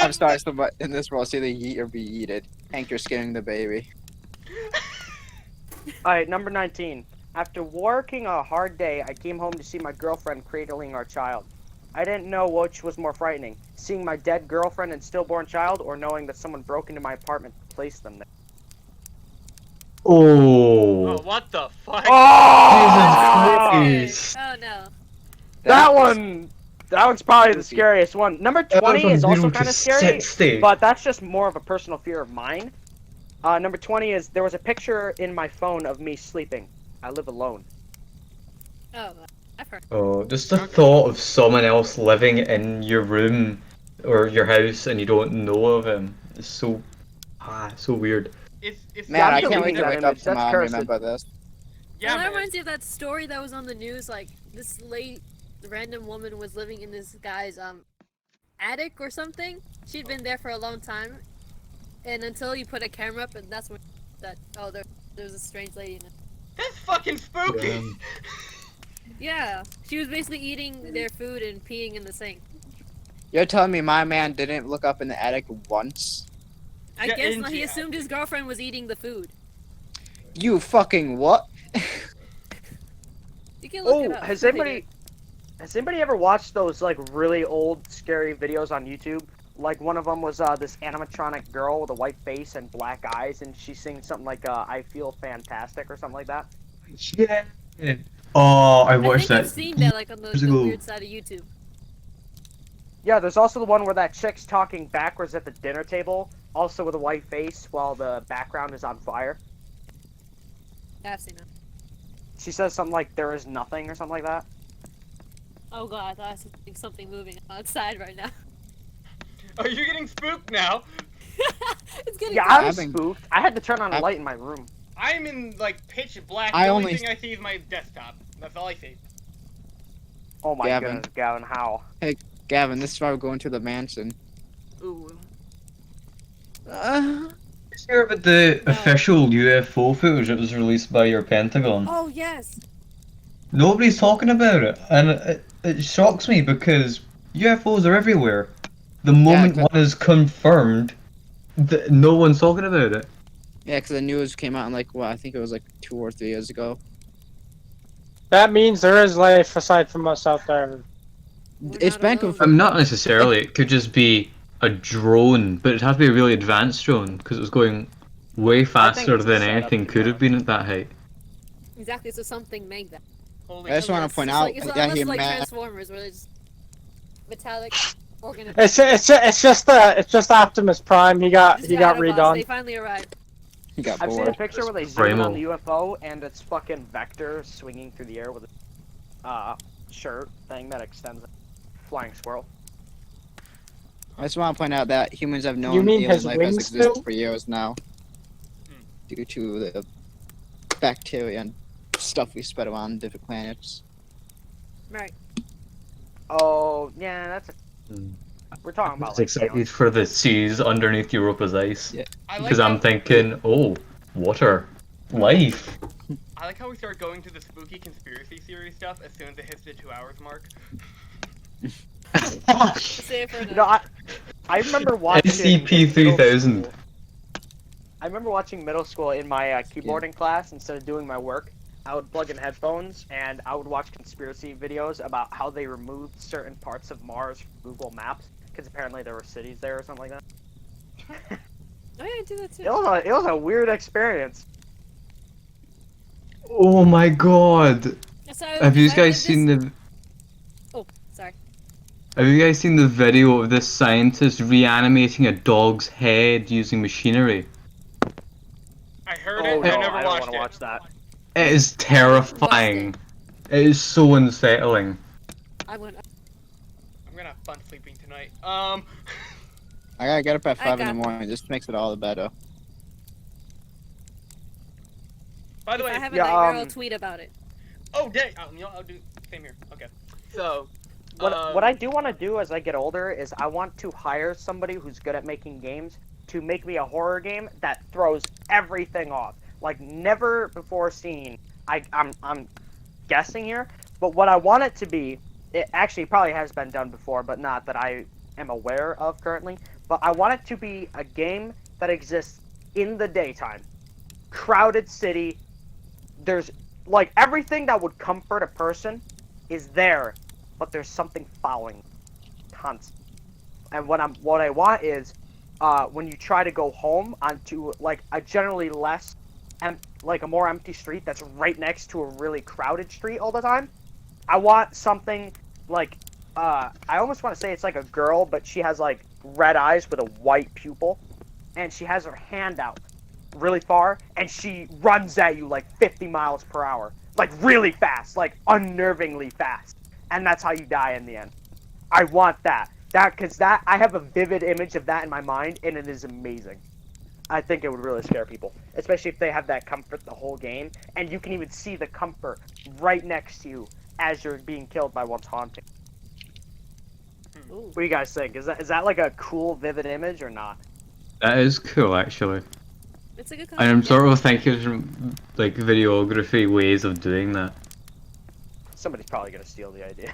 I'm sorry, somebody in this world say they yeet or be yeeted. Hank, you're scaring the baby. Alright, number 19. After working a hard day, I came home to see my girlfriend cradling our child. I didn't know which was more frightening, seeing my dead girlfriend and stillborn child, or knowing that someone broke into my apartment and placed them there. Oh, Oh. what the fuck? Oh! Jesus Christ. Oh no. That one That one's probably the scariest one. Number 20 is also 0 kind to of scary, 60. but that's just more of a personal fear of mine. Number 20 is there was a picture in my phone of me sleeping. I live alone. Oh, I've heard. Oh, just the thought of someone else living in your room or your house and you don't know of him is so so weird. It's Man, I I'm can't wait deleting to that wake up image. That's tomorrow and cursed. remember this. yeah, Well, that man. reminds me of that story that was on the news. Like this random woman was living in this guy's attic or something. She'd been there for a long time, and until you put a camera up, and that's when there was a strange lady in it. That's fucking spooky. Yeah, she was basically eating their food and peeing in the sink. You're telling me my man didn't look up in the attic once? I Yeah, guess and he she- assumed his girlfriend was eating the food. You fucking what? You can look Oh, it up. has anybody ever watched those like really old scary videos on YouTube? Like one of them was this animatronic girl with a white face and black eyes, and she sings something like "I feel fantastic" or something like that. Yeah. Oh, I I watched think I've that. seen that like on the years ago. weird side of YouTube. Yeah, there's also the one where that chick's talking backwards at the dinner table, also with a white face, while the background is on fire. Yeah, I've seen that. She says something like "there is nothing" or something like that. Oh god, I thought I was seeing something moving outside right now. Oh, you're getting spooked now. It's getting Yeah, dark. I was spooked. I had to turn on a light in my room. I'm in like pitch black. I The only only- thing I see is my desktop. That's all I see. Oh my Gavin. goodness, Gavin, how? Gavin, this is why we're going to the mansion. Ooh. Did you hear about the No. official UFO footage that was released by your Pentagon? Oh yes. Nobody's talking about it, and it shocks me because UFOs are everywhere. The moment Yeah, one is confirmed, no one's talking about it. Yeah, because the news came out in like, what, I think it was like 2 or 3 years ago. That means there is life aside from us out there. We're It's not been alone. confirmed. Not necessarily. It could just be a drone, but it'd have to be a really advanced drone because it was going way faster it's a than setup, anything to be could have honest. been at that height. Exactly, so something made that. Holy I just want to point It's out like, it's that almost he like man, Transformers, where they just metallic organisms. It's just Optimus Prime. He got Just he the got Autobots, redone. They finally arrived. he got I've seen a bored. picture where they zoom in on Primal. the UFO and it's fucking Vector swinging through the air with a shirt thing that extends. Flying squirrel. I just want to point out that humans have known You mean alien his life has wings existed too? for years now. Due to the bacteria and stuff we spread around different planets. Right. Oh yeah, that's. Hmm. We're talking I'm about just like. excited for the seas underneath Europa's ice Yeah. I like because I'm how- thinking, oh, water, life. I like how we start going to the spooky conspiracy theory stuff as soon as it hits the 2 hours mark. Save for You know, I remember watching. SCP-3000. middle school- I remember watching middle school in my keyboarding class. Instead of doing my work, I would plug in headphones and I would watch conspiracy videos about how they removed certain parts of Mars from Google Maps because apparently there were cities there or something like that. Oh yeah, I do that too. It was a weird experience. Oh my god! So, Have you I guys did seen this- the? Oh, sorry. Have you guys seen the video of this scientist reanimating a dog's head using machinery? I heard Oh it, no, I never I don't watched want to it. watch that. It is terrifying. It is so unsettling. I'm gonna. I'm gonna have fun sleeping tonight. I gotta get up at I 5 in the got morning. Just makes it all the better. By the If way, I have a yeah, nightmare, I'll um, tweet about it. oh dang, you know, I'll do same here. Okay. So, What I do want to do as I get older is I want to hire somebody who's good at making games to make me a horror game that throws everything off, like never before seen. I'm guessing here, but what I want it to be, it actually probably has been done before, but not that I am aware of currently. But I want it to be a game that exists in the daytime, crowded city. There's like everything that would comfort a person is there, but there's something following constant. And what I want is when you try to go home onto like a generally less like a more empty street that's right next to a really crowded street all the time, I want something like I almost want to say it's like a girl, but she has like red eyes with a white pupil, and she has her hand out really far, and she runs at you like 50 miles per hour, like really fast, like unnervingly fast, and that's how you die in the end. I want that. Because I have a vivid image of that in my mind, and it is amazing. I think it would really scare people, especially if they have that comfort the whole game, and you can even see the comfort right next to you as you're being killed by what's haunting. Ooh. What do you guys think? Is that like a cool, vivid image or not? That is cool, actually. It's a good And I'm concept. sort of thinking like videography ways of doing that. Somebody's probably gonna steal the idea.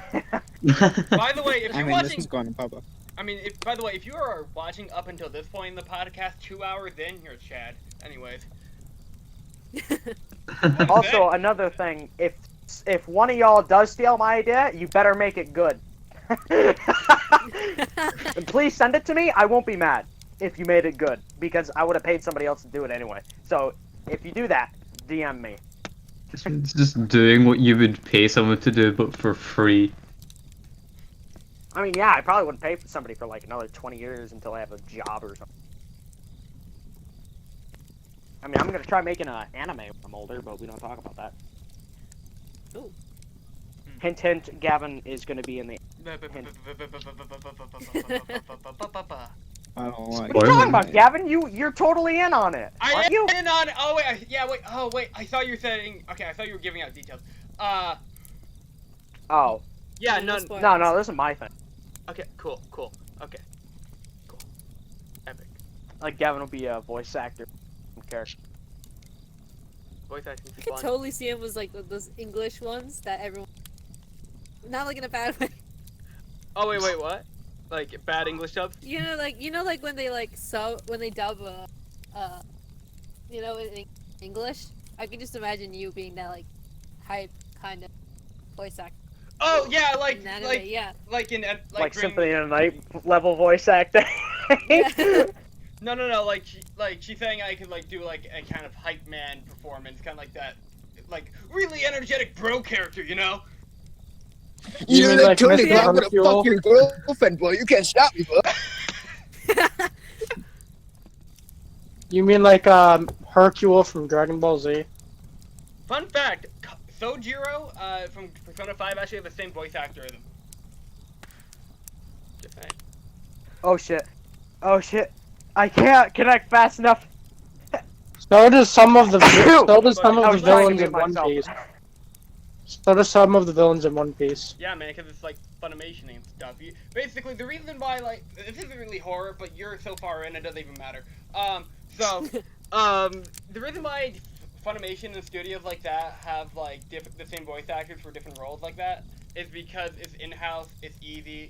By the way, if I you're mean, this watching, is going public. I mean, by the way, if you are watching up until this point in the podcast, 2 hours in, you're Chad. Anyways. Also, another thing, if one of y'all does steal my idea, you better make it good. And please send it to me. I won't be mad if you made it good, because I would have paid somebody else to do it anyway. So if you do that, DM me. It's just doing what you would pay someone to do, but for free. I mean, yeah, I probably wouldn't pay for somebody for like another 20 years until I have a job or something. I mean, I'm gonna try making an anime when I'm older, but we don't talk about that. Ooh. Hint, hint, Gavin is gonna be in the... I don't like What are you talking about, Spoiler. Gavin? You're totally in on it, I aren't you? am in on. Oh wait, yeah, wait. Oh wait, I thought you were saying. Okay, I thought you were giving out details. Oh, Yeah, No no. spoilers. no, this is my thing. Okay, cool. Okay, cool. Epic. Like, Gavin will be a voice actor character. Voice acting I is could fun. totally see him was like those English ones that everyone. Not like in a bad way. Oh wait, what? Like bad English dubs? You know, like when they when they dub in English. I can just imagine you being that like hype kind of voice actor. Oh yeah, like in anime, like yeah. like in Like bring- Symphony of the Night level voice acting. Yeah. No, like she's saying I could like do like a kind of hype man performance, kind of like that, like really energetic bro character, you know? You mean like Mr. Hercule? your girlfriend, boy. You can't stop me, boy. You mean like Hercule from Dragon Ball Z? Fun fact: Sojiro from Persona 5 actually has the same voice actor as him. Just saying. Oh shit. I can't connect fast enough. So does some of the I villains was trying to in mute One myself. Piece. So does some of the villains in One Piece. Yeah, man, because it's like Funimation and stuff. Basically, the reason why, like, this isn't really horror, but you're so far in, it doesn't even matter. The reason why Funimation and studios like that have like the same voice actors for different roles like that is because it's in-house, it's easy.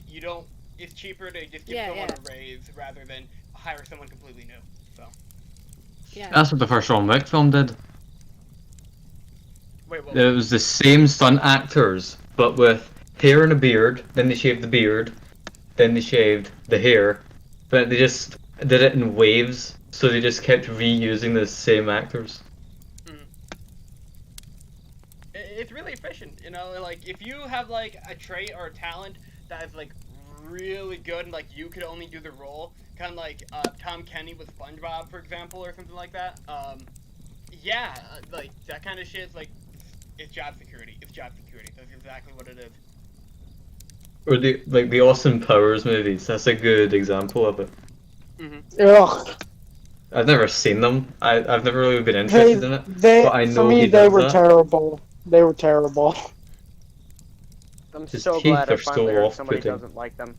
It's cheaper to just give someone a raise rather than hire someone completely new. So. Yeah. That's what the first John Wick film did. Wait, what? It was the same stunt actors, but with hair and a beard. Then they shaved the beard. Then they shaved the hair. But they just did it in waves, so they just kept reusing the same actors. It's really efficient, you know. Like if you have like a trait or a talent that is like really good, and like you could only do the role, kind of like Tom Kenny with SpongeBob, for example, or something like that. Yeah, like that kind of shit is like it's job security. It's job security. That's exactly what it is. Or the Austin Powers movies. That's a good example of it. Ugh. I've never seen them. I've never really been interested in it. But I know for me, he they does were that. terrible. They were terrible. I'm His so teeth glad I are finally so heard somebody off-putting. doesn't like them.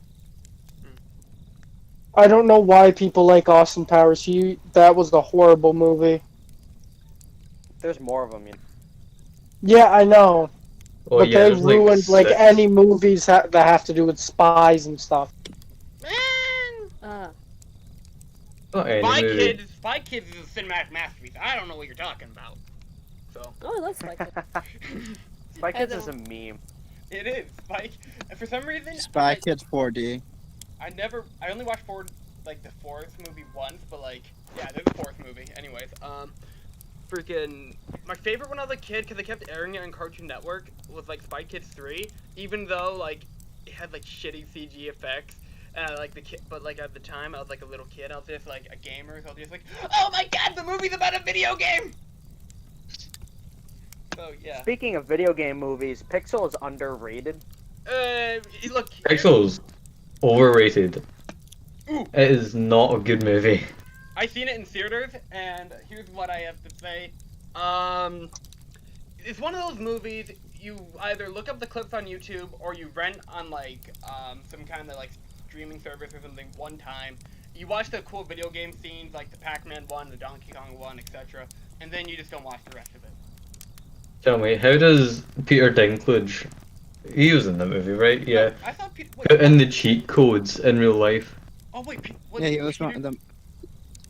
I don't know why people like Austin Powers. That was a horrible movie. There's more of them, you know. Yeah, I know. Oh, But yeah, they there's, ruined like six. any movies that have to do with spies and stuff. Man, Not any movie. Spy Kids is a cinematic masterpiece. I don't know what you're talking about. So Oh, I love Spike. Spy Kids I is a meme. it is Spike. For some reason, Spy Kids 4D. I only watched the fourth movie once, but like, yeah, there's a fourth movie. Anyways, freaking, my favorite when I was a kid, because they kept airing it on Cartoon Network, was like Spy Kids 3, even though like, it had like shitty CG effects. And I like the kid, but like at the time I was like a little kid. I was just like a gamer, so I was just like, oh my god, the movie's about a video game. So yeah. Speaking of video game movies, Pixel is underrated. Look. Pixels overrated. Ooh. It is not a good movie. I seen it in theaters, and here's what I have to say. It's one of those movies you either look up the clips on YouTube or you rent on like some kind of like streaming service or something one time. You watch the cool video game scenes like the Pac-Man one, the Donkey Kong one, etc., and then you just don't watch the rest of it. Tell me, how does Peter Dinklage, he was in the movie, right? Yeah. I thought Put in the cheat codes in real life. Oh wait, Yeah, he was one of them.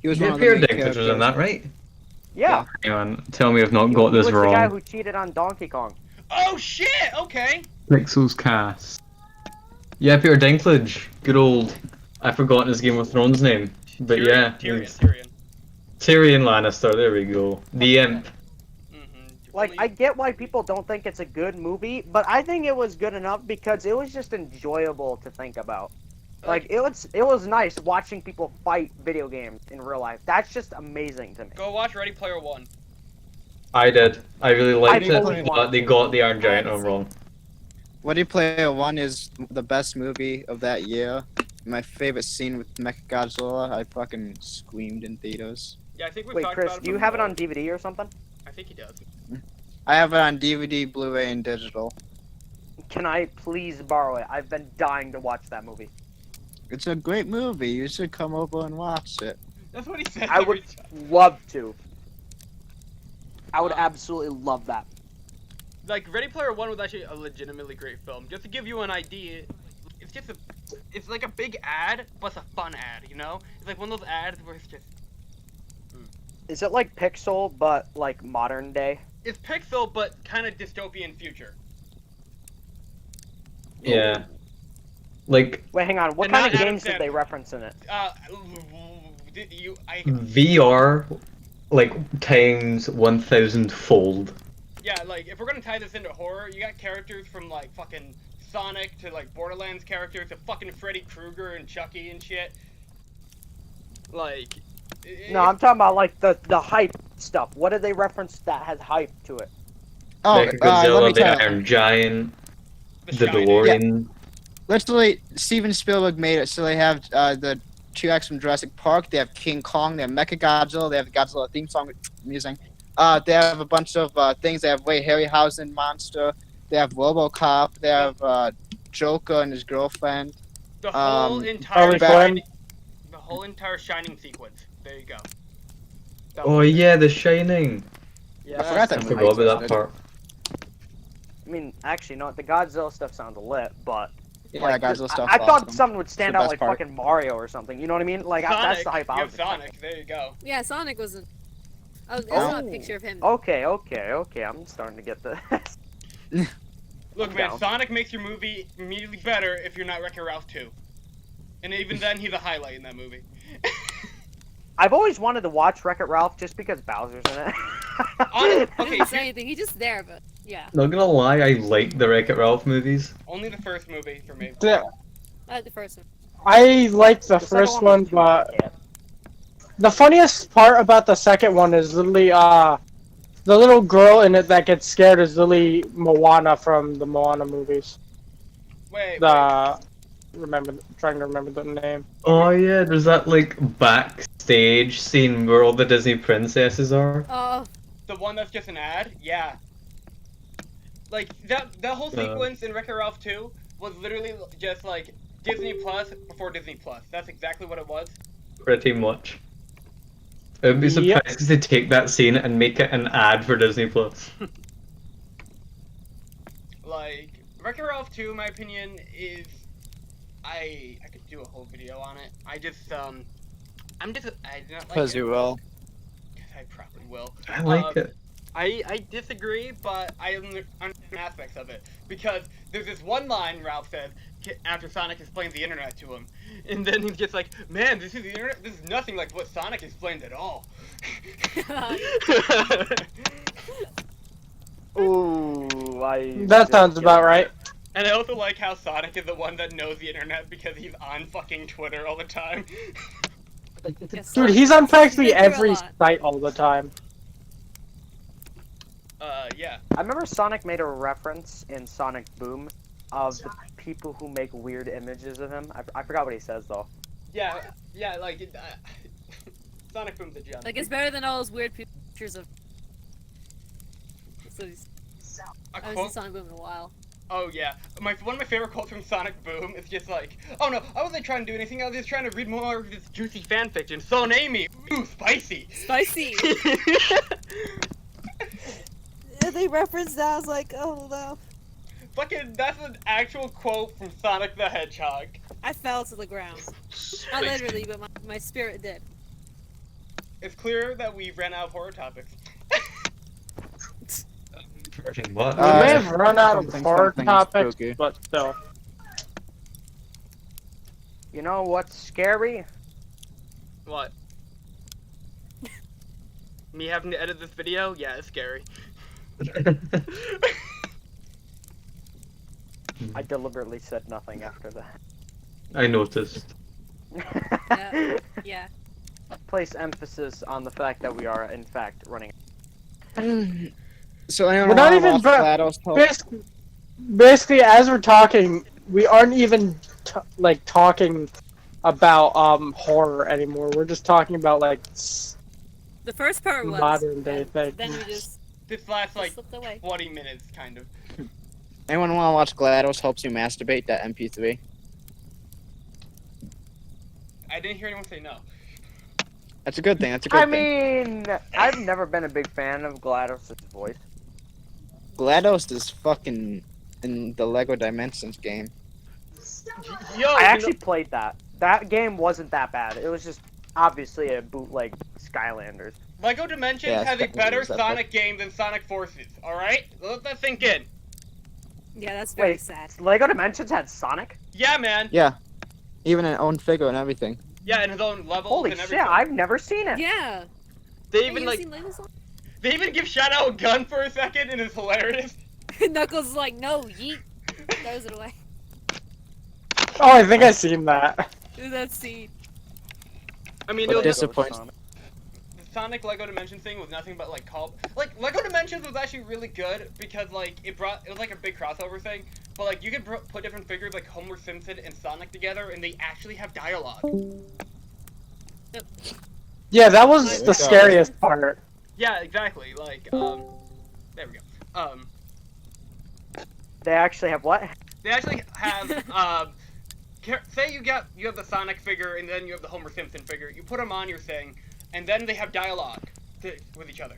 He was Yeah, one of Peter the main Dinklage was in characters. that, right? Yeah. Hang on, tell me I've not He got this was wrong. the guy who cheated on Donkey Kong. Oh shit! Okay. Pixels cast. Yeah, Peter Dinklage. Good old. I've forgotten his Game of Thrones name. But yeah. Tyrion. Tyrion Lannister, there we go. The Imp. Like, I get why people don't think it's a good movie, but I think it was good enough because it was just enjoyable to think about. Like, it was nice watching people fight video games in real life. That's just amazing to me. Go watch Ready Player One. I did. I really liked it, totally but wanted they to. got the Iron Giant on wrong. Ready Player One is the best movie of that year. My favorite scene with Mechagodzilla, I fucking screamed in theaters. Yeah, I think we Wait, talked Chris, about it. do you have it on DVD or something? I think he does. I have it on DVD, Blu-ray, and digital. Can I please borrow it? I've been dying to watch that movie. It's a great movie. You should come over and watch it. That's what he said. I would love to. I would absolutely love that. Like, Ready Player One was actually a legitimately great film. Just to give you an idea, it's just it's like a big ad, but it's a fun ad, you know? It's like one of those ads where it's just... Is it like Pixel, but like modern day? It's Pixel, but kind of dystopian future. Yeah. Like, Wait, hang on. What And kind not of Adam games did they reference in it? VR, like, times 1,000 fold. Yeah, like, if we're gonna tie this into horror, you got characters from, like, fucking Sonic to, like, Borderlands characters to fucking Freddy Krueger and Chucky and shit. Like... No, I'm talking about like the hype stuff. What did they reference that has hype to it? Oh, let Mechagodzilla, me the tell you. Iron Giant, the Shining. DeLorean. Literally, Steven Spielberg made it so they have the T-Rex from Jurassic Park, they have King Kong, they have Mechagodzilla, they have the Godzilla theme song I'm using. They have a bunch of things. They have Ray Harryhausen monster. They have RoboCop. They have Joker and his girlfriend. The whole Harley entire Quinn. the whole entire Shining sequence. There you go. Oh yeah, The Shining. Yeah, I forgot I that forgot about that existed. part. I mean, actually, no. The Godzilla stuff sounds lit, but Yeah, like, Godzilla stuff. I thought awesome. something would stand the out best like part. fucking Mario or something. You know what I mean? Like that's the hype you I have was expecting. Sonic. There you go. Yeah, Sonic was I saw a picture of him. Okay. I'm starting to get the. Look, I'm man, down. Sonic makes your movie immediately better if you're not Wreck-It Ralph 2. And even then, he's a highlight in that movie. I've always wanted to watch Wreck-It Ralph just because Bowser's in it. Okay, He didn't say anything. He's just there, but yeah. Not gonna lie, I like the Wreck-It Ralph movies. only the first movie for me. The- I like the first one. I like the The second first one, was too but bad. the funniest part about the second one is literally the little girl in it that gets scared is literally Moana from the Moana movies. Wait, Trying to remember the name. Oh yeah, there's that like backstage scene where all the Disney princesses are. Oh, the one that's just an ad? Yeah. Like, that whole sequence in Wreck-It Ralph 2 was literally just like Disney Plus before Disney Plus. That's exactly what it was. Pretty much. I would be Yep. surprised if they take that scene and make it an ad for Disney Plus. Like, Wreck-It Ralph 2, in my opinion, is... I could do a whole video on it. I do not like Because it. you will. I probably will. I like it. I disagree, but I understand aspects of it. Because there's this one line Ralph says after Sonic explains the internet to him. And then he's just like, man, this is the internet? This is nothing like what Sonic explained at all. Ooh, That sounds about right. And I also like how Sonic is the one that knows the internet because he's on fucking Twitter all the time. Yes, Dude, he's on practically been through a every lot. site all the time. Yeah. I remember Sonic made a reference in Sonic Boom of the people who make weird images of him. I forgot what he says though. Yeah, like, Sonic Boom's a gem. Like, it's better than all those weird pictures of. So A I haven't seen quote? Sonic Boom in a while. Oh yeah, one of my favorite quotes from Sonic Boom is just like, "Oh no, I wasn't trying to do anything. I was just trying to read more of this juicy fan fiction." So Amy, ooh, spicy. Spicy! And they referenced that. I was like, oh no. Fucking, that's an actual quote from Sonic the Hedgehog. I fell to the ground. Not literally, but my spirit did. It's clear that we ran out of horror topics. What? We may have run out of something- horror something topics, spooky. but still. You know what's scary? What? Me having to edit this video? Yeah, it's scary. I deliberately said nothing after that. I noticed. Yeah. Place emphasis on the fact that we are, in fact, running. So anyone We're not wanna even watch bro- GLaDOS talk? Basically, as we're talking, we aren't even talking about horror anymore. We're just talking about like The first part was. modern day and things. Then we just This lasts like slipped away. 20 minutes, kind of. Anyone want to watch GLaDOS helps you masturbate? That MP3. I didn't hear anyone say no. That's a good thing. That's a good I thing. mean, I've never been a big fan of GLaDOS' voice. GLaDOS is fucking in the Lego Dimensions game. Yo, I actually played that. That game wasn't that bad. It was just obviously a bootleg Skylanders. Lego Dimensions Yeah, has a technically better it's epic. Sonic game than Sonic Forces, alright? Let that sink in. Yeah, that's very Wait, sad. Lego Dimensions had Sonic? Yeah, man. Yeah, even an own figure and everything. Yeah, and his own levels Holy and shit, everything. I've never seen it. Yeah. They Have even you like seen Lego Sonic? they even give Shadow a gun for a second and it's hilarious. Knuckles is like, no, yeet. Throws it away. Oh, I think I seen that. Ooh, that scene. I mean, But it was disappointing. Sonic. the Sonic Lego Dimensions thing was nothing but like like Lego Dimensions was actually really good because like it was like a big crossover thing, but like you could put different figures like Homer Simpson and Sonic together and they actually have dialogue. Yeah, that was There the we go. scariest part. Yeah, exactly. Like there we go. They actually have what? They actually have say you have the Sonic figure and then you have the Homer Simpson figure. You put them on your thing, and then they have dialogue with each other.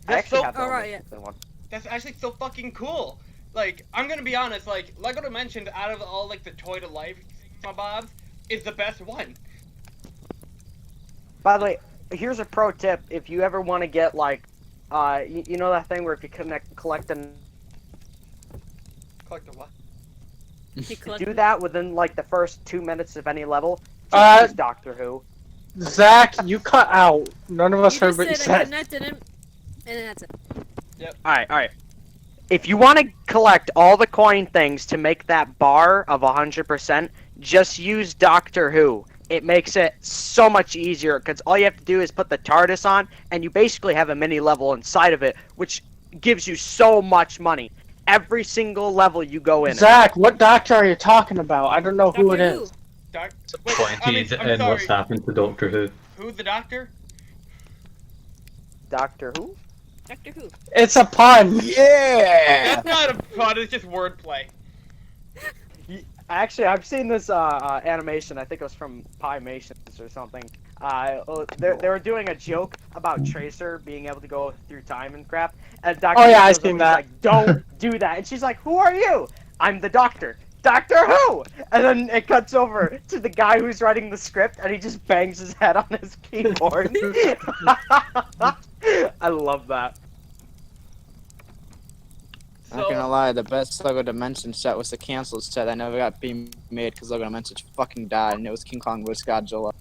I That's actually so have the Alright, Homer yeah. Simpson one. that's actually so fucking cool. Like I'm gonna be honest, like Lego Dimensions out of all like the toy to life bobs is the best one. By the way, here's a pro tip: if you ever want to get like, you know that thing where if you collect an Collect a what? He collected- do that within like the first 2 minutes of any level, Uh, just use Doctor Who. Zach, you cut out. None of us You heard what you just said I said. connected him, and then that's it. Alright. If you want to collect all the coin things to make that bar of 100%, just use Doctor Who. It makes it so much easier, because all you have to do is put the TARDIS on, and you basically have a mini level inside of it, which gives you so much money. Every single level you go in. Zach, what doctor are you talking about? I don't know who it Doctor Who. is. Wait, Pointed I'm in sorry. what's happened to Doctor Who. Who's the doctor? Doctor Who? Doctor Who. It's a pun. Yeah. That's not a plot. It's just wordplay. Actually, I've seen this animation. I think it was from Piemations or something. They were doing a joke about Tracer being able to go through time and crap. And Dr. Oh, yeah, Who I've goes up seen and that. he's like, don't do that. And she's like, who are you? I'm the doctor. Doctor Who? And then it cuts over to the guy who's writing the script, and he just bangs his head on his keyboard. I love that. Not gonna lie, the best Lego Dimensions set was the canceled set that never got being made because Lego Dimensions fucking died, and it was King Kong vs. Godzilla.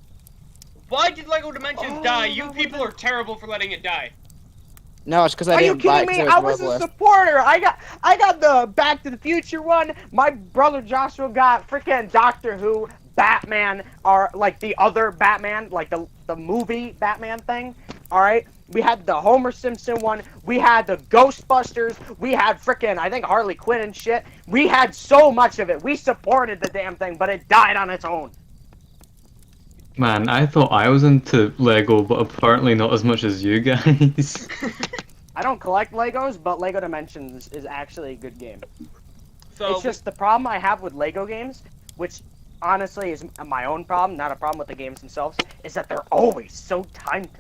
Why did Lego Dimensions Oh, die? You that people are terrible for letting it die. No, it's because I Are you didn't buy it kidding 'cause me? it I was was a Road List. supporter. I got the Back to the Future one. My brother Joshua got freaking Doctor Who, Batman, or like the other Batman, like the movie Batman thing. All right. We had the Homer Simpson one. We had the Ghostbusters. We had freaking I think Harley Quinn and shit. We had so much of it. We supported the damn thing, but it died on its own. Man, I thought I was into Lego, but apparently not as much as you guys. I don't collect Legos, but Lego Dimensions is actually a good game. So It's just the problem I have with Lego games, which honestly is my own problem, not a problem with the games themselves, is that they're always so time consuming.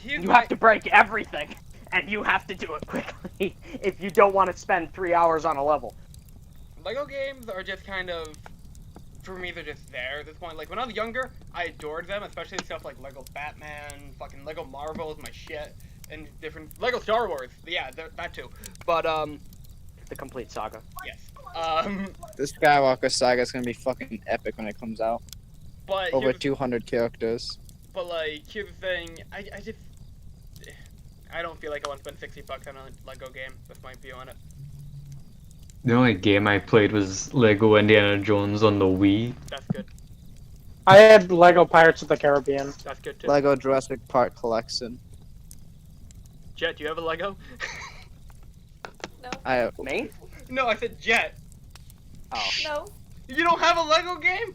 here's You my- have to break everything, and you have to do it quickly if you don't want to spend 3 hours on a level. Lego games are just kind of, for me, they're just there at this point. Like, when I was younger, I adored them, especially stuff like Lego Batman, fucking Lego Marvel is my shit, and different, Lego Star Wars, yeah, that too. But, The complete saga. yes. The Skywalker saga is gonna be fucking epic when it comes out. But, Over here's, 200 characters. but like, here's the thing, I just, I don't feel like I want to spend $60 on a Lego game. That's my view on it. The only game I played was Lego Indiana Jones on the Wii. That's good. I had Lego Pirates of the Caribbean. That's good too. Lego Jurassic Park collection. Jet, do you have a Lego? No. I Me? No, I said Jet. Oh, No. You don't have a Lego game?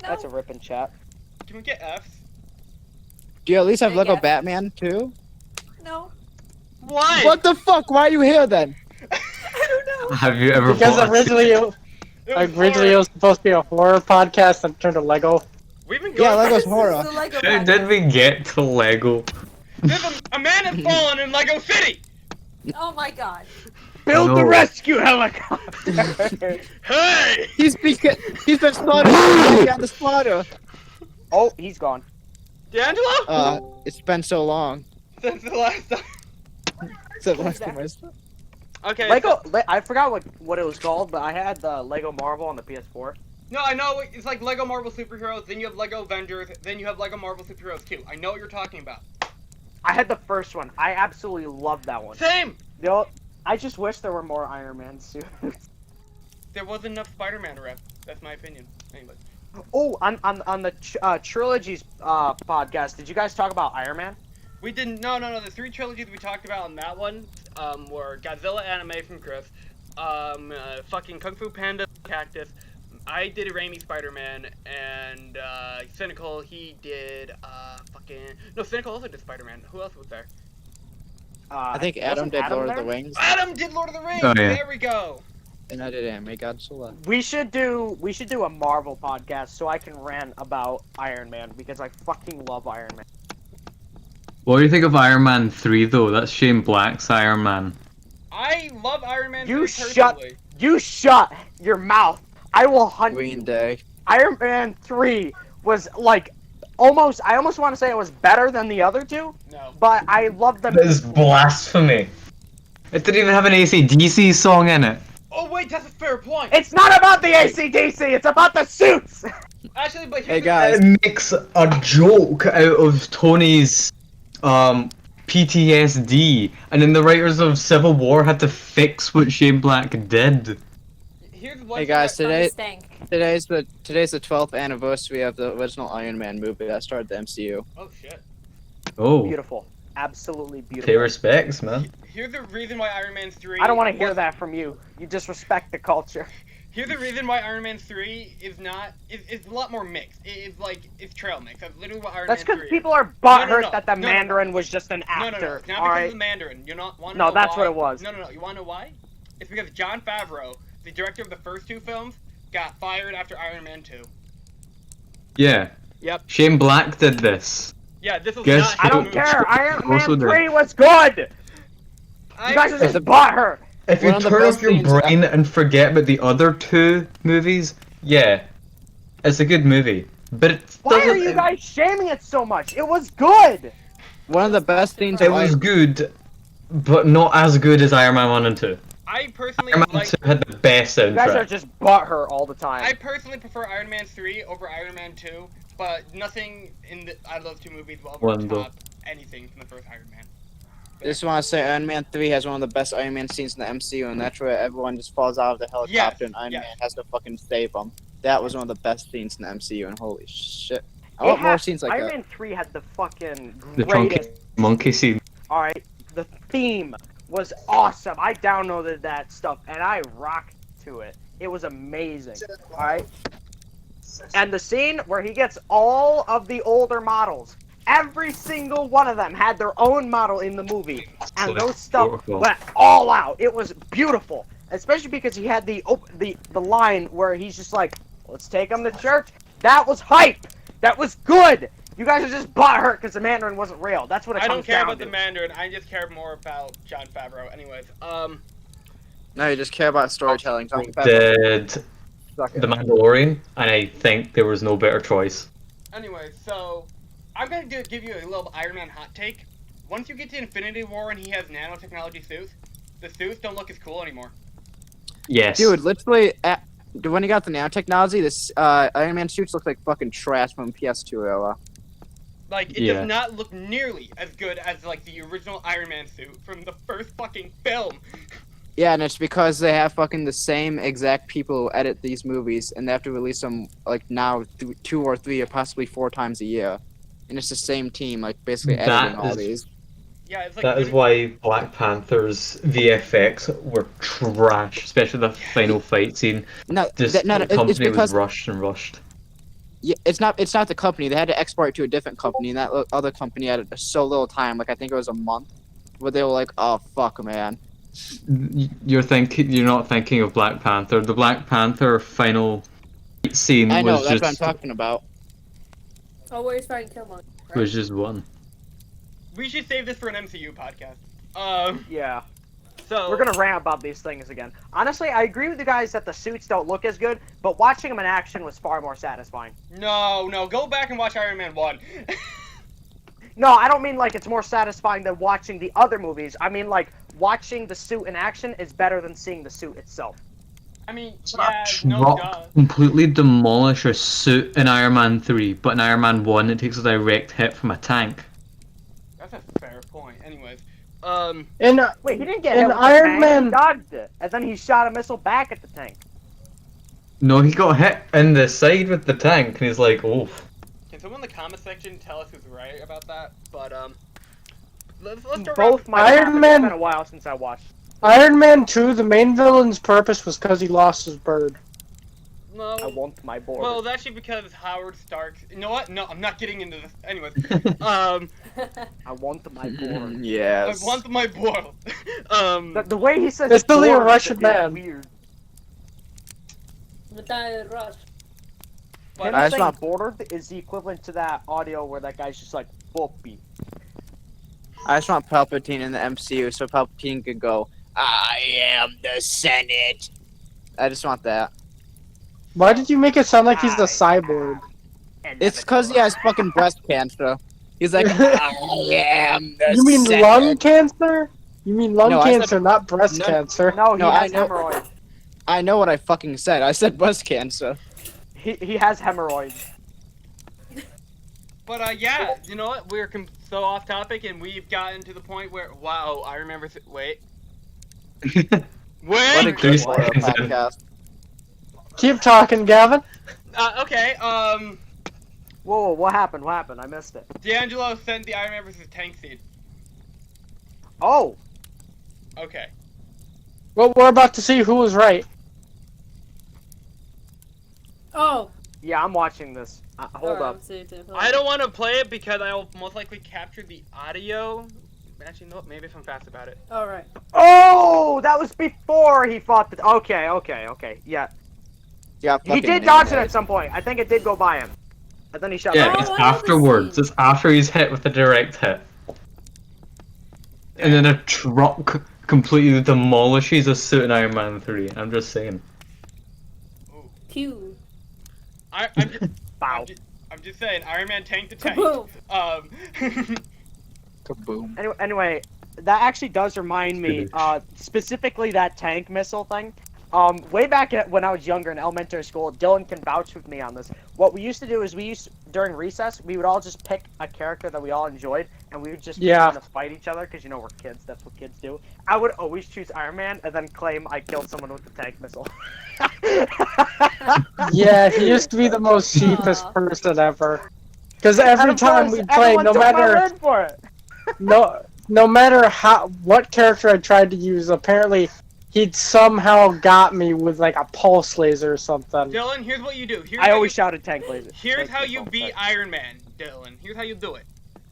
No. that's a ripping chat. Can we get F's? Do you at least have Big Lego F. Batman too? No. Why? What the fuck? Why are you here then? I don't know. Have you ever Because bought originally it was supposed to be a horror podcast and turned to Lego. We've been Yeah, going. Lego's This is horror. the Lego How did we get to Lego? There's a man has fallen in Lego City. Oh my god. Build the No. rescue helicopter! Hey! He's been spotted. He's on the spotter. Oh, he's gone. D'Angelo? It's been so long. Since the last time. Said Who's last that? time Okay. Lego, I forgot what it was called, but I had the Lego Marvel on the PS4. No, I know it's like Lego Marvel Superheroes. Then you have Lego Avengers. Then you have Lego Marvel Superheroes 2. I know what you're talking about. I had the first one. I absolutely loved that one. Same. I just wish there were more Iron Man suits. There wasn't enough Spider-Man rep. That's my opinion. Anyway. Oh, on the trilogies podcast, did you guys talk about Iron Man? We didn't. No. The 3 trilogies we talked about on that one were Godzilla anime from Chris, fucking Kung Fu Panda Cactus. I did a Raimi Spider-Man, and Cynical, he did Cynical also did Spider-Man. Who else was there? I think Adam wasn't did Lord of there? the Rings, Adam did Lord of the Rings. Oh, yeah. There we go. and I did Anime Godzilla. We should do a Marvel podcast so I can rant about Iron Man because I fucking love Iron Man. What do you think of Iron Man 3 though? That's Shane Black's Iron Man. I love Iron Man. You 3 shut- personally. You shut your mouth. I will hunt Green you. Day. Iron Man 3 was like I almost want to say it was better than the other two, No. but I love them. That is blasphemy. It didn't even have an AC/DC song in it. Oh wait, that's a fair point. It's not about the AC/DC, it's about the suits. Actually, but Hey here's guys, It makes a joke out of Tony's PTSD, and then the writers of Civil War had to fix what Shane Black did. here's one. Hey guys, thing From the today stank. today's the 12th anniversary of the original Iron Man movie that started the MCU. Oh shit. Oh, Beautiful, absolutely beautiful. pay respects, man. Here's the reason why Iron Man 3. I don't want to hear that from you. You disrespect the culture. Here's the reason why Iron Man 3 is not. It's a lot more mixed. It's trail mix. That's literally what Iron That's Man because 3 people are No, butthurt no, that the no, no. Mandarin was just an No, actor. it's not All because right. of the Mandarin. You're not want to No, know that's why? what it was. No. You want to know why? It's because Jon Favreau, the director of the first 2 films, got fired after Iron Man 2. Yeah. Yep. Shane Black did this. Yeah, this was Guess not. I who- don't care. Iron Man Also did. 3 was good. You guys are just butthurt. If you One of the turn best off your scenes brain and forget about the other 2 movies, yeah, it's a good movie. But it Why doesn't. are you guys shaming it so much? It was good. One of the best scenes It of was Iron good, but not as good as Iron Man 1 and 2. I personally Iron Man like. 2 had the best You guys are soundtrack. just butthurt all the I time. personally prefer Iron Man 3 over Iron Man 2, but nothing out of those 2 movies will ever Wonderful. top anything from the first Iron Man. Just want to say Iron Man 3 has one of the best Iron Man scenes in the MCU, and that's where everyone just falls out of the helicopter and Iron Man has to fucking save them. That was one of the best scenes in the MCU, and holy shit. I want more scenes like Iron that. Man 3 had the fucking The chunky greatest. monkey scene. Alright, the theme was awesome. I downloaded that stuff and I rocked to it. It was amazing. Alright? And the scene where he gets all of the older models, every single one of them had their own model in the movie. And those stuff went all out. It was beautiful. Especially because he had the line where he's just like, let's take them to church. That was hype. That was good. You guys are just butthurt because the Mandarin wasn't real. That's what it comes down to. I don't care about the Mandarin. I just care more about Jon Favreau. Anyways, No, you just care about storytelling. Did The Mandalorian, and I think there was no better choice. Anyway, so I'm gonna give you a little Iron Man hot take. Once you get to Infinity War and he has nanotechnology suits, the suits don't look as cool anymore. Yes. Dude, literally, when he got the nanotechnology, this Iron Man suits look like fucking trash from PS2 era. Like, it does not look nearly as good as, like, the original Iron Man suit from the first fucking film. Yeah, and it's because they have fucking the same exact people who edit these movies, and they have to release them, like, now 2 or 3 or possibly 4 times a year. And it's the same team, like, basically editing all these. Yeah, it's like that is why Black Panther's VFX were trash, especially the final fight scene. No, the company it's because was rushed and rushed. Yeah, it's not the company. They had to export it to a different company, and that other company had so little time. Like I think it was a month, where they were like, "Oh fuck, man." You're not thinking of Black Panther. The Black Panther final scene I know, was that's just. what I'm talking about. Oh, where he's fighting Killmonger. Right? Was just one. We should save this for an MCU podcast. Yeah. So We're gonna rant about these things again. Honestly, I agree with you guys that the suits don't look as good, but watching them in action was far more satisfying. No, go back and watch Iron Man 1. No, I don't mean like it's more satisfying than watching the other movies. I mean like watching the suit in action is better than seeing the suit itself. I mean, duh. Completely demolish a suit in Iron Man 3, but in Iron Man 1 it takes a direct hit from a tank. That's a fair point. Anyways, Wait, he didn't get hit in with the Iron tank. Man- He dodged it, and then he shot a missile back at the tank. No, he got hit in the side with the tank, and he's like, "Oh." Can someone in the comment section tell us who's right about that? But let's go Both my Iron Man- It's been a while since I watched. Iron Man 2, the main villain's purpose was because he lost his bird. No. I want my board. Well, it's actually because Howard Stark. You know what? No, I'm not getting into this. Anyways, I want my board. Yes. I want my boil. The way he says It's really a board Russian is man. weird. Rush. But Him I just saying want- bordered is the equivalent to that audio where that guy's just like, Boppy. I just want Palpatine in the MCU so Palpatine could go, "I am the Senate." I just want that. Why did you make it sound like he's the cyborg? It's because he has fucking breast cancer. He's like, "I am the You mean Senate." lung cancer? You mean lung No, I said- cancer, not breast No. cancer. No, he No, I has know- hemorrhoids. I know what I fucking said. I said breast cancer. He has hemorrhoids. But yeah, you know what? We're so off topic, and we've gotten to the point where I remember. Wait. What a Wait. good podcast. Keep talking, Gavin. Okay. Whoa, what happened? What happened? I missed it. D'Angelo sent the Iron Man vs. Tank seed. Oh, Okay. Well, we're about to see who was right. Oh. yeah, I'm watching this. Hold up. I don't want to play it because I'll most likely capture the audio. Actually, no. Maybe if I'm fast about it. All right. Oh, that was before he fought the. Okay. Yeah, Yeah, he did dodge it at some point. I think it did go by him. And then he shot. Yeah, back. it's I know the afterwards. scene. It's after he's hit with a direct hit. And then a truck completely demolishes a suit in Iron Man 3. I'm just saying. Pew. I'm just, Bow. I'm just saying, Iron Man tank to tank. Kaboom. Kaboom. Anyway, that actually does remind me, specifically that tank missile thing. Way back when I was younger in elementary school, Dylan can vouch with me on this. What we used to do is during recess, we would all just pick a character that we all enjoyed, and we would just trying to fight each other, because, you know, we're kids, that's what kids do. I would always choose Iron Man, and then claim I killed someone with the tank missile. Yeah, he used to be the most sheepest person ever. Because every time we played, no matter what character I tried to use, apparently he'd somehow got me with like a pulse laser or something. Dylan, here's what you do. I always shouted tank laser. Here's how you beat Iron Man, Dylan. Here's how you do it.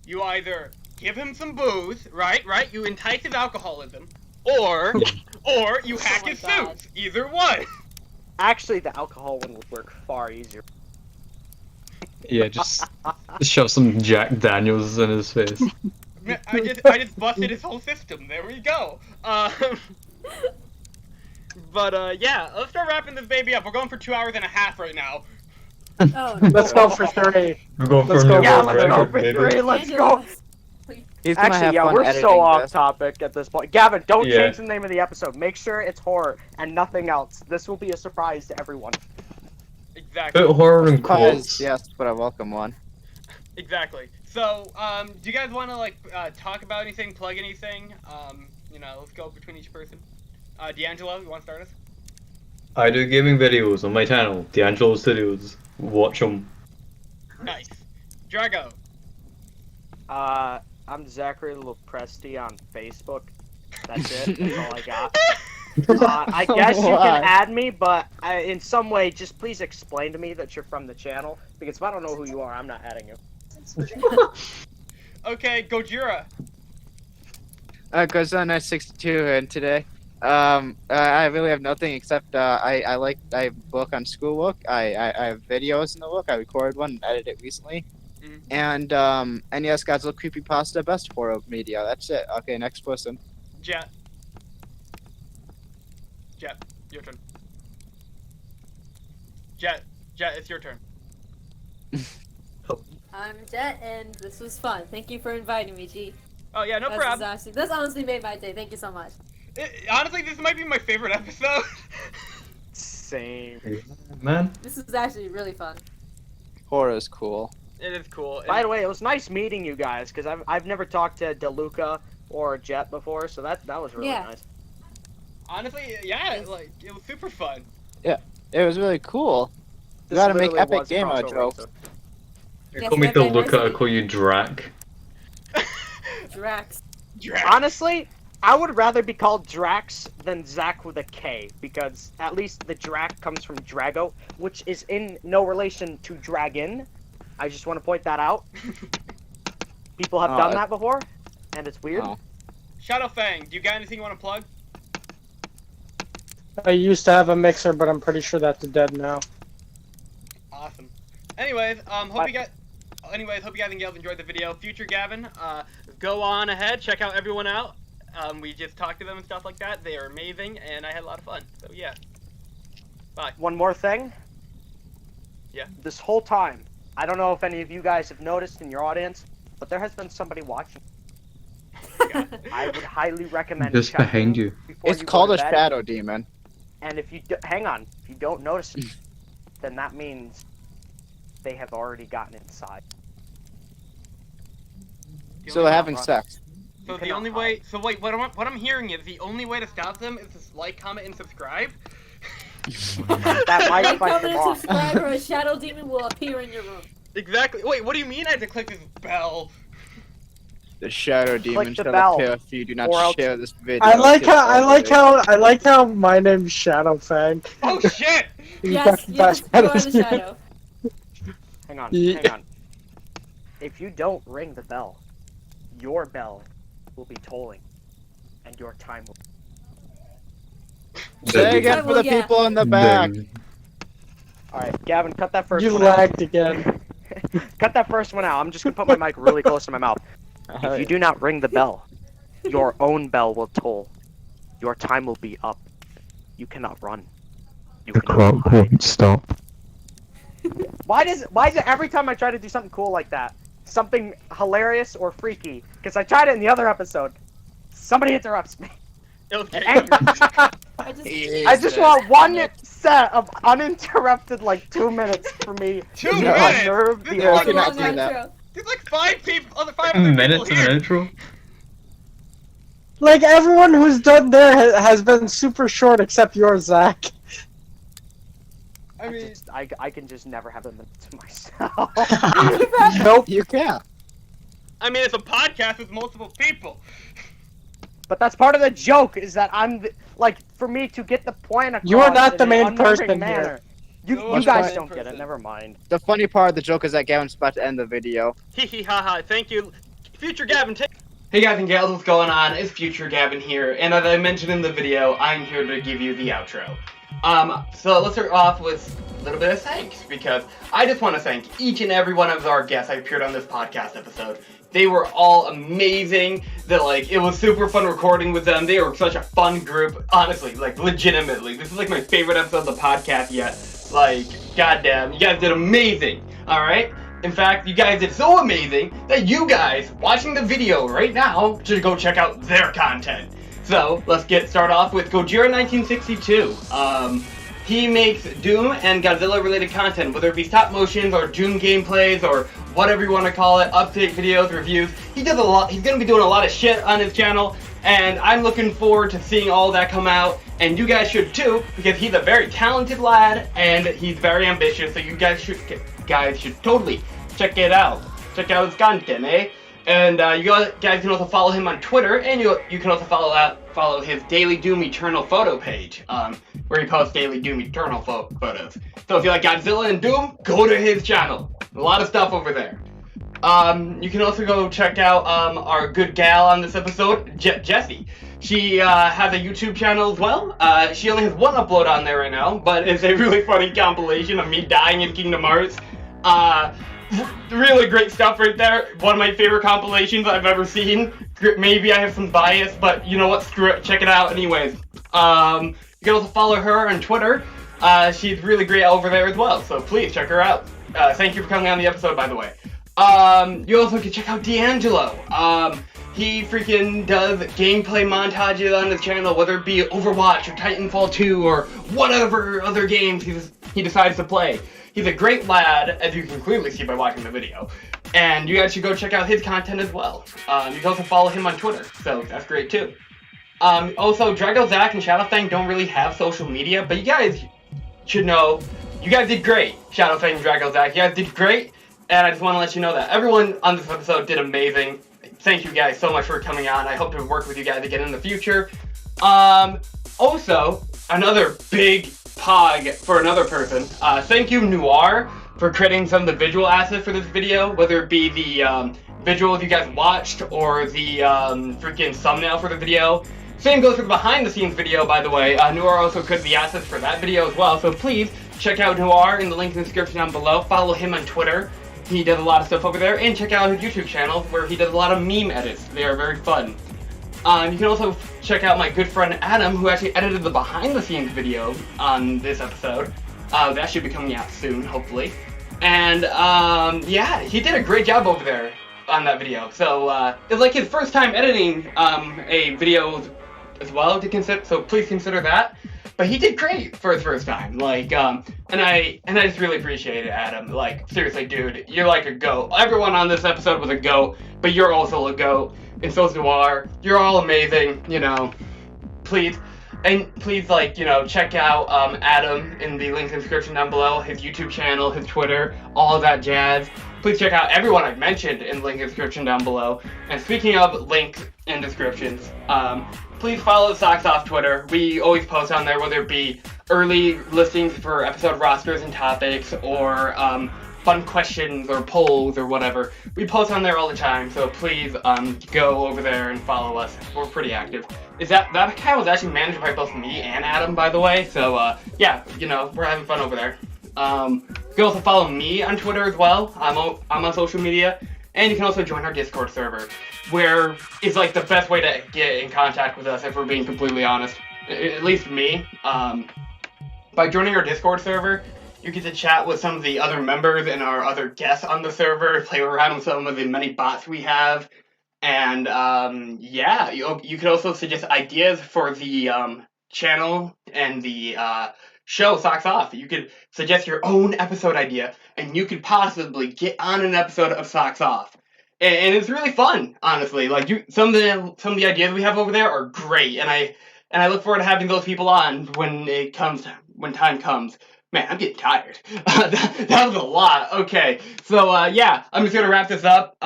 You either give him some booze, right? You entice his alcoholism, or you hack his suits. Either one. Actually, the alcohol one would work far easier. Yeah, just shove some Jack Daniels in his face. I just busted his whole system. There we go. But yeah, let's start wrapping this baby up. We're going for 2 hours and a half right now. Oh, no. Let's go for 3. We're going for Let's a go. new Yeah, world let's go record, for baby. 3. Let's go. He's gonna Actually, have yeah, fun we're editing so off this. topic at this point. Gavin, don't Yeah. change the name of the episode. Make sure it's horror and nothing else. This will be a surprise to everyone. Exactly. Put horror in Because, quotes. yes, but I welcome one. Exactly. So, do you guys want to like talk about anything, plug anything? You know, let's go between each person. D'Angelo, you want to start us? I do gaming videos on my channel, D'Angelo Studios. Watch them. Nice. Drago. I'm Zachary Lopresti on Facebook. That's it. That's all I got. I guess you Why? can add me, but in some way, just please explain to me that you're from the channel. Because if I don't know who you are, I'm not adding you. Okay, Gojira. Gojira 62, and today, I really have nothing except I book on schoolbook. I have videos in the book. I recorded one and edited it recently. And yes, Godzilla creepypasta best horror media. That's it. Okay, next person. Jet. Jet, your turn. Jet, it's your turn. I'm Jet, and this was fun. Thank you for inviting me, G. Oh yeah, no problem. This honestly made my day. Thank you so much. Honestly, this might be my favorite episode. Same. Man. This is actually really fun. Horror is cool. It is cool. By the way, it was nice meeting you guys, because I've never talked to DeLuca or Jet before, so that was really nice. Honestly, yeah, like it was super fun. It was really cool. You This gotta make literally epic was a game crossover jokes. episode. Yes, Call me my DeLuca, I diversity. call you Drac. Drax. Honestly, I would rather be called Drax than Zach with a K, because at least the Drac comes from Drago, which is in no relation to Dragon. I just want to point that out. People have done that before, and it's weird. Oh. ShadowFang, do you got anything you want to plug? I used to have a mixer, but I'm pretty sure that's dead now. Awesome. Anyways, hope you guys and gals enjoyed the video. Future Gavin, go on ahead, check out everyone out. We just talked to them and stuff like that. They are amazing, and I had a lot of fun. So yeah. Bye. One more thing. Yeah. This whole time, I don't know if any of you guys have noticed in your audience, but there has been somebody watching. I would highly recommend Just checking behind you. before It's you go called to a bed. shadow demon. And if you hang on, if you don't notice it, then that means they have already gotten inside. So they're having sex. So the only way, so wait, what I'm hearing is the only way to stop them is to like, comment, and subscribe? That might Like, fight comment, them and off. subscribe, or a shadow demon will appear in your room. Exactly. Wait, what do you mean I have to click this bell? The shadow demon the shall bell, appear if you do not or else- share this video. I like how my name's ShadowFang. Oh shit! Yes, you are the shadow. Hang on, Yeah. hang on. If you don't ring the bell, your bell will be tolling, and your time will. Say again for the Yeah. people in the back. Alright, Gavin, cut that first You one out. lagged again. Cut that first one out. I'm just gonna put my mic really close to my mouth. If you do not ring the bell, your own bell will toll. Your time will be up. You cannot run. You cannot hide. stop. Why does it every time I try to do something cool like that, something hilarious or freaky? Because I tried it in the other episode. Somebody interrupts me. It was It angers me. I just want one set of uninterrupted, like, 2 minutes for me. 2 to minutes? unnerve This the is Yeah, like we audience. cannot do that. There's like 5 other people Minutes of here. an outro. Like everyone who's done there has been super short except yours, Zach. I mean, I can just never have a minute to myself. Nope. You can. it's a podcast with multiple people. But that's part of the joke, is that like, for me to get the point across You are not in the an main unnerving person manner. You No, guys I'm don't the get it, person. never mind. The funny part of the joke is that Gavin's about to end the video. Hee hee ha ha. Thank you, future Gavin. Hey guys and gals, what's going on? It's future Gavin here, and as I mentioned in the video, I'm here to give you the outro. So let's start off with a little bit of thanks, because I just want to thank each and every one of our guests I appeared on this podcast episode. They were all amazing. It was super fun recording with them. They were such a fun group. Honestly, legitimately. This is like my favorite episode of the podcast yet. Goddamn, you guys did amazing. Alright? In fact, you guys did so amazing that you guys, watching the video right now, should go check out their content. So, let's start off with Gojira 1962. He makes Doom and Godzilla related content, whether it be stop motions or Doom gameplays or whatever you want to call it, update videos, reviews. He does a lot. He's going to be doing a lot of shit on his channel, and I'm looking forward to seeing all that come out, and you guys should too, because he's a very talented lad, and he's very ambitious, so you guys should totally check it out. Check out his content, eh? And you guys can also follow him on Twitter, and you can also follow his Daily Doom Eternal photo page, where he posts Daily Doom Eternal photos. So if you like Godzilla and Doom, go to his channel. A lot of stuff over there. You can also go check out our good gal on this episode, Jessie. She has a YouTube channel as well. She only has one upload on there right now, but it's a really funny compilation of me dying in Kingdom Hearts. Really great stuff right there. One of my favorite compilations I've ever seen. Maybe I have some bias, but you know what? Screw it. Check it out anyways. You can also follow her on Twitter. She's really great over there as well, so please check her out. Thank you for coming on the episode, by the way. You also can check out D'Angelo. He freaking does gameplay montages on his channel, whether it be Overwatch or Titanfall 2 or whatever other games he decides to play. He's a great lad, as you can clearly see by watching the video. And you guys should go check out his content as well. You can also follow him on Twitter, so that's great too. Also, DragoZach and ShadowFang don't really have social media, but you guys should know, you guys did great, ShadowFang and DragoZach. You guys did great, and I just want to let you know that everyone on this episode did amazing. Thank you guys so much for coming on. I hope to work with you guys again in the future. Also, another big pog for another person. Thank you, Noir, for creating some of the visual assets for this video, whether it be the visuals you guys watched or the freaking thumbnail for the video. Same goes for the behind the scenes video, by the way. Noir also created the assets for that video as well, so please check out Noir in the link in the description down below. Follow him on Twitter. He does a lot of stuff over there, and check out his YouTube channel where he does a lot of meme edits. They are very fun. You can also check out my good friend Adam, who actually edited the behind-the-scenes video on this episode. That should be coming out soon, hopefully. And, yeah, he did a great job over there on that video. So, it's like his first time editing a video as well to consider, so please consider that. But he did great for his first time, and I just really appreciate it, Adam. Seriously, dude, you're like a GOAT. Everyone on this episode was a GOAT, but you're also a GOAT, and so's Noir. You're all amazing, please, check out, Adam in the link in the description down below, his YouTube channel, his Twitter, all of that jazz. Please check out everyone I've mentioned in the link in the description down below. And speaking of links in descriptions, please follow Socks Off Twitter. We always post on there, whether it be early listings for episode rosters and topics, or fun questions or polls or whatever. We post on there all the time, so please go over there and follow us. We're pretty active. That account was actually managed by both me and Adam, by the way. So yeah, we're having fun over there. You can also follow me on Twitter as well. I'm on social media, and you can also join our Discord server, where it's like the best way to get in contact with us, if we're being completely honest. At least me. By joining our Discord server, you get to chat with some of the other members and our other guests on the server, play around with some of the many bots we have, and yeah, you can also suggest ideas for the channel and the show Socks Off. You could suggest your own episode idea, and you could possibly get on an episode of Socks Off. And it's really fun, honestly. Like some of the ideas we have over there are great, and I look forward to having those people on when time comes. Man, I'm getting tired. That was a lot. Okay, so yeah, I'm just gonna wrap this up.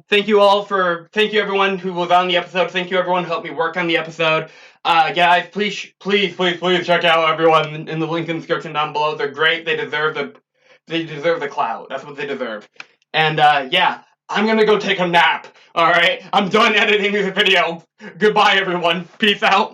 Thank you everyone who was on the episode. Thank you everyone who helped me work on the episode. Guys, please check out everyone in the link in the description down below. They're great. They deserve the clout. That's what they deserve. And yeah, I'm gonna go take a nap. All right, I'm done editing this video. Goodbye, everyone. Peace out.